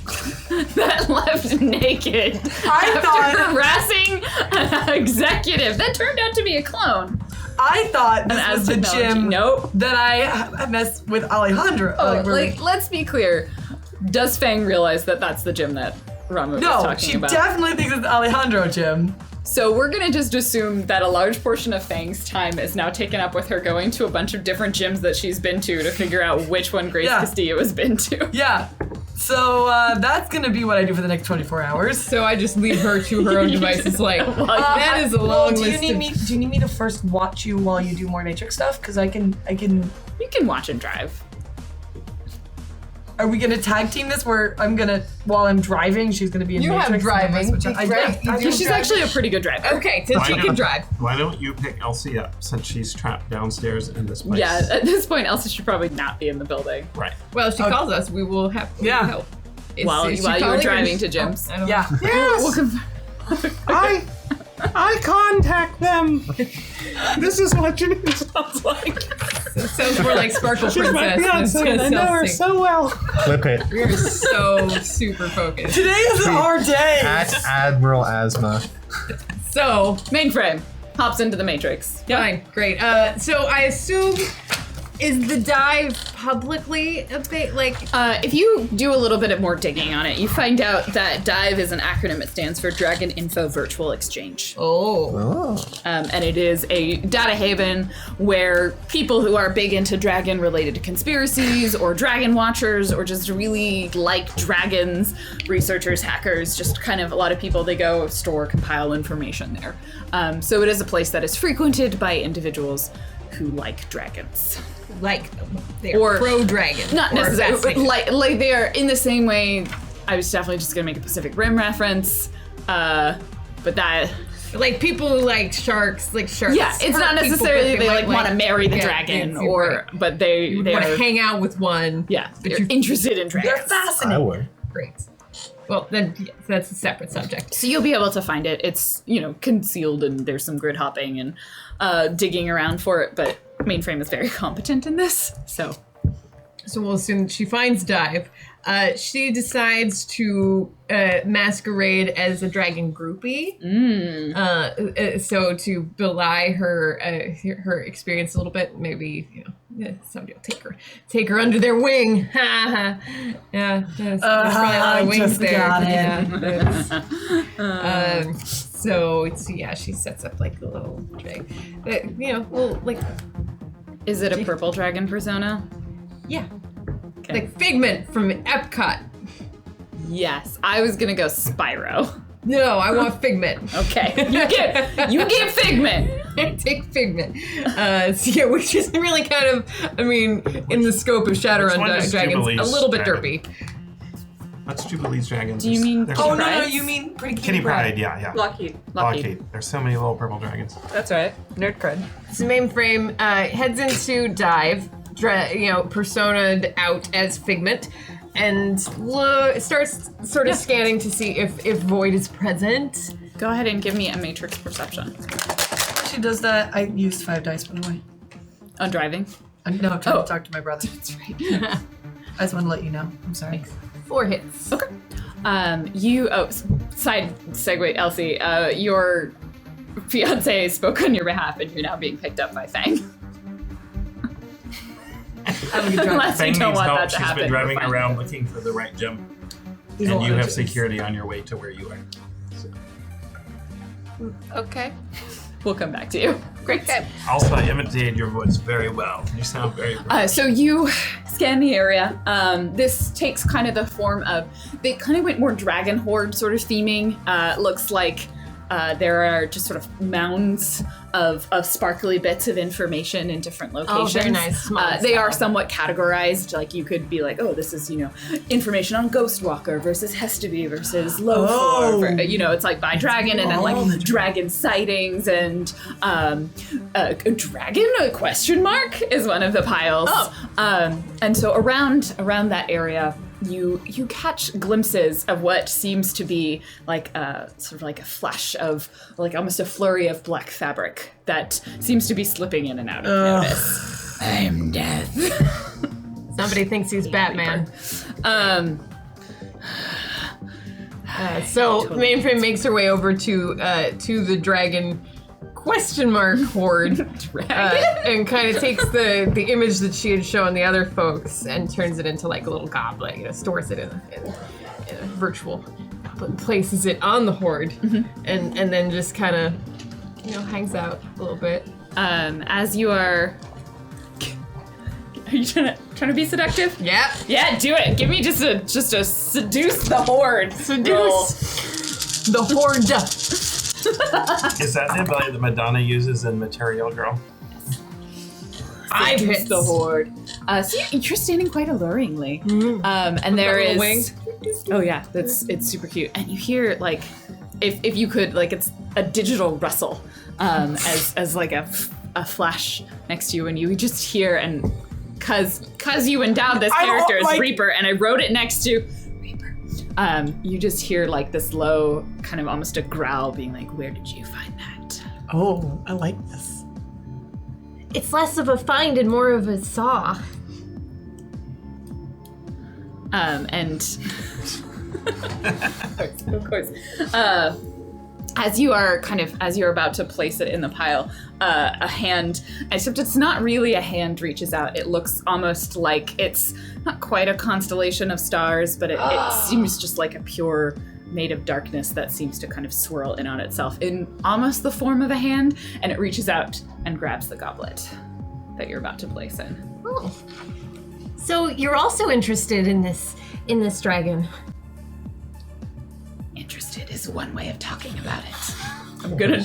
that left naked I after thought harassing an executive that turned out to be a clone. I thought this as was the technology. gym Nope. that I messed with Alejandro. Let's be clear. Does Fang realize that that's the gym that Ramu was no, talking she about? definitely thinks it's the Alejandro gym. So we're gonna just assume that a large portion of Fang's time is now taken up with her going to a bunch of different gyms that she's been to figure out which one Grace Yeah. Castillo has been to. Yeah. So that's gonna be what I do for the next 24 hours. So I just leave her to her own devices. Like that is a long do you list. need me? Do you need me to first watch you while you do more Matrix stuff? Because I can. You can watch and drive. Are we gonna tag team this? Where I'm gonna while I'm driving, she's gonna be in You have Matrix. and I'm driving, gonna switch out. right? You do She's drive. actually a pretty good driver. Okay, so she can drive. Why don't you pick Elsie up since she's trapped downstairs in this place? Yeah, at this point, Elsa should probably not be in the building. Right. Well, if she calls us, we will have Yeah. help. While Is she you were calling or driving is to she- gyms. I don't Yeah. I contact them. This is what Janine sounds like. It sounds more like Sparkle She's my Princess. fiance, and I know her so well. Clip it. We're so super focused. Today is our day. At Admiral Asma. So, Mainframe hops into the Matrix. fine, great. So I assume, is the dive publicly a bit like? If you do a little bit of more digging on it, you find out that DIVE is an acronym. It stands for Dragon Info Virtual Exchange. Oh. And it is a data haven where people who are big into dragon related to conspiracies or dragon watchers or just really like dragons, researchers, hackers, just kind of a lot of people, they go store, compile information there. So it is a place that is frequented by individuals who like dragons. Like they're Or- pro-dragon. Not or necessarily, fascinated. like they are in the same way. I was definitely just gonna make a Pacific Rim reference, but that Like people who like sharks, like sharks. yeah, it's not hurt people, necessarily but they like want to like- marry the yeah, dragon, yes, or right. but they want to are hang out with one. yeah, but they're you- interested in They're dragons. I fascinating. would. Great. Well, then yeah, that's a separate subject. So you'll be able to find it. It's concealed, and there's some grid hopping and digging around for it. But Mainframe is very competent in this, so. So we'll assume she finds Dive. She decides to masquerade as a dragon groupie. So to belie her her experience a little bit, maybe somebody will take her under their wing. yeah, there's probably a lot of I wings just there. got it. Yeah, so it's she sets up like a little dragon. Well, like Is it a purple dragon persona? yeah, Okay. like Figment from Epcot. Yes, I was gonna go Spyro. No, I want Figment. Okay, you get Figment. I take Figment. Which is really kind of, in the scope of Shadowrun one is Dragons, Jubilee's a little bit dragon? derpy. That's Jubilee's dragons. Do you mean? There's Oh so- no, Pride? you mean Pretty Kitty Pride? Yeah. Lockheed. Lockheed. There's so many little purple dragons. That's right. Nerd cred. So Mainframe heads into Dive, personaed out as Figment, and starts sort of scanning to see if Void is present. Go ahead and give me a Matrix perception She does that. I used 5 dice, by the way. on driving. No, I'm trying Oh. to talk to my brother. That's right. I just want to let you know. I'm sorry. 4 hits. Side segue, Elsie, your fiance spoke on your behalf, and you're now being picked up by Fang. Unless you Fang don't needs want help. that to She's happen. been driving we're fine. around looking for the right jump. He's And all you have anxious. security on your way to where you are. Okay. We'll come back to you. Great. Also, I imitated your voice very well. You sound very So you scan the area. This takes kind of the form of, they kind of went more dragon horde sort of theming. Looks like there are just sort of mounds of sparkly bits of information in different locations. Oh, very nice. Small They are style. somewhat categorized. Like you could be like, oh, this is, information on Ghostwalker versus Hestaby versus Lofor. It's like by dragon and then like dragon sightings and a dragon, a question mark, is one of the piles. And so around that area, you catch glimpses of what seems to be like sort of like a flash of like almost a flurry of black fabric that seems to be slipping in and out of notice. I'm death. Somebody thinks he's Batman. So Mainframe makes her way over to the dragon question mark horde and kind of takes the image that she had shown the other folks and turns it into like a little goblet, stores it in a virtual, but places it on the horde and then just kind of hangs out a little bit. As you are you trying to be seductive? Yeah, do it. Give me just a seduce the horde. Seduce the horde. Is that the ability that Madonna uses in Material Girl? I Seduce hits the horde. So you're standing quite alluringly. And there is wing. Oh yeah, it's super cute. And you hear like if you could like it's a digital rustle as like a flash next to you, and you just hear and cause you endowed this character as Reaper, and I wrote it next to Reaper. You just hear like this low kind of almost a growl being like, where did you find that? Oh, I like this. It's less of a find and more of a saw. And of course. As you're about to place it in the pile, a hand, except it's not really a hand, reaches out. It looks almost like it's not quite a constellation of stars, but it seems just like a pure made of darkness that seems to kind of swirl in on itself in almost the form of a hand, and it reaches out and grabs the goblet that you're about to place in. Oh. So you're also interested in this dragon. Interested is one way of talking about it.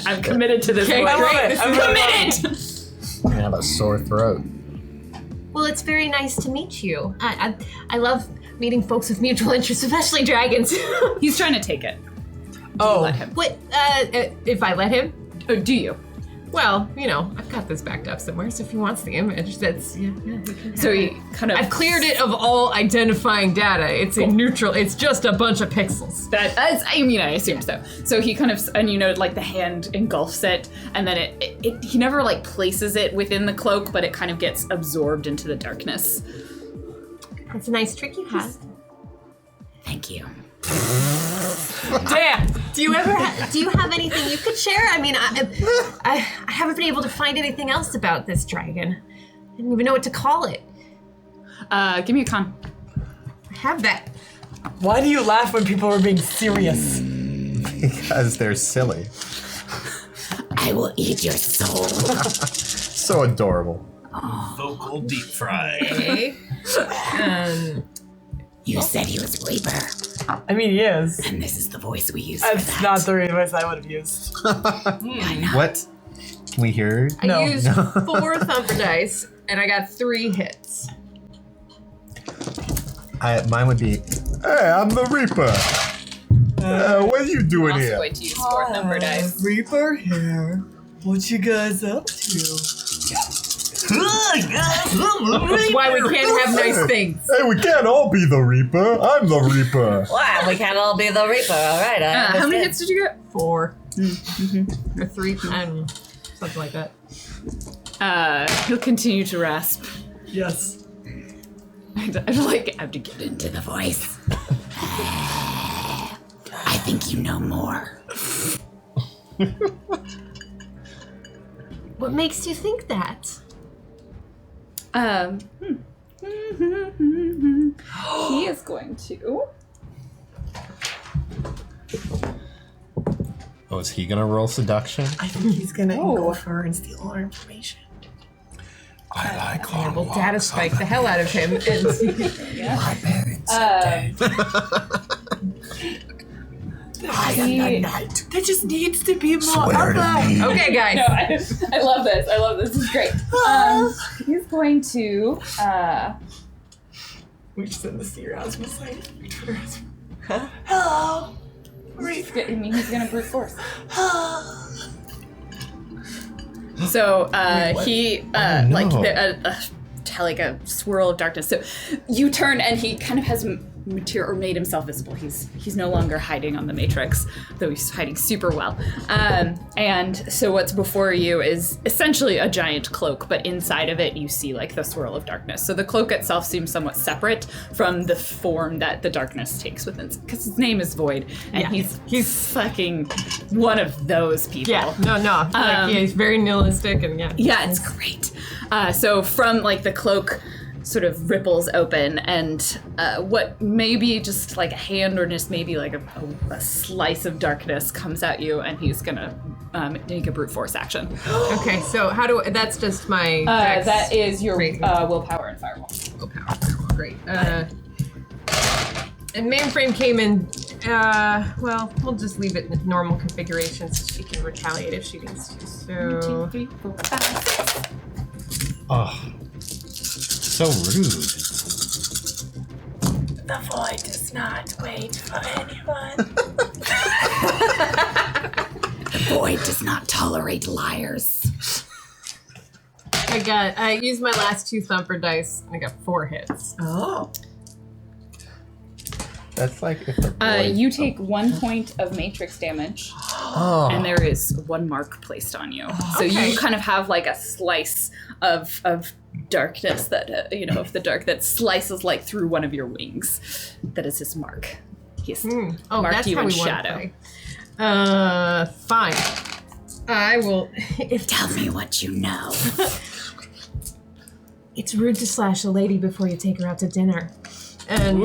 I'm committed to this. Okay, one. I love it. I'm committed. I have a sore throat. Well, it's very nice to meet you. I love meeting folks with mutual interests, especially dragons. He's trying to take it. Oh, Let him. What? If I let him? Oh, do you? Well, I've got this backed up somewhere, so if he wants the image, that's, he can have So it. he kind of. I've cleared it of all identifying data. It's a neutral, it's just a bunch of pixels. I assume so. So he kind of, and like the hand engulfs it, and then he never like places it within the cloak, but it kind of gets absorbed into the darkness. That's a nice trick you have. Thank you. damn! Do you have anything you could share? I mean, I haven't been able to find anything else about this dragon. I didn't even know what to call it. Give me a con. I have that. Why do you laugh when people are being serious? Because they're silly. I will eat your soul. So adorable. Vocal deep fry. Okay. You said he was Reaper, I mean, he is. and this is the voice we use. That's not the voice I would have used. What? Can we hear? No. I used 4 thumper dice, and I got 3 hits. Mine would be, hey, I'm the Reaper. What are you doing I'm also here? going to use 4 number dice. Reaper here. What you guys up to? That's why we can't have nice things. Hey, we can't all be the Reaper. I'm the Reaper. Wow, we can't all be the Reaper. All right. How many hits did you get? 4. Or 3. I don't know. Something like that. He'll continue to rasp. Yes. I have to get into the voice. I think you know more. What makes you think that? He is going to. Oh, is he gonna roll seduction? I think he's gonna go for her and steal all our information. I like Yeah, we'll data spike the hell out of him and My parents are dead. There just needs to be more Swear to of me. Okay, guys. No, I love this. I love this. This is great. He's going to. We just send the Seer Asmus site. Hello. He's gonna brute force. So he like a swirl of darkness. So you turn and he kind of has material or made himself visible. He's no longer hiding on the matrix, though he's hiding super well. And so what's before you is essentially a giant cloak, but inside of it you see like the swirl of darkness. So the cloak itself seems somewhat separate from the form that the darkness takes within, because his name is Void, and he's fucking one of those people. yeah, no. He's very nihilistic and Yeah, it's great. So from like the cloak sort of ripples open, and what may be just like a hand or just maybe like a slice of darkness comes at you, and he's gonna make a brute force action. Okay, so how do that's just my dex. That is your Great. willpower and firewall. Willpower. Great. And mainframe came in. Well, we'll just leave it in the normal configuration so she can retaliate if she needs to. So 1, 2, 3, 4, 5, 6. Oh, so rude. The void does not wait for anyone. Void does not tolerate liars. I used my last 2 thumper dice and I got 4 hits. Oh. That's like if the You take 1 point of matrix damage, and there is 1 mark placed on you. So Okay. you kind of have like a slice of darkness that of the dark that slices like through one of your wings. That is his mark. He's Oh, marked that's you how in we shadow. want to play. Fine. I will. Tell me what you know. It's rude to slash a lady before you take her out to dinner. And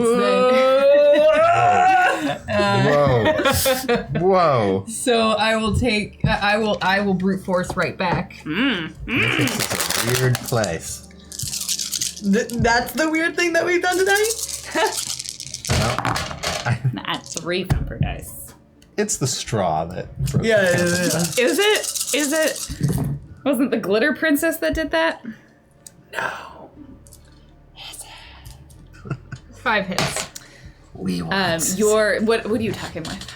Whoa. so I will take. I will brute force right back. This is a weird place. That's the weird thing that we've done tonight? At 3 thumper dice. It's the straw that broke Yeah. Is it? Wasn't the glitter princess that did that? No. 5 hits. We want What are you attacking with?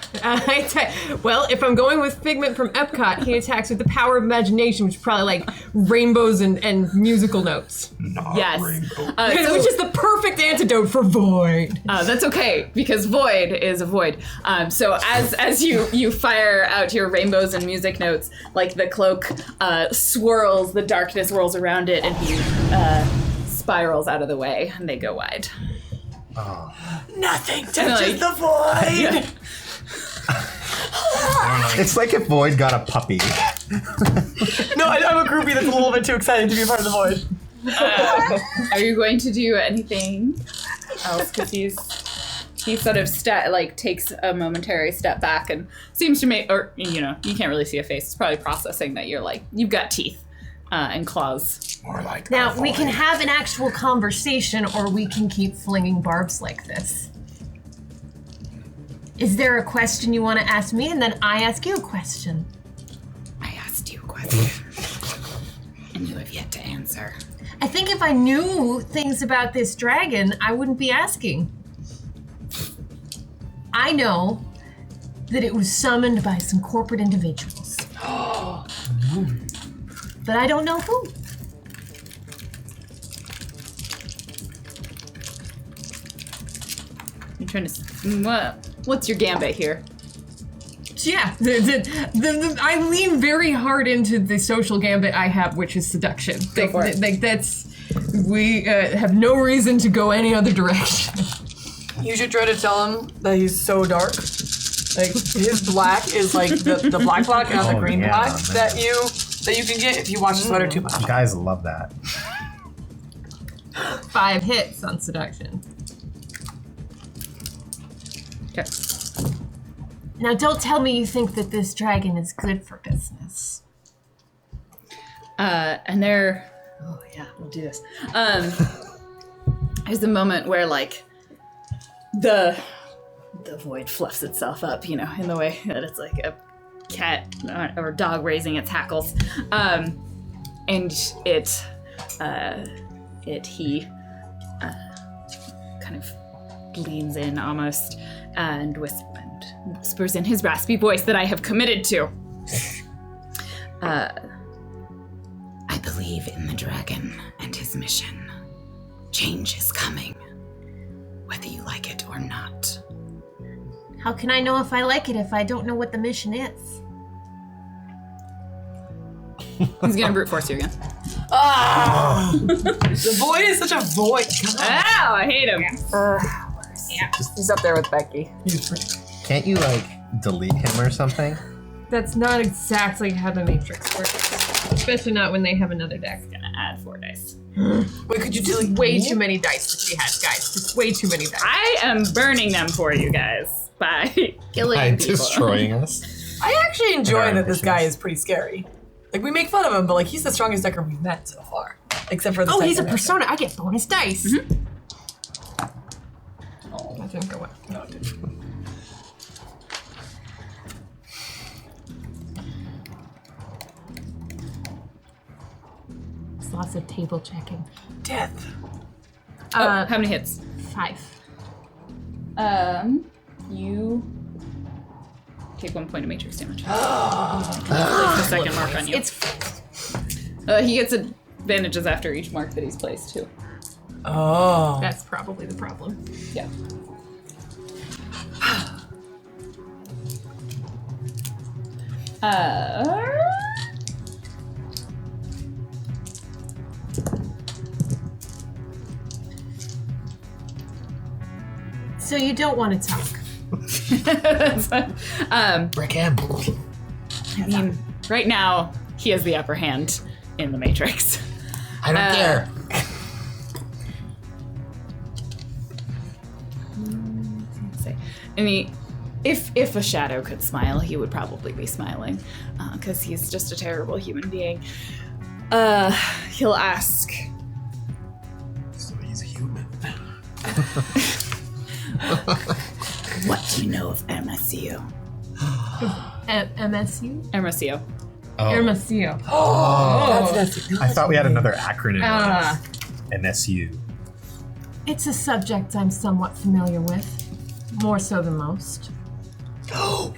Well, if I'm going with Figment from Epcot, he attacks with the power of imagination, which is probably like rainbows and musical notes. Yes. Which is the perfect antidote for Void. That's okay, because Void is a void. So as you fire out your rainbows and music notes, like the cloak swirls, the darkness whirls around it, and he spirals out of the way, and they go wide. Nothing touches the void. It's like if Void got a puppy. No, I'm a groupie that's a little bit too excited to be a part of the void. Are you going to do anything else? Because he sort of takes a momentary step back and seems to make, or you can't really see a face. It's probably processing that you've got teeth and claws. More like Now, we can have an actual conversation, or we can keep flinging barbs like this. Is there a question you want to ask me, and then I ask you a question? I asked you a question, and you have yet to answer. I think if I knew things about this dragon, I wouldn't be asking. I know that it was summoned by some corporate individuals. But I don't know who. You're trying to. What's your gambit here? Yeah, I lean very hard into the social gambit I have, which is seduction. Go for it. We have no reason to go any other direction. You should try to tell him that he's so dark. Like, his black is like the black, not the green black that you that you can get if you watch the sweater too much. Guys love that. 5 hits on seduction. Okay. Now, don't tell me you think that this dragon is good for business. And there, oh yeah, we'll do this. There's a moment where like the void fluffs itself up, in the way that it's like a cat or dog raising its hackles, and he kind of leans in almost and whispers in his raspy voice that I have committed to. I believe in the dragon and his mission. Change is coming, whether you like it or not. How can I know if I like it if I don't know what the mission is? He's gonna brute force you again. The void is such a void. Ow, I hate him. He's up there with Becky. Can't you, delete him or something? That's not exactly how the Matrix works. Especially not when they have another deck. Gonna add 4 dice. Wait, could you do Way too many dice that she has, guys. Just way too many dice. I am burning them for you guys by killing By people. destroying us. I actually enjoy Our that this guy ambitions. is pretty scary. Like, we make fun of him, but he's the strongest decker we've met so far. Except for the Oh, he's a second persona. I get bonus dice. Oh, That didn't go well. no, it didn't. There's lots of table checking. Death. How many hits? 5. You take 1 point of matrix damage. Place the second mark on you. He gets advantages after each mark that he's placed too. Oh. That's probably the problem. Yeah. So you don't want to talk. Brick him. I mean, right now he has the upper hand in the matrix. I don't care. If a shadow could smile, he would probably be smiling, because he's just a terrible human being. He'll ask, So he's human. "What do you know of Hermosillo?" MSU? Hermosillo. Hermosillo. I thought we had another acronym. MSU. It's a subject I'm somewhat familiar with. More so than most.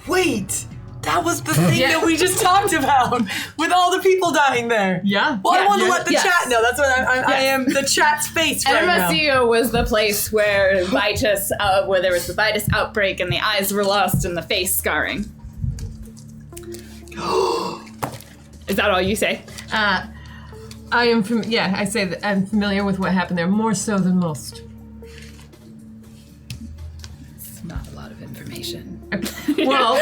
Wait! That was the thing that we just talked about with all the people dying there. Yeah. Well, I want to yeah, let the yes. chat know. That's what I am the chat's face right now. Hermosillo was the place where where there was the Vitus outbreak and the eyes were lost and the face scarring. Is that all you say? I am I say that I'm familiar with what happened there, more so than most. It's not a lot of information. Well,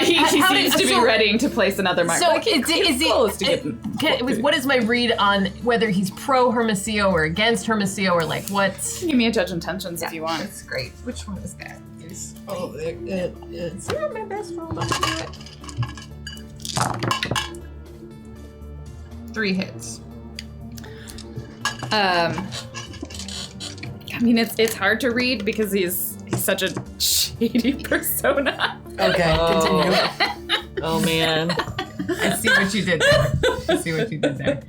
He seems to be readying to place another mark. So But I can't is close to get what is my read on whether he's pro Hermosillo or against Hermosillo or what? Give me a judge intentions if you want. That's great. Which one is that? It's not my best roll. But I'll do it. 3 hits. I mean, it's hard to read because he's such a shady persona. Okay, continue. Oh man. I see what you did there.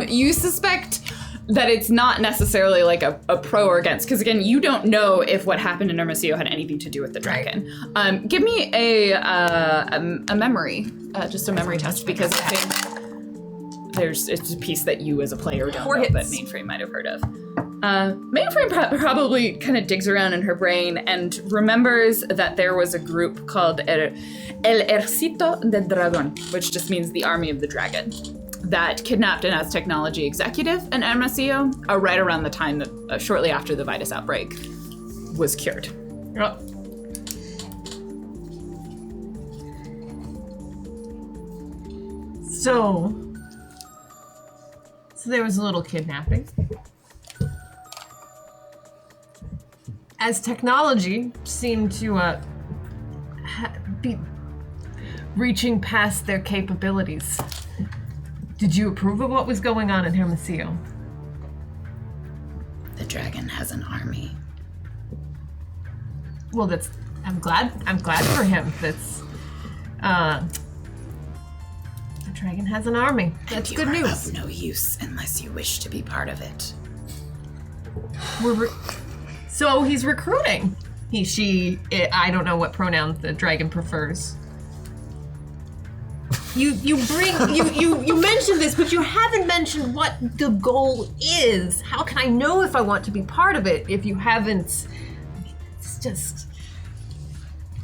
You suspect that it's not necessarily like a pro or against, because again, you don't know if what happened in Hermosillo had anything to do with the dragon. Give me a memory, just a memory test, because I think it's a piece that you as a player don't 4 know hits. that Mainframe might have heard of. Mainframe probably kind of digs around in her brain and remembers that there was a group called El Ejército del Dragón, which just means the Army of the Dragon, that kidnapped an as technology executive in Hermosillo right around the time that shortly after the Vitus outbreak was cured. So there was a little kidnapping. As technology seemed to be reaching past their capabilities, did you approve of what was going on in Hermosillo? The dragon has an army. Well, I'm glad for him. That's the dragon has an army. That's good news. Of no use unless you wish to be part of it. So he's recruiting. He, she, it, I don't know what pronoun the dragon prefers. You mentioned this, but you haven't mentioned what the goal is. How can I know if I want to be part of it if you haven't? It's just,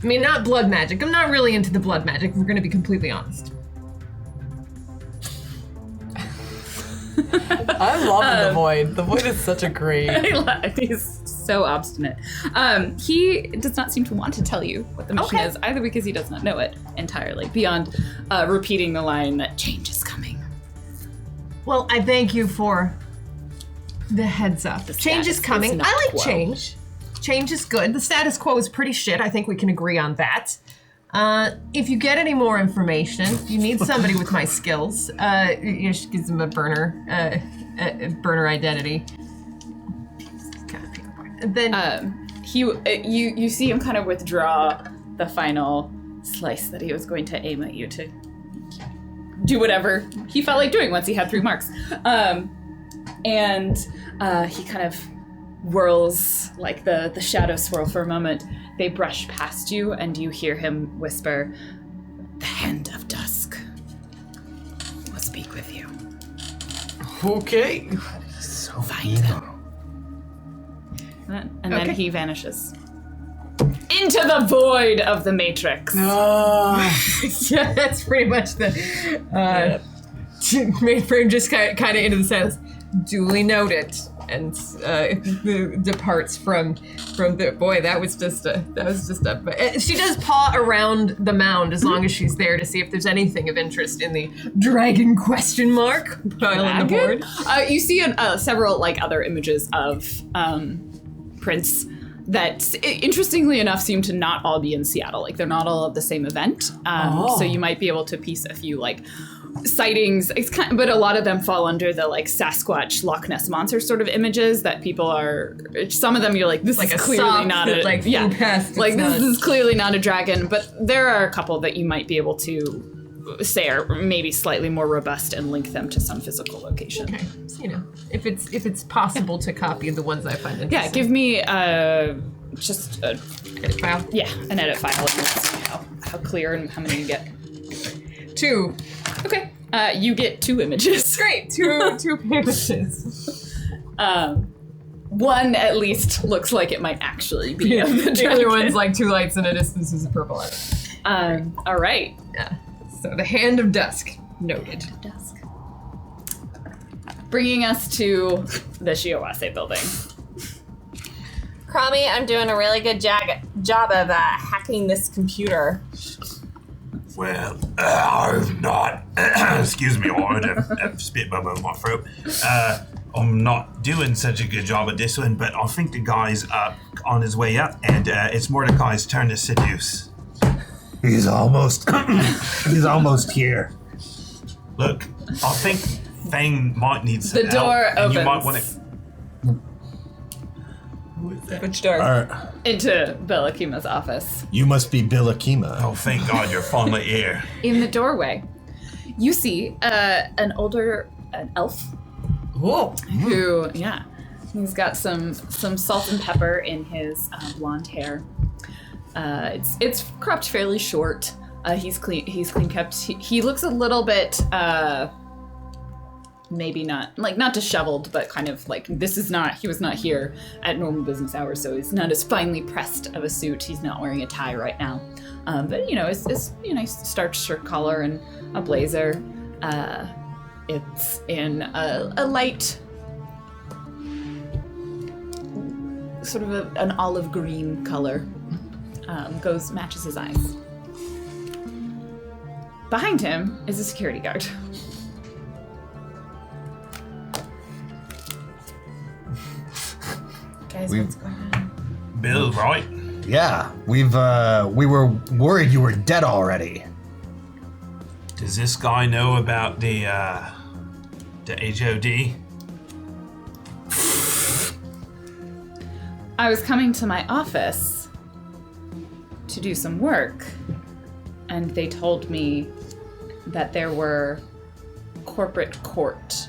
I mean, not blood magic. I'm not really into the blood magic, if we're gonna be completely honest. I'm loving the Void. The Void is such a great... He's so obstinate. He does not seem to want to tell you what the mission is, either because he does not know it entirely, beyond repeating the line that change is coming. Well, I thank you for the heads up. Change is coming. I like change. Change is good. The status quo is pretty shit. I think we can agree on that. If you get any more information, if you need somebody with my skills, she gives him a burner identity. Then you see him kind of withdraw the final slice that he was going to aim at you to do whatever he felt like doing once he had 3 marks. And he kind of whirls, like the shadows swirl for a moment. They brush past you, and you hear him whisper, "The Hand of Dusk will speak with you." Okay. So Find them. And then he vanishes. Into the void of the Matrix. Yeah, that's pretty much the mainframe just kind of into the silence. Duly noted, and departs from the boy. That was just a. She does paw around the mound as long as she's there to see if there's anything of interest in the dragon question mark pile on the board. You see several other images of prints that, interestingly enough, seem to not all be in Seattle. Like, they're not all of the same event. So you might be able to piece a few sightings. It's but a lot of them fall under the Sasquatch, Loch Ness Monster sort of images that people are. Some of them you're like, this is clearly not a this is clearly not a dragon. But there are a couple that you might be able to say are maybe slightly more robust and link them to some physical location. Okay, so, if it's possible to copy the ones I find interesting. Yeah, give me just a edit file. Yeah, an edit file. And see how clear and how many you get. 2. Okay. You get 2 images. Great. 2 images. One at least looks like it might actually be of the dragon. other one's 2 lights in a distance is a purple light. All right. Yeah. So the Hand of Dusk. Noted. Dusk. Bringing us to the Shiawase building. Cromie, I'm doing a really good job of hacking this computer. Well, I've not. Excuse me, I've spit bubble in my throat. I'm not doing such a good job at this one, but I think the guy's on his way up, and it's Mordecai's turn to seduce. He's almost here. Look, I think Fang might need some help. The door and opens. You might want to. Which door? Into Bellakima's office. You must be Bill Akima. Oh, thank God you're finally here. In the doorway, you see an elf. Whoa. Who, he's got some salt and pepper in his blonde hair. It's cropped fairly short. He's clean kept. He looks a little bit maybe not disheveled, but kind of he was not here at normal business hours, so he's not as finely pressed of a suit. He's not wearing a tie right now, but it's nice starched shirt collar and a blazer. It's in a light sort of an olive green color. Matches his eyes. Behind him is a security guard. Guys, We- what's going on? Bill, right? Yeah, we were worried you were dead already. Does this guy know about the HOD? I was coming to my office to do some work, and they told me that there were corporate court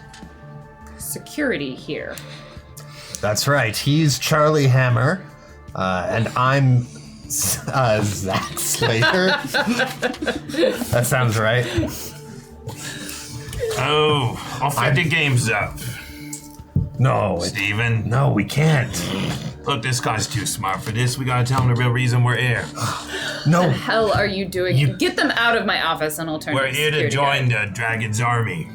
security here. That's right. He's Charlie Hammer, and I'm Zack Slater. That sounds right. Oh, I'll set the games up. No, Steven. no, we can't. Look, this guy's too smart for this. We gotta tell him the real reason we're here. No. What the hell are you doing? Get them out of my office and I'll turn We're to the here to security join guard. the Dragon's army.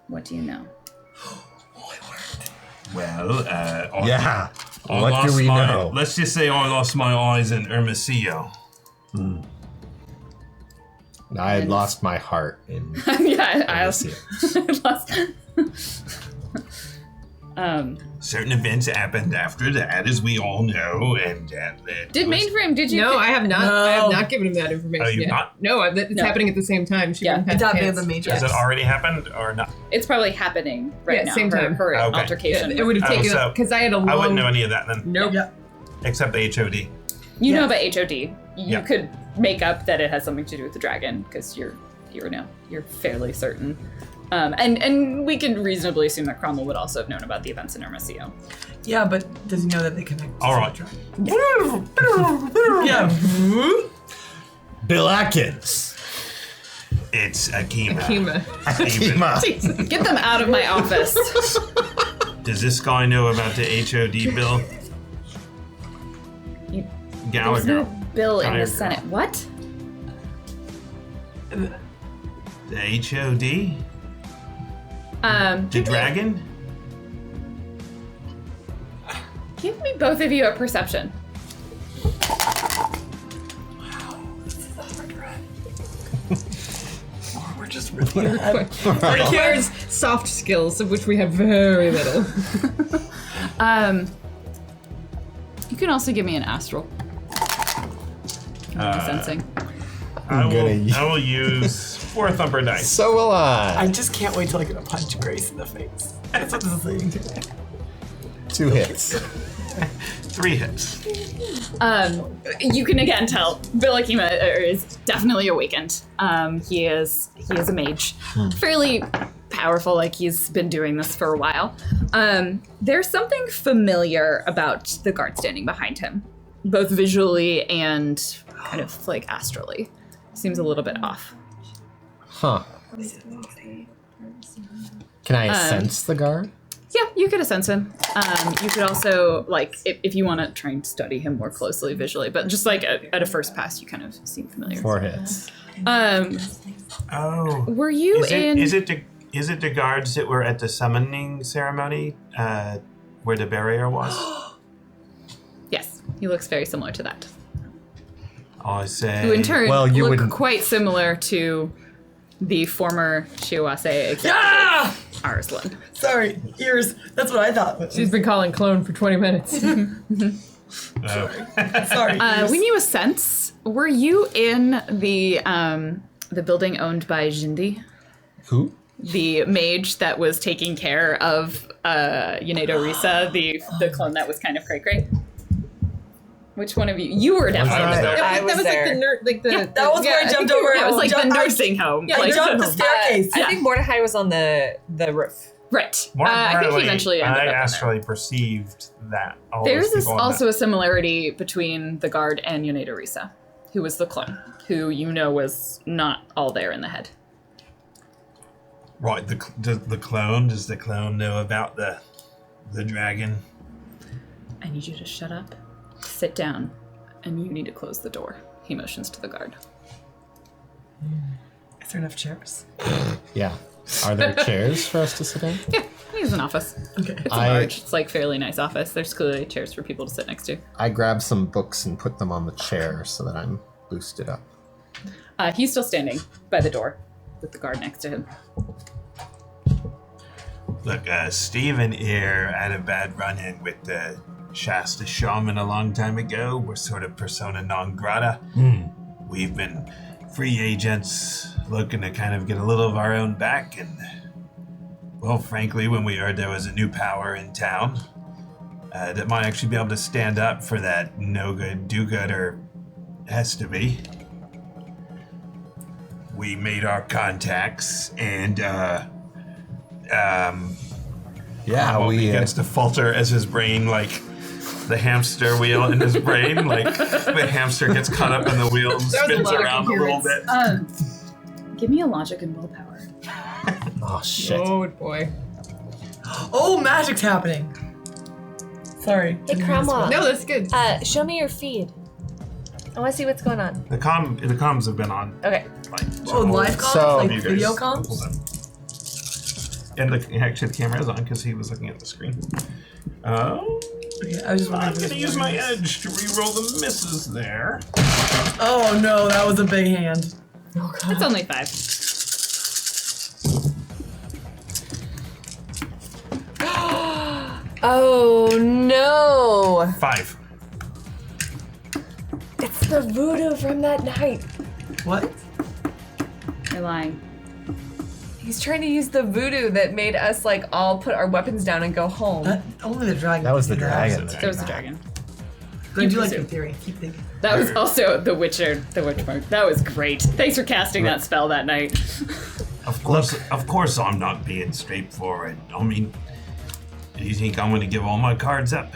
What do you know? Well, Yeah. I What do lost we my- know? Let's just say I lost my eyes in Hermosillo. I had lost my heart in. Yeah, I Hermosillo. lost. Certain events happened after that, as we all know, and that led Did to us- Mainframe? Did you? No, I have not. I have No. not given him that information Oh, you've yet. not? No, it's No. happening at the same time. She Yeah. wouldn't have It's had happening a at the chance. major. Has it already happened or not? It's probably happening right Yeah, now. same time. Her Okay. altercation. It would have Oh, taken so because I had a long. I wouldn't know any of that then, Nope. Yeah. except the HOD. You know about HOD. You Yeah. could make up that it has something to do with the dragon because you're fairly certain. And we can reasonably assume that Cromwell would also have known about the events in Hermosillo. Yeah, but does he know that they connect? All right. Yeah. Bill Atkins. It's Akima. Kima. Akima. Get them out of my office. Does this guy know about the HOD bill? You- There's Gallagher. no bill in the Gallagher. Senate. What? The HOD? The Give me- dragon? Give me both of you a perception. We're just really Requires soft skills, of which we have very little. You can also give me an astral. Sensing. I gonna- will use 4 thumper dice. So will I. I just can't wait till I get a punch Grace in the face. That's what this is leading to. 2 hits. 3 hits. You can again tell Bill Akima is definitely awakened. He is a mage, fairly powerful. Like he's been doing this for a while. There's something familiar about the guard standing behind him, both visually and kind of like astrally. Seems a little bit off. Huh. Can I sense the guard? Yeah, you could sense him. You could also, like, if you want to try and study him more closely visually, but just like at a first pass, you kind of seem familiar. 4 hits. Oh. Were you Is it the guards that were at the summoning ceremony where the barrier was? Yes, he looks very similar to that. I say. Who in turn Well, you look wouldn't- quite similar to the former Shiawase executive, Ah! Arslan. Sorry, ears. That's what I thought. She's been calling clone for 20 minutes. Sorry. Ears. When you sense, were you in the building owned by Jindi? Who? The mage that was taking care of Yunedo Risa, the clone that was kind of cray-cray? Which one of you? You were definitely was in the there. building. I was that was there. like the nerd, like the. Yeah, that was where I jumped over. Yeah, it was like the I nursing home. I like, jumped the staircase. I think Mordecai was on the roof. right. More I think he importantly, eventually ended I up in there. astrally perceived that. All There's those this people in also a similarity between the guard and Yunedo Risa, who was the clone, who you know was not all there in the head. Right, the clone. Does the clone know about the dragon? I need you to shut up, sit down, and you need to close the door. He motions to the guard. Is there enough chairs? Yeah. Are there chairs for us to sit in? Yeah, he's an office. Okay. It's large. It's like fairly nice office. There's clearly chairs for people to sit next to. I grab some books and put them on the chair so that I'm boosted up. He's still standing by the door with the guard next to him. Look, Steven here had a bad run-in with the Shasta Shaman a long time ago. We're sort of persona non grata. We've been free agents looking to kind of get a little of our own back, and, well, frankly, when we heard there was a new power in town that might actually be able to stand up for that no-good, do-gooder has to be, we made our contacts, and We begins to falter as his brain, like the hamster wheel in his brain, like the hamster gets caught up in the wheel and spins around a little bit. Give me a logic and willpower. Oh shit! Oh boy. Oh, magic's happening. Sorry. Hey, Cromwell. No, that's good. Show me your feed. I want to see what's going on. The comms have been on. Okay. Like, Oh, live comms? So- like you guys video hold comms? them. And actually the camera is on because he was looking at the screen. Okay, I was just I'm wondering if gonna this use was- my edge to re-roll the misses there. Oh no, that was a big hand. It's only 5. Oh no! 5. It's the voodoo from that night. What? You're lying. He's trying to use the voodoo that made us like all put our weapons down and go home. Only the dragon. That was the can do dragon. There was a dragon. But I do like presume. your theory. Keep thinking. That was also the Witcher, the Witch Mark. That was great. Thanks for casting that spell that night. Of course, I'm not being straightforward. I mean, do you think I'm gonna give all my cards up?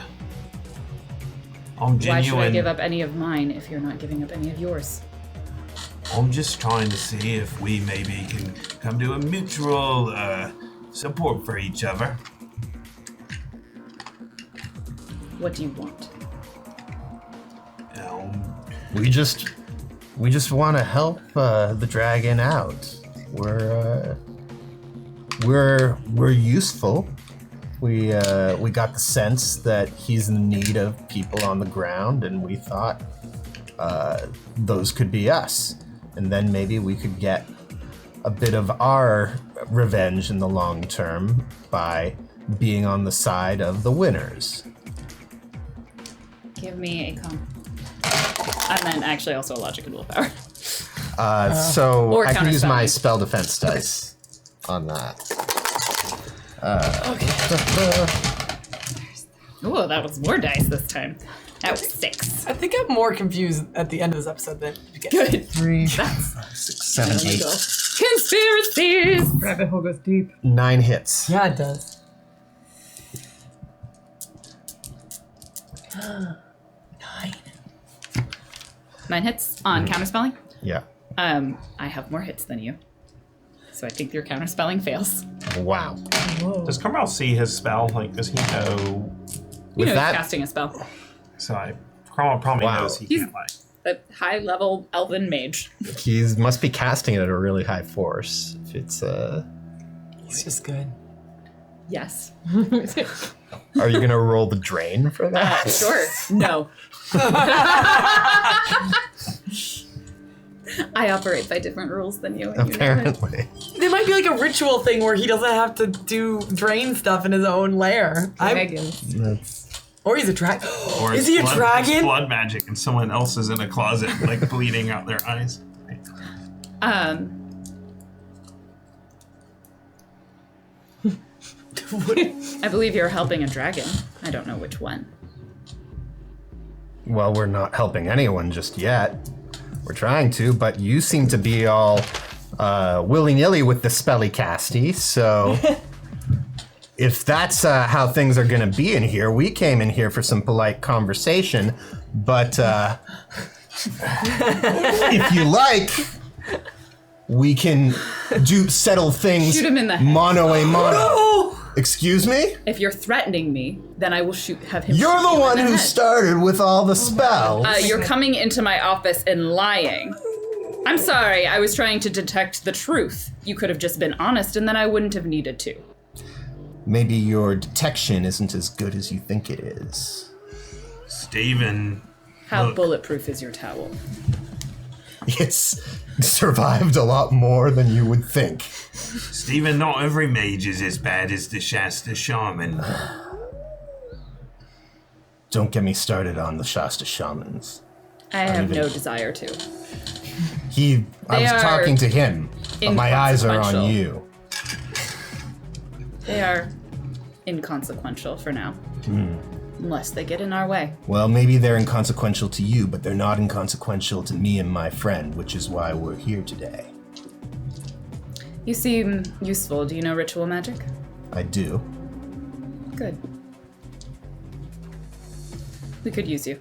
I'm genuine. Why should I give up any of mine if you're not giving up any of yours? I'm just trying to see if we maybe can come to a mutual support for each other. What do you want? We just want to help the dragon out. We're useful. We got the sense that he's in need of people on the ground, and we thought those could be us. And then maybe we could get a bit of our revenge in the long term by being on the side of the winners. Give me a con. And then actually also a logic and willpower. So Or I can use my counterspelling. spell defense dice on that. Ooh, that was more dice this time. That was 6. I think I'm more confused at the end of this episode than you get. Good. 3, That's 5, 6, 7, 8, conspiracies! Rabbit hole goes deep. 9 hits. Yeah, it does. 9 hits on counterspelling. Yeah. I have more hits than you. So I think your counterspelling fails. Wow. Does Carmel see his spell? Like, does he know? You know, that- casting a spell. Carmel probably Wow. knows he He's- can't lie. A high level elven mage. He must be casting it at a really high force. If it's He's just good. Yes. Are you gonna roll the drain for that? Sure. No. I operate by different rules than you. And you know it. Apparently. There might be like a ritual thing where he doesn't have to do drain stuff in his own lair. That's Or he's a dragon. Or Is it's he a blood- dragon? It's blood magic, and someone else is in a closet, like bleeding out their eyes. I believe you're helping a dragon. I don't know which one. well, we're not helping anyone just yet. We're trying to, but you seem to be all willy-nilly with the spelly casty, so if that's how things are gonna be in here, we came in here for some polite conversation, but if you like, we can settle things Shoot him in the head. mano a mano. Excuse me? If you're threatening me, then I will have him. You're shoot the you one in who head. started with all the spells. You're coming into my office and lying. I'm sorry, I was trying to detect the truth. You could have just been honest and then I wouldn't have needed to. Maybe your detection isn't as good as you think it is. Steven. How Look. bulletproof is your towel? It's survived a lot more than you would think. Steven, not every mage is as bad as the Shasta Shaman. Don't get me started on the Shasta Shamans. I have no desire to. I was talking to him, but my eyes are on inconsequential. you. They are inconsequential for now. Unless they get in our way. Well, maybe they're inconsequential to you, but they're not inconsequential to me and my friend, which is why we're here today. You seem useful. Do you know ritual magic? I do. Good. We could use you.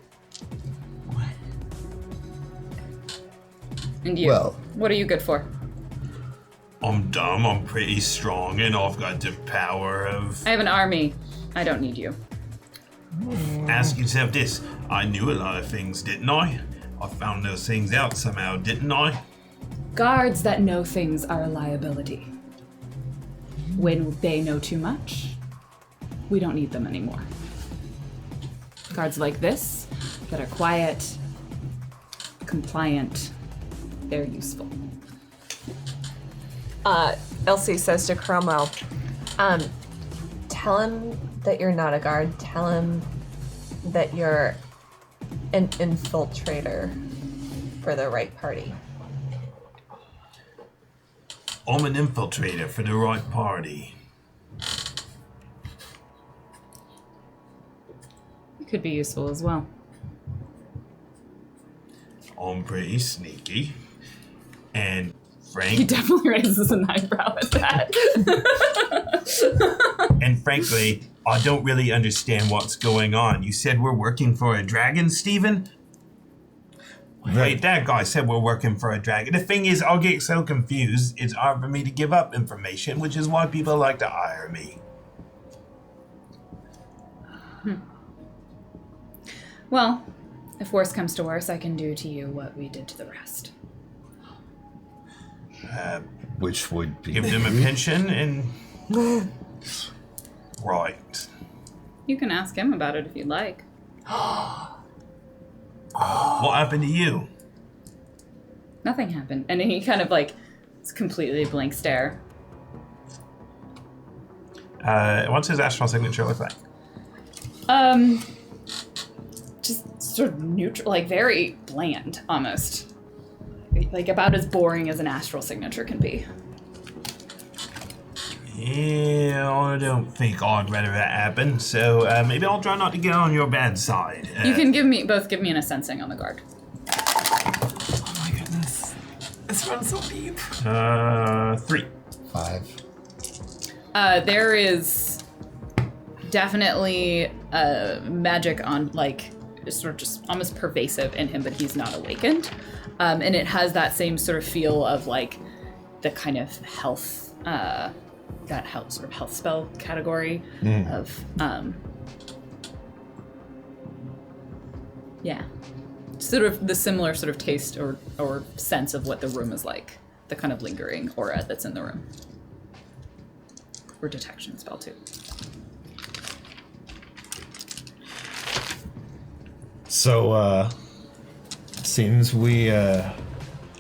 And you? Well- What are you good for? I'm dumb, I'm pretty strong, and I've got the power of... I have an army. I don't need you. Ask yourself this. I knew a lot of things, didn't I? I found those things out somehow, didn't I? Guards that know things are a liability. When they know too much, we don't need them anymore. Guards like this, that are quiet, compliant, they're useful. Elsie says to Cromwell, tell him that you're not a guard. Tell him that you're an infiltrator for the right party. I'm an infiltrator for the right party. It could be useful as well. I'm pretty sneaky. And He Frank, definitely raises an eyebrow at that. and frankly, I don't really understand what's going on. You said we're working for a dragon, Steven? Wait, that guy said we're working for a dragon. The thing is, I'll get so confused, it's hard for me to give up information, which is why people like to hire me. Well, if worse comes to worse, I can do to you what we did to the rest. Which would be... Give them a pension and... Right. You can ask him about it if you'd like. What happened to you? Nothing happened. And he kind of like, it's completely blank stare. What's his astral signature look like? Just sort of neutral, like very bland, almost. Like about as boring as an astral signature can be. Yeah, I don't think I'd rather that happen, so maybe I'll try not to get on your bad side. You can give me an assensing on the guard. Oh my goodness. This runs so deep. 3. 5. There is definitely magic on, like, sort of just almost pervasive in him, but he's not awakened. And it has that same sort of feel of, like, the kind of health, sort of health spell category of, yeah. Sort of the similar sort of taste or sense of what the room is like. The kind of lingering aura that's in the room. Or detection spell too. So, seems we have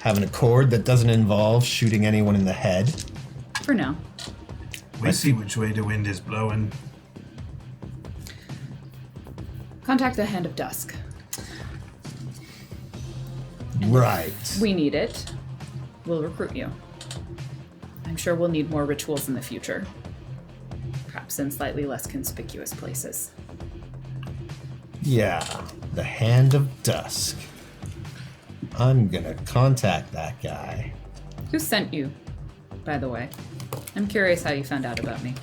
an accord that doesn't involve shooting anyone in the head. For now. We see which way the wind is blowing. Contact the Hand of Dusk. Right. We need it. We'll recruit you. I'm sure we'll need more rituals in the future. Perhaps in slightly less conspicuous places. Yeah, the Hand of Dusk. I'm gonna contact that guy. Who sent you, by the way? I'm curious how you found out about me.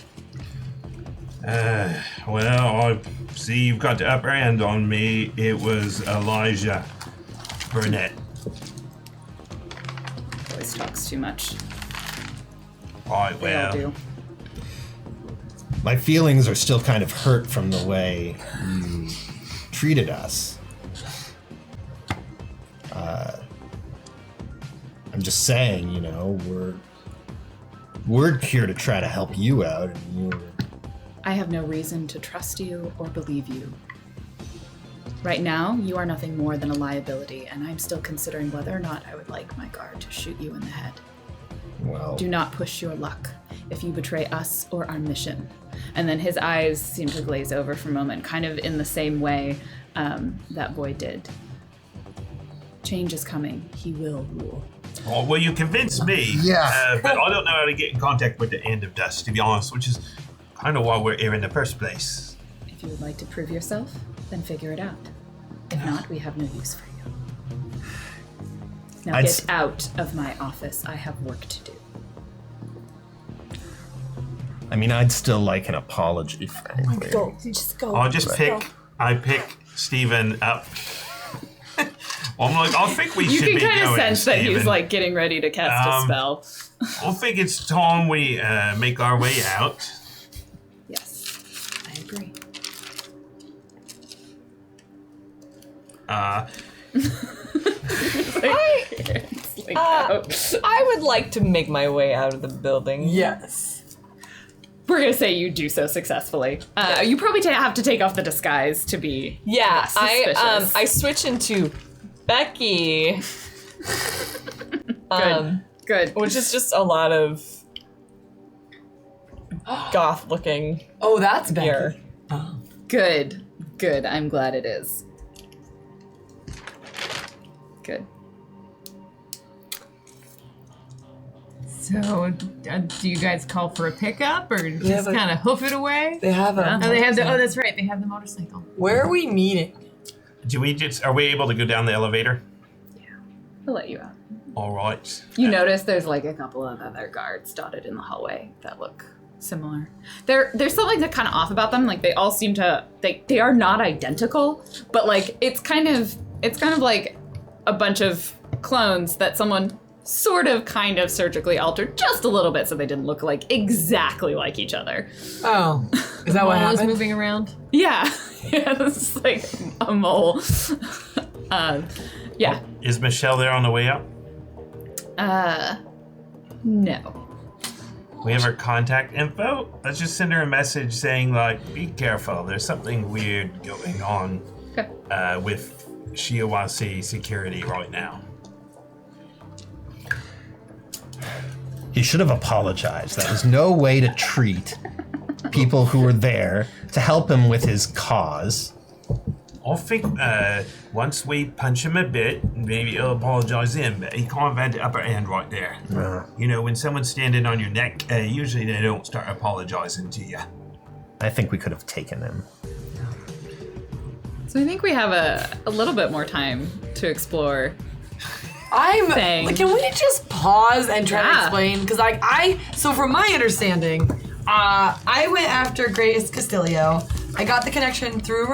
Well, I see you've got the upper hand on me. It was Elijah Burnett. Always talks too much. Right, They all well, do. My feelings are still kind of hurt from the way you treated us. I'm just saying, we're here to try to help you out. And I have no reason to trust you or believe you. Right now, you are nothing more than a liability, and I'm still considering whether or not I would like my guard to shoot you in the head. Well, Do not push your luck if you betray us or our mission. And then his eyes seem to glaze over for a moment, kind of in the same way that boy did. Change is coming. He will rule. Oh, well, you convinced me. Yeah. But I don't know how to get in contact with the End of Dust, to be honest, which is kind of why we're here in the first place. If you would like to prove yourself, then figure it out. If not, we have no use for you. Now get out of my office. I have work to do. I mean, I'd still like an apology, frankly. Just go. I pick Steven up. I'm like, I think we You should can be going, kind of sense that he's Steven. like getting ready to cast a spell. I think it's time we make our way out. Yes, I agree. I would like to make my way out of the building. Yes. We're gonna say you do so successfully. You probably have to take off the disguise to be Yeah, suspicious. I switch into Becky. Good. Which is just a lot of goth looking Oh, that's gear. Becky. Good. I'm glad it is. Good. So, do you guys call for a pickup or just have a- kind of hoof it away? They have a. Oh, they have the. Oh, that's right. They have the motorcycle. Where are we meeting? Are we able to go down the elevator? I'll let you out. All right. You notice there's like a couple of other guards dotted in the hallway that look similar. There's something that kind of off about them. Like they all seem to they are not identical, but like it's kind of like a bunch of clones that someone sort of kind of surgically altered just a little bit so they didn't look like exactly like each other. Oh, is that what Mole is happened? moving around. Yeah. Yeah, this is like a mole. Yeah. Is Michelle there on the way out? No. We have her contact info. Let's just send her a message saying, like, be careful. There's something weird going on Okay. with Shiawase security right now. He should have apologized. That was no way to treat people who were there to help him with his cause. I think once we punch him a bit, maybe he'll apologize then, but he can't have had the upper hand right there. You know, when someone's standing on your neck, usually they don't start apologizing to you. I think we could have taken him. So I think we have a little bit more time to explore. Thing. Can we just pause and try to Yeah. explain? Because so from my understanding, I went after Grace Castillo. I got the connection through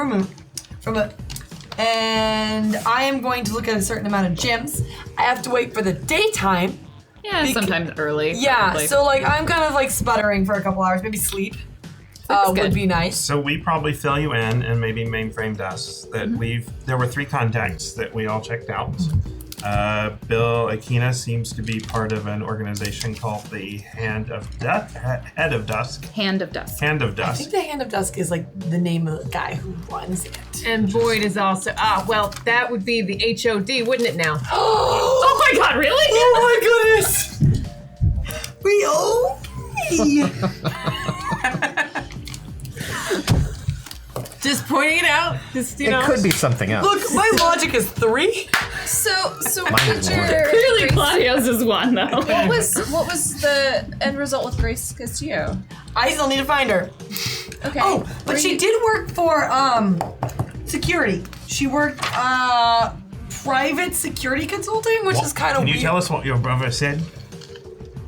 and I am going to look at a certain amount of gyms. I have to wait for the daytime. Yeah, sometimes early. Yeah, probably. so like I'm kind of like sputtering for a couple hours. Maybe sleep would good. be nice. So we probably fill you in, and maybe mainframe does, that there were 3 contacts that we all checked out. Bill Aquina seems to be part of an organization called the Head of Dusk. Hand of Dusk. Hand of I think Dusk. the Hand of Dusk is like the name of the guy who runs it. And Boyd is also. Well, that would be the HOD, wouldn't it now? Oh my god, really? Oh my goodness! We owe me! Just pointing it out. Just, It could be something else. Look, my logic is 3. So Mine could is your one. Clearly Grace- Claudio's is one though. what was the end result with Grace Castillo? I still need to find her. Okay. Oh, but she did work for security. She worked private security consulting, which is kind of Can weird. you tell us what your brother said?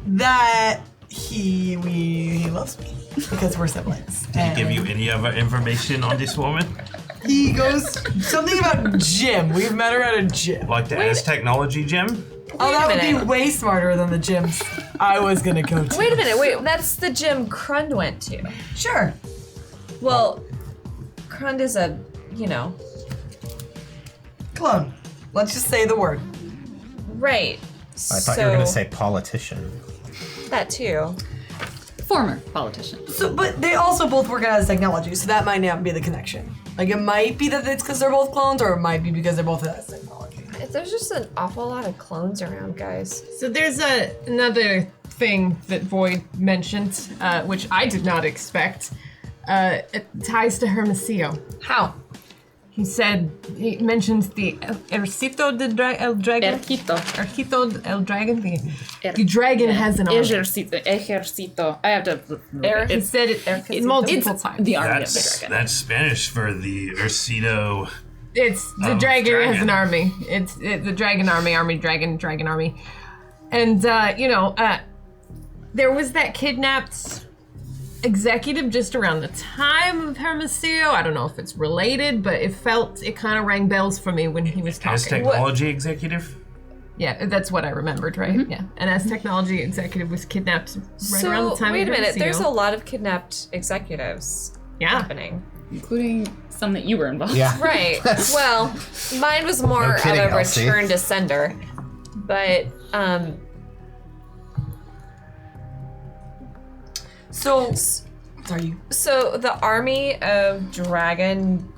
That he loves me because we're siblings. Did he give you any other information on this woman? He goes something about gym. We've met her at a gym. Like the As Technology Gym? Oh, that would be minute. way smarter than the gyms I was gonna go to. Wait a minute. Wait, that's the gym Krund went to. Sure. Well, Krund is a, Clone. Let's just say the word. right. I thought you were going to say politician. that too. Former politician. So, but they also both work at S Technology, so that might not be the connection. Like, it might be that it's because they're both clones, or it might be because they're both at S Technology. There's just an awful lot of clones around, guys. So there's another thing that Void mentioned, which I did not expect. It ties to Hermosillo. How? He mentions the Ejército el Dragon. Ejército el Dragon. The dragon has an army. Ejército. I have to. He said it multiple times. The army of the dragon. That's Spanish for the Ejército. It's the dragon has an army. It's the dragon army, dragon army. And, there was that kidnapped executive just around the time of Hermosillo. I don't know if it's related, but it kind of rang bells for me when he was talking. As technology executive? Yeah, that's what I remembered, right? Mm-hmm. Yeah. And as technology executive was kidnapped around the time wait of a minute, Hermosillo. there's a lot of kidnapped executives happening. Including some that you were involved. Yeah. Right. Well, mine was more No kidding, of a Elsie. return to sender. But, So, sorry. So the army of dragon,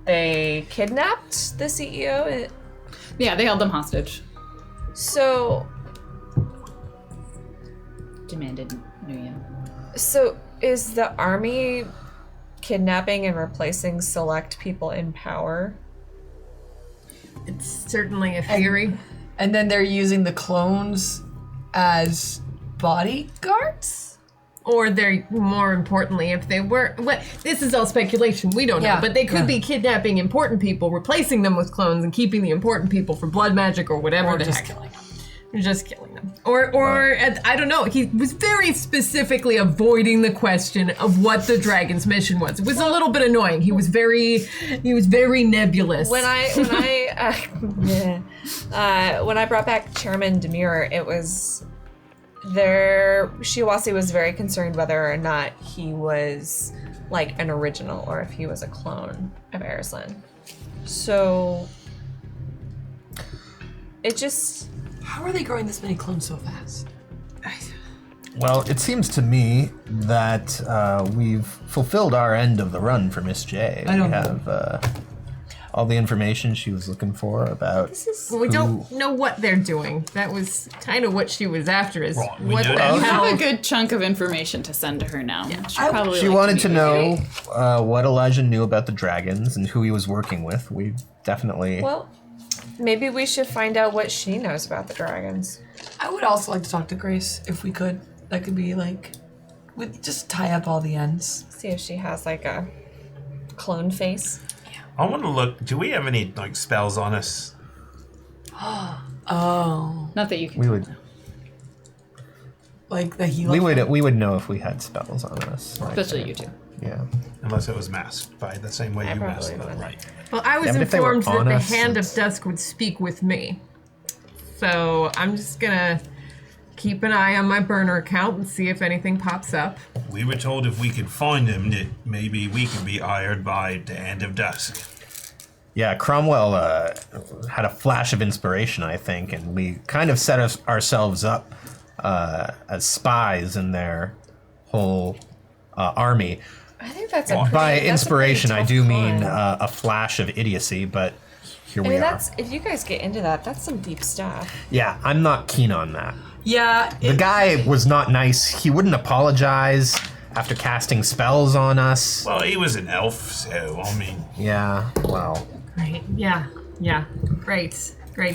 they kidnapped the CEO? Yeah, they held them hostage. So, Demanded Nuya. so is the army kidnapping and replacing select people in power? It's certainly a theory. And then they're using the clones as bodyguards? Or they're, more importantly, if they were, this is all speculation, we don't know, Yeah, but they could be kidnapping important people, replacing them with clones, and keeping the important people for blood magic or whatever Or the just heck. killing them. Just killing them. Or I don't know, he was very specifically avoiding the question of what the dragon's mission was. It was a little bit annoying. He was very nebulous. When I brought back Chairman Demir, it was Shiawase was very concerned whether or not he was like an original or if he was a clone of Arslan. So it just How are they growing this many clones so fast? Well, it seems to me that we've fulfilled our end of the run for Miss J. I don't we have all the information she was looking for about. we don't know what they're doing. That was kind of what she was after. Is Right, we what know the that. You hell? have a good chunk of information to send to her now. She wanted to know what Elijah knew about the dragons and who he was working with. We definitely. well, maybe we should find out what she knows about the dragons. I would also like to talk to Grace if we could. That could be like, we'd just tie up all the ends. See if she has like a clone face. I want to look. Do we have any like spells on us? Oh, Not that you can. we would. like the heal. We would know if we had spells on us. like, Especially you two. Yeah. Unless it was masked by the same way I you probably masked them, would. right? Well, I was Yeah, but if they were informed that on the us, Hand of it's- Dusk would speak with me. So I'm just gonna keep an eye on my burner account and see if anything pops up. We were told if we could find them that maybe we could be hired by the Hand of Dusk. Yeah, Cromwell had a flash of inspiration, I think, and we kind of set ourselves up as spies in their whole army. I think that's a pretty, By that's a inspiration, pretty I tough do mean climb. a flash of idiocy, but here I we mean, are. that's if you guys get into that, that's some deep stuff. Yeah, I'm not keen on that. Yeah. The guy was not nice. He wouldn't apologize after casting spells on us. Well, he was an elf, so I mean, Yeah, well. Right. Yeah. Great,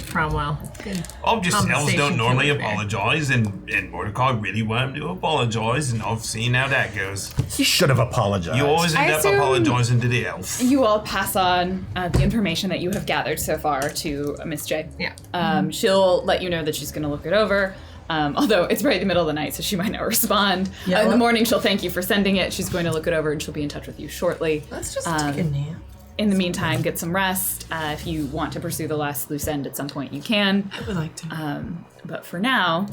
Cromwell. Good. elves Conversation don't normally killer there. apologize, and Mordecai really wanted him to apologize, and I've seen how that goes. He should have apologized. You always end I up assume- apologizing to the elf. You all pass on the information that you have gathered so far to Miss J. Yeah. She'll let you know that she's going to look it over. Although it's right in the middle of the night, so she might not respond. Yeah, In the well- morning, she'll thank you for sending it. She's going to look it over, and she'll be in touch with you shortly. Let's just take a nap. In the meantime, get some rest. If you want to pursue the last loose end at some point, you can. I would like to. But for now,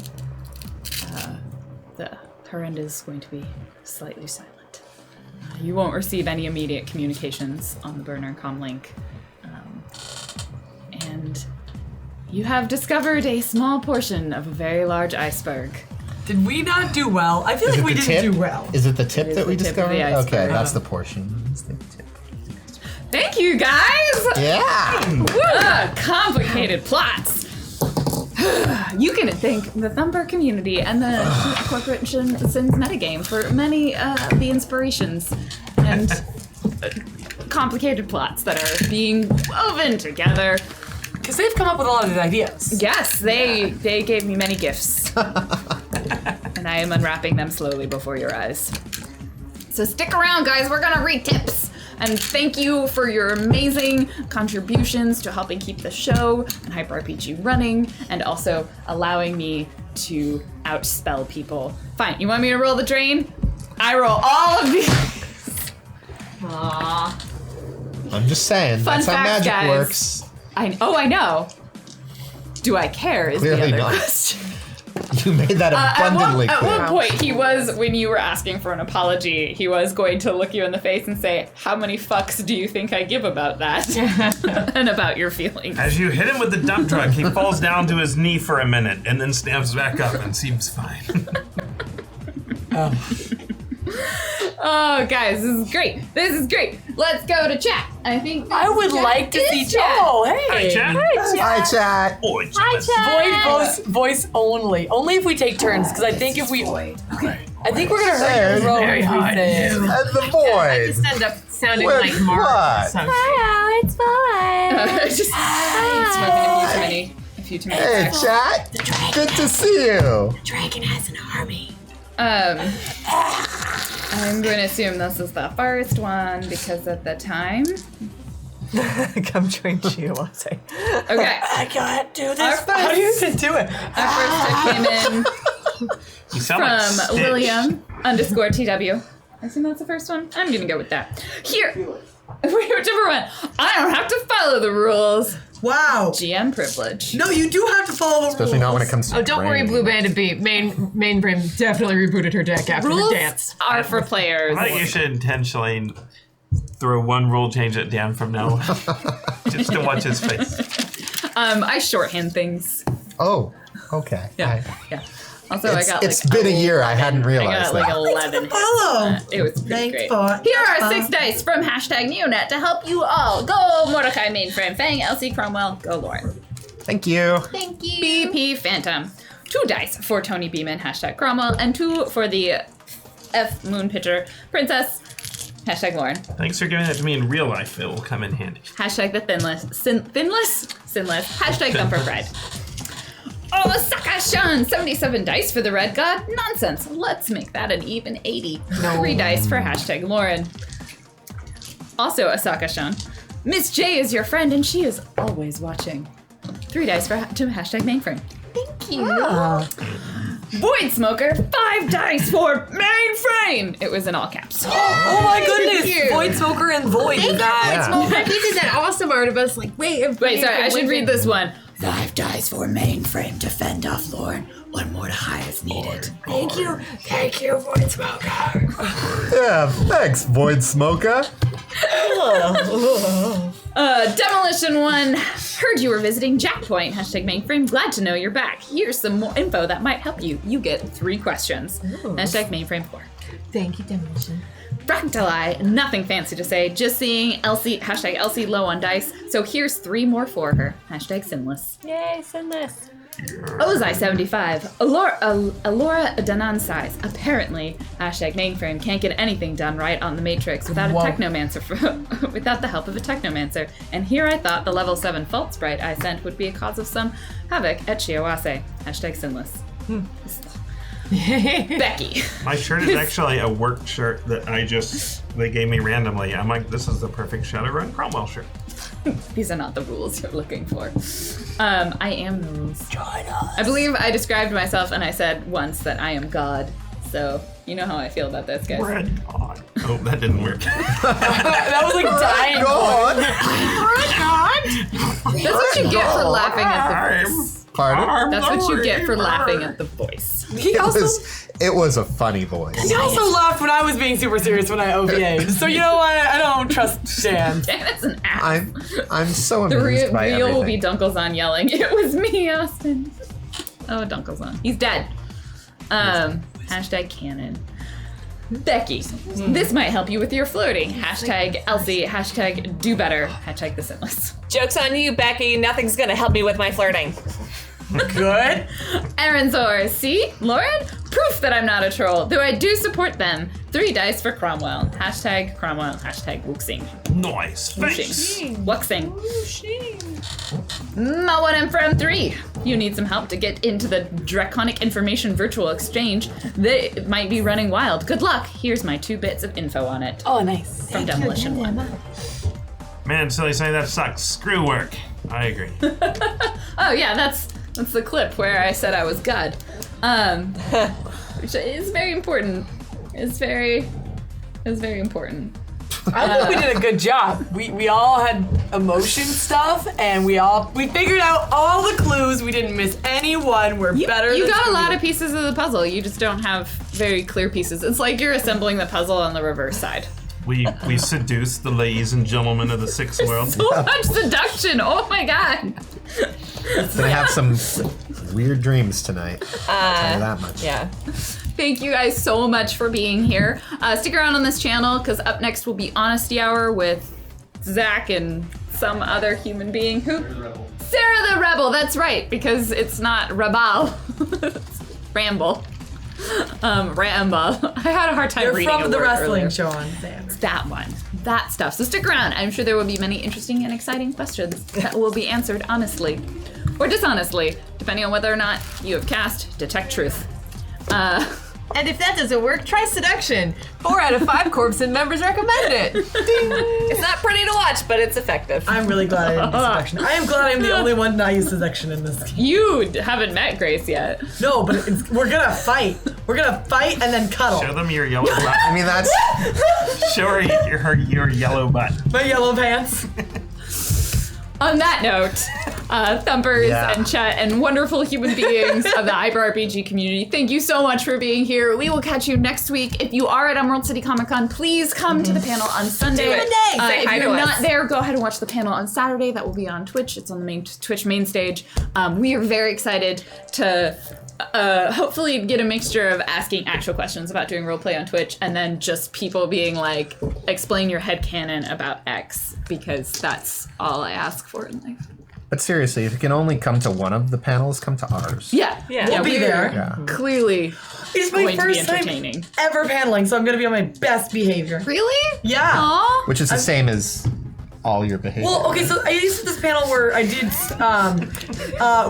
her end is going to be slightly silent. You won't receive any immediate communications on the burner comm link. And You have discovered a small portion of a very large iceberg. Did we not do well? I feel Is like it we the didn't tip? do well. Is it the tip is that we the tip of discovered? the iceberg. Okay, that's the portion. It's the tip. Thank you, guys! Yeah! Complicated plots. You can thank the Thumper community and the Corporation Sins metagame for many of the inspirations and complicated plots that are being woven together. Because they've come up with a lot of the ideas. Yes, they gave me many gifts. And I am unwrapping them slowly before your eyes. So stick around, guys. We're gonna read tips. And thank you for your amazing contributions to helping keep the show and Hyper RPG running, and also allowing me to outspell people. Fine, you want me to roll the drain? I roll all of these. Aww. I'm just saying, Fun that's how fact, magic guys. works. I know. Do I care is Clearly the other not. question. You made that abundantly At clear. one point, he was, when you were asking for an apology, he was going to look you in the face and say, how many fucks do you think I give about that? And about your feelings. As you hit him with the dump truck, he falls down to his knee for a minute and then stands back up and seems fine. Oh, guys, this is great. This is great. Let's go to chat. I think I would like to see chat. Oh, Hi, hey. chat. Hi, chat. Boy, Voice only. Only if we take turns, because I think if we... I think we're going to hurt your throat if we say it. And the I void. just end up sounding With like Mark. what? Hi, it's fine. Just smoking a few too many Hey, packs. chat. Good to see you. Dragon has an army. I'm going to assume this is the first one because of the time. Come join you, I'll say. Okay. I can't do this. Our first- How do you even do it? Our first tip came in You sound like from Stitch. William_TW. I assume that's the first one. I'm gonna go with that. Here, whichever one. I don't have to follow the rules. Wow. GM privilege. No, you do have to follow the rules. Especially not when it comes to Oh, don't worry, brain. Blue Bandit B. Mainframe definitely rebooted her deck after Rules the dance. are for players. I think you should intentionally throw one rule change at Dan from now on. Just to watch his face. I shorthand things. Oh, okay. Yeah. Hi. Yeah. Also, It's, I got it's like been a year. I hadn't I realized got like that. 11. Follow. It was pretty Thanks great. for- Here are 6 dice from #Neonet to help you all. Go Mordecai Mainframe, Fang, Elsie Cromwell, go Lauren. Thank you. Thank you. BP Phantom. 2 dice for Tony Beeman, #Cromwell, and 2 for the F Moon Pitcher Princess, #Lauren. Thanks for giving that to me in real life. It will come in handy. #the Thinless, Sinless, #Thumper Pride. Osaka Shun, 77 dice for the Red God. Nonsense. Let's make that an even 80. 3 dice for #Lauren. Also Osaka Shun. Miss J is your friend and she is always watching. 3 dice to #Mainframe. Thank you. Void Smoker, 5 dice for Mainframe. It was in all caps. Oh my goodness. you. Void Smoker and Void. Thank Yeah. you, Void. You did that awesome art of us. Like, wait, Wait, sorry, I should read this one. 5 dice for Mainframe to fend off Lauren. 1 more to high is needed. Thank you, Void Smoker. Yeah, thanks, Void Smoker. Demolition 1. Heard you were visiting Jackpoint. #Mainframe. Glad to know you're back. Here's some more info that might help you. You get 3 questions. #Mainframe 4. Thank you, Demolition. Fractali, nothing fancy to say, just seeing Elsie, #Elsie low on dice, so here's 3 more for her, #Sinless. Yay, Sinless. Ozai 75, Alora Danan size. Apparently, #Mainframe can't get anything done right on the Matrix without a technomancer, without the help of a technomancer. And here I thought the level 7 fault sprite I sent would be a cause of some havoc at Shiawase, #Sinless. Becky. My shirt is actually a work shirt that they gave me randomly. I'm like, this is the perfect Shadowrun Cromwell shirt. These are not the rules you're looking for. I am the rules. Join us. I believe I described myself and I said once that I am God. So you know how I feel about this, guys. Red God. Oh, that didn't work. That was like dying. God. That's what you get for laughing at the Pardon? That's what you get for laughing at the voice. It was a funny voice. He also laughed when I was being super serious when I OVA'd. So you know what? I don't trust Dan. Dan is an ass. I'm so The amused by real will be everything. Dunkelzahn yelling, "It was me, Austin." Oh, Dunkelzahn. He's dead. Hashtag canon. Becky, this might help you with your flirting. Hashtag Elsie. Hashtag do better. Hashtag the S.I.N.S. Joke's on you, Becky. Nothing's gonna help me with my flirting. Good. Aaron Zor. See? Lauren? Proof that I'm not a troll. Though I do support them. 3 dice for Cromwell. Hashtag Cromwell. Hashtag Wuxing. Nice. Thanks. Wuxing. Mawanem from 3. You need some help to get into the Draconic Information Virtual Exchange. They might be running wild. Good luck. Here's my 2 bits of info on it. Oh, nice. From Demolition 1. Man, silly say that sucks. Screw work. I agree. Oh yeah, that's the clip where I said I was God. Which is very important. It's very important. I think we did a good job. We all had emotion stuff, and we figured out all the clues. We didn't miss any one. We're better. You than got a lot Scooby-Doo. of pieces of the puzzle. You just don't have very clear pieces. It's like you're assembling the puzzle on the reverse side. We seduced the ladies and gentlemen of the 6th world. So much seduction. Oh my god. Gonna have some weird dreams tonight. I'll tell you that much. Yeah. Thank you guys so much for being here. Stick around on this channel because up next will be Honesty Hour with Zach and some other human being who... Sarah the Rebel, that's right, because it's not Rabal. It's Ramble. Ramble. I had a hard time You're reading from a the word wrestling earlier. show on Sam. That one. That stuff. So stick around. I'm sure there will be many interesting and exciting questions that will be answered honestly or dishonestly, depending on whether or not you have cast Detect Truth. And if that doesn't work, try seduction. 4 out of 5 Corpsen members recommend it. It's not pretty to watch, but it's effective. I'm really glad I didn't do seduction. I am glad I'm the only one not used seduction in this game. You haven't met Grace yet. No, but we're gonna fight. We're gonna fight and then cuddle. Show them your yellow butt. I mean, that's Show her your yellow butt. My yellow pants. On that note, Thumpers Yeah. and Chet and wonderful human beings of the Hyper RPG community, thank you so much for being here. We will catch you next week. If you are at Emerald City Comic Con, please come to the panel on Sunday. Do it. Say If hi you're to not us. there, go ahead and watch the panel on Saturday. That will be on Twitch. It's on the main Twitch main stage. We are very excited to hopefully get a mixture of asking actual questions about doing roleplay on Twitch and then just people being like, explain your headcanon about X, because that's all I ask for in life. But seriously, if you can only come to one of the panels, come to ours. Yeah. Yeah. We'll be there. Yeah. Clearly It's my going to be first time entertaining. ever paneling, so I'm gonna be on my best behavior. Really? Yeah. Aw. Which is the same as all your behavior. Well, okay, so I used to this panel where I did,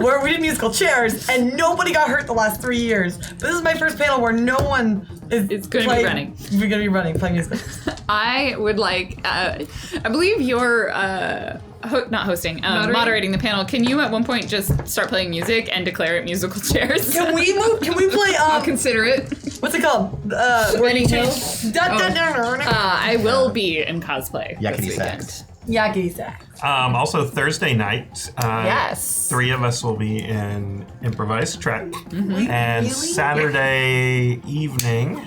where we did musical chairs, and nobody got hurt the last 3 years. But this is my first panel where no one is It's gonna be playing- running. We're gonna be running, playing musical chairs. I would like, I believe you're not hosting, moderating the panel. Can you at one point just start playing music and declare it musical chairs? Can we move? Can we play? I'll consider it. What's it called? Spinning Hill. Hill? I will be in cosplay Yakety this weekend. sax. Yakety sax. Also Thursday night, Yes. 3 of us will be in Improvised Trek, Mm-hmm. and Saturday evening,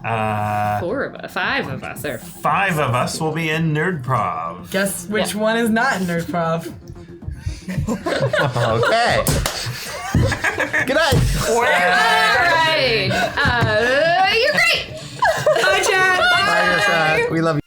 5 of us are. 5 of us will be in Nerdprov. Guess which one is not in Nerdprov? Okay. Good night. All right. You're great. Bye, Chad. Bye, Yasha. We love you.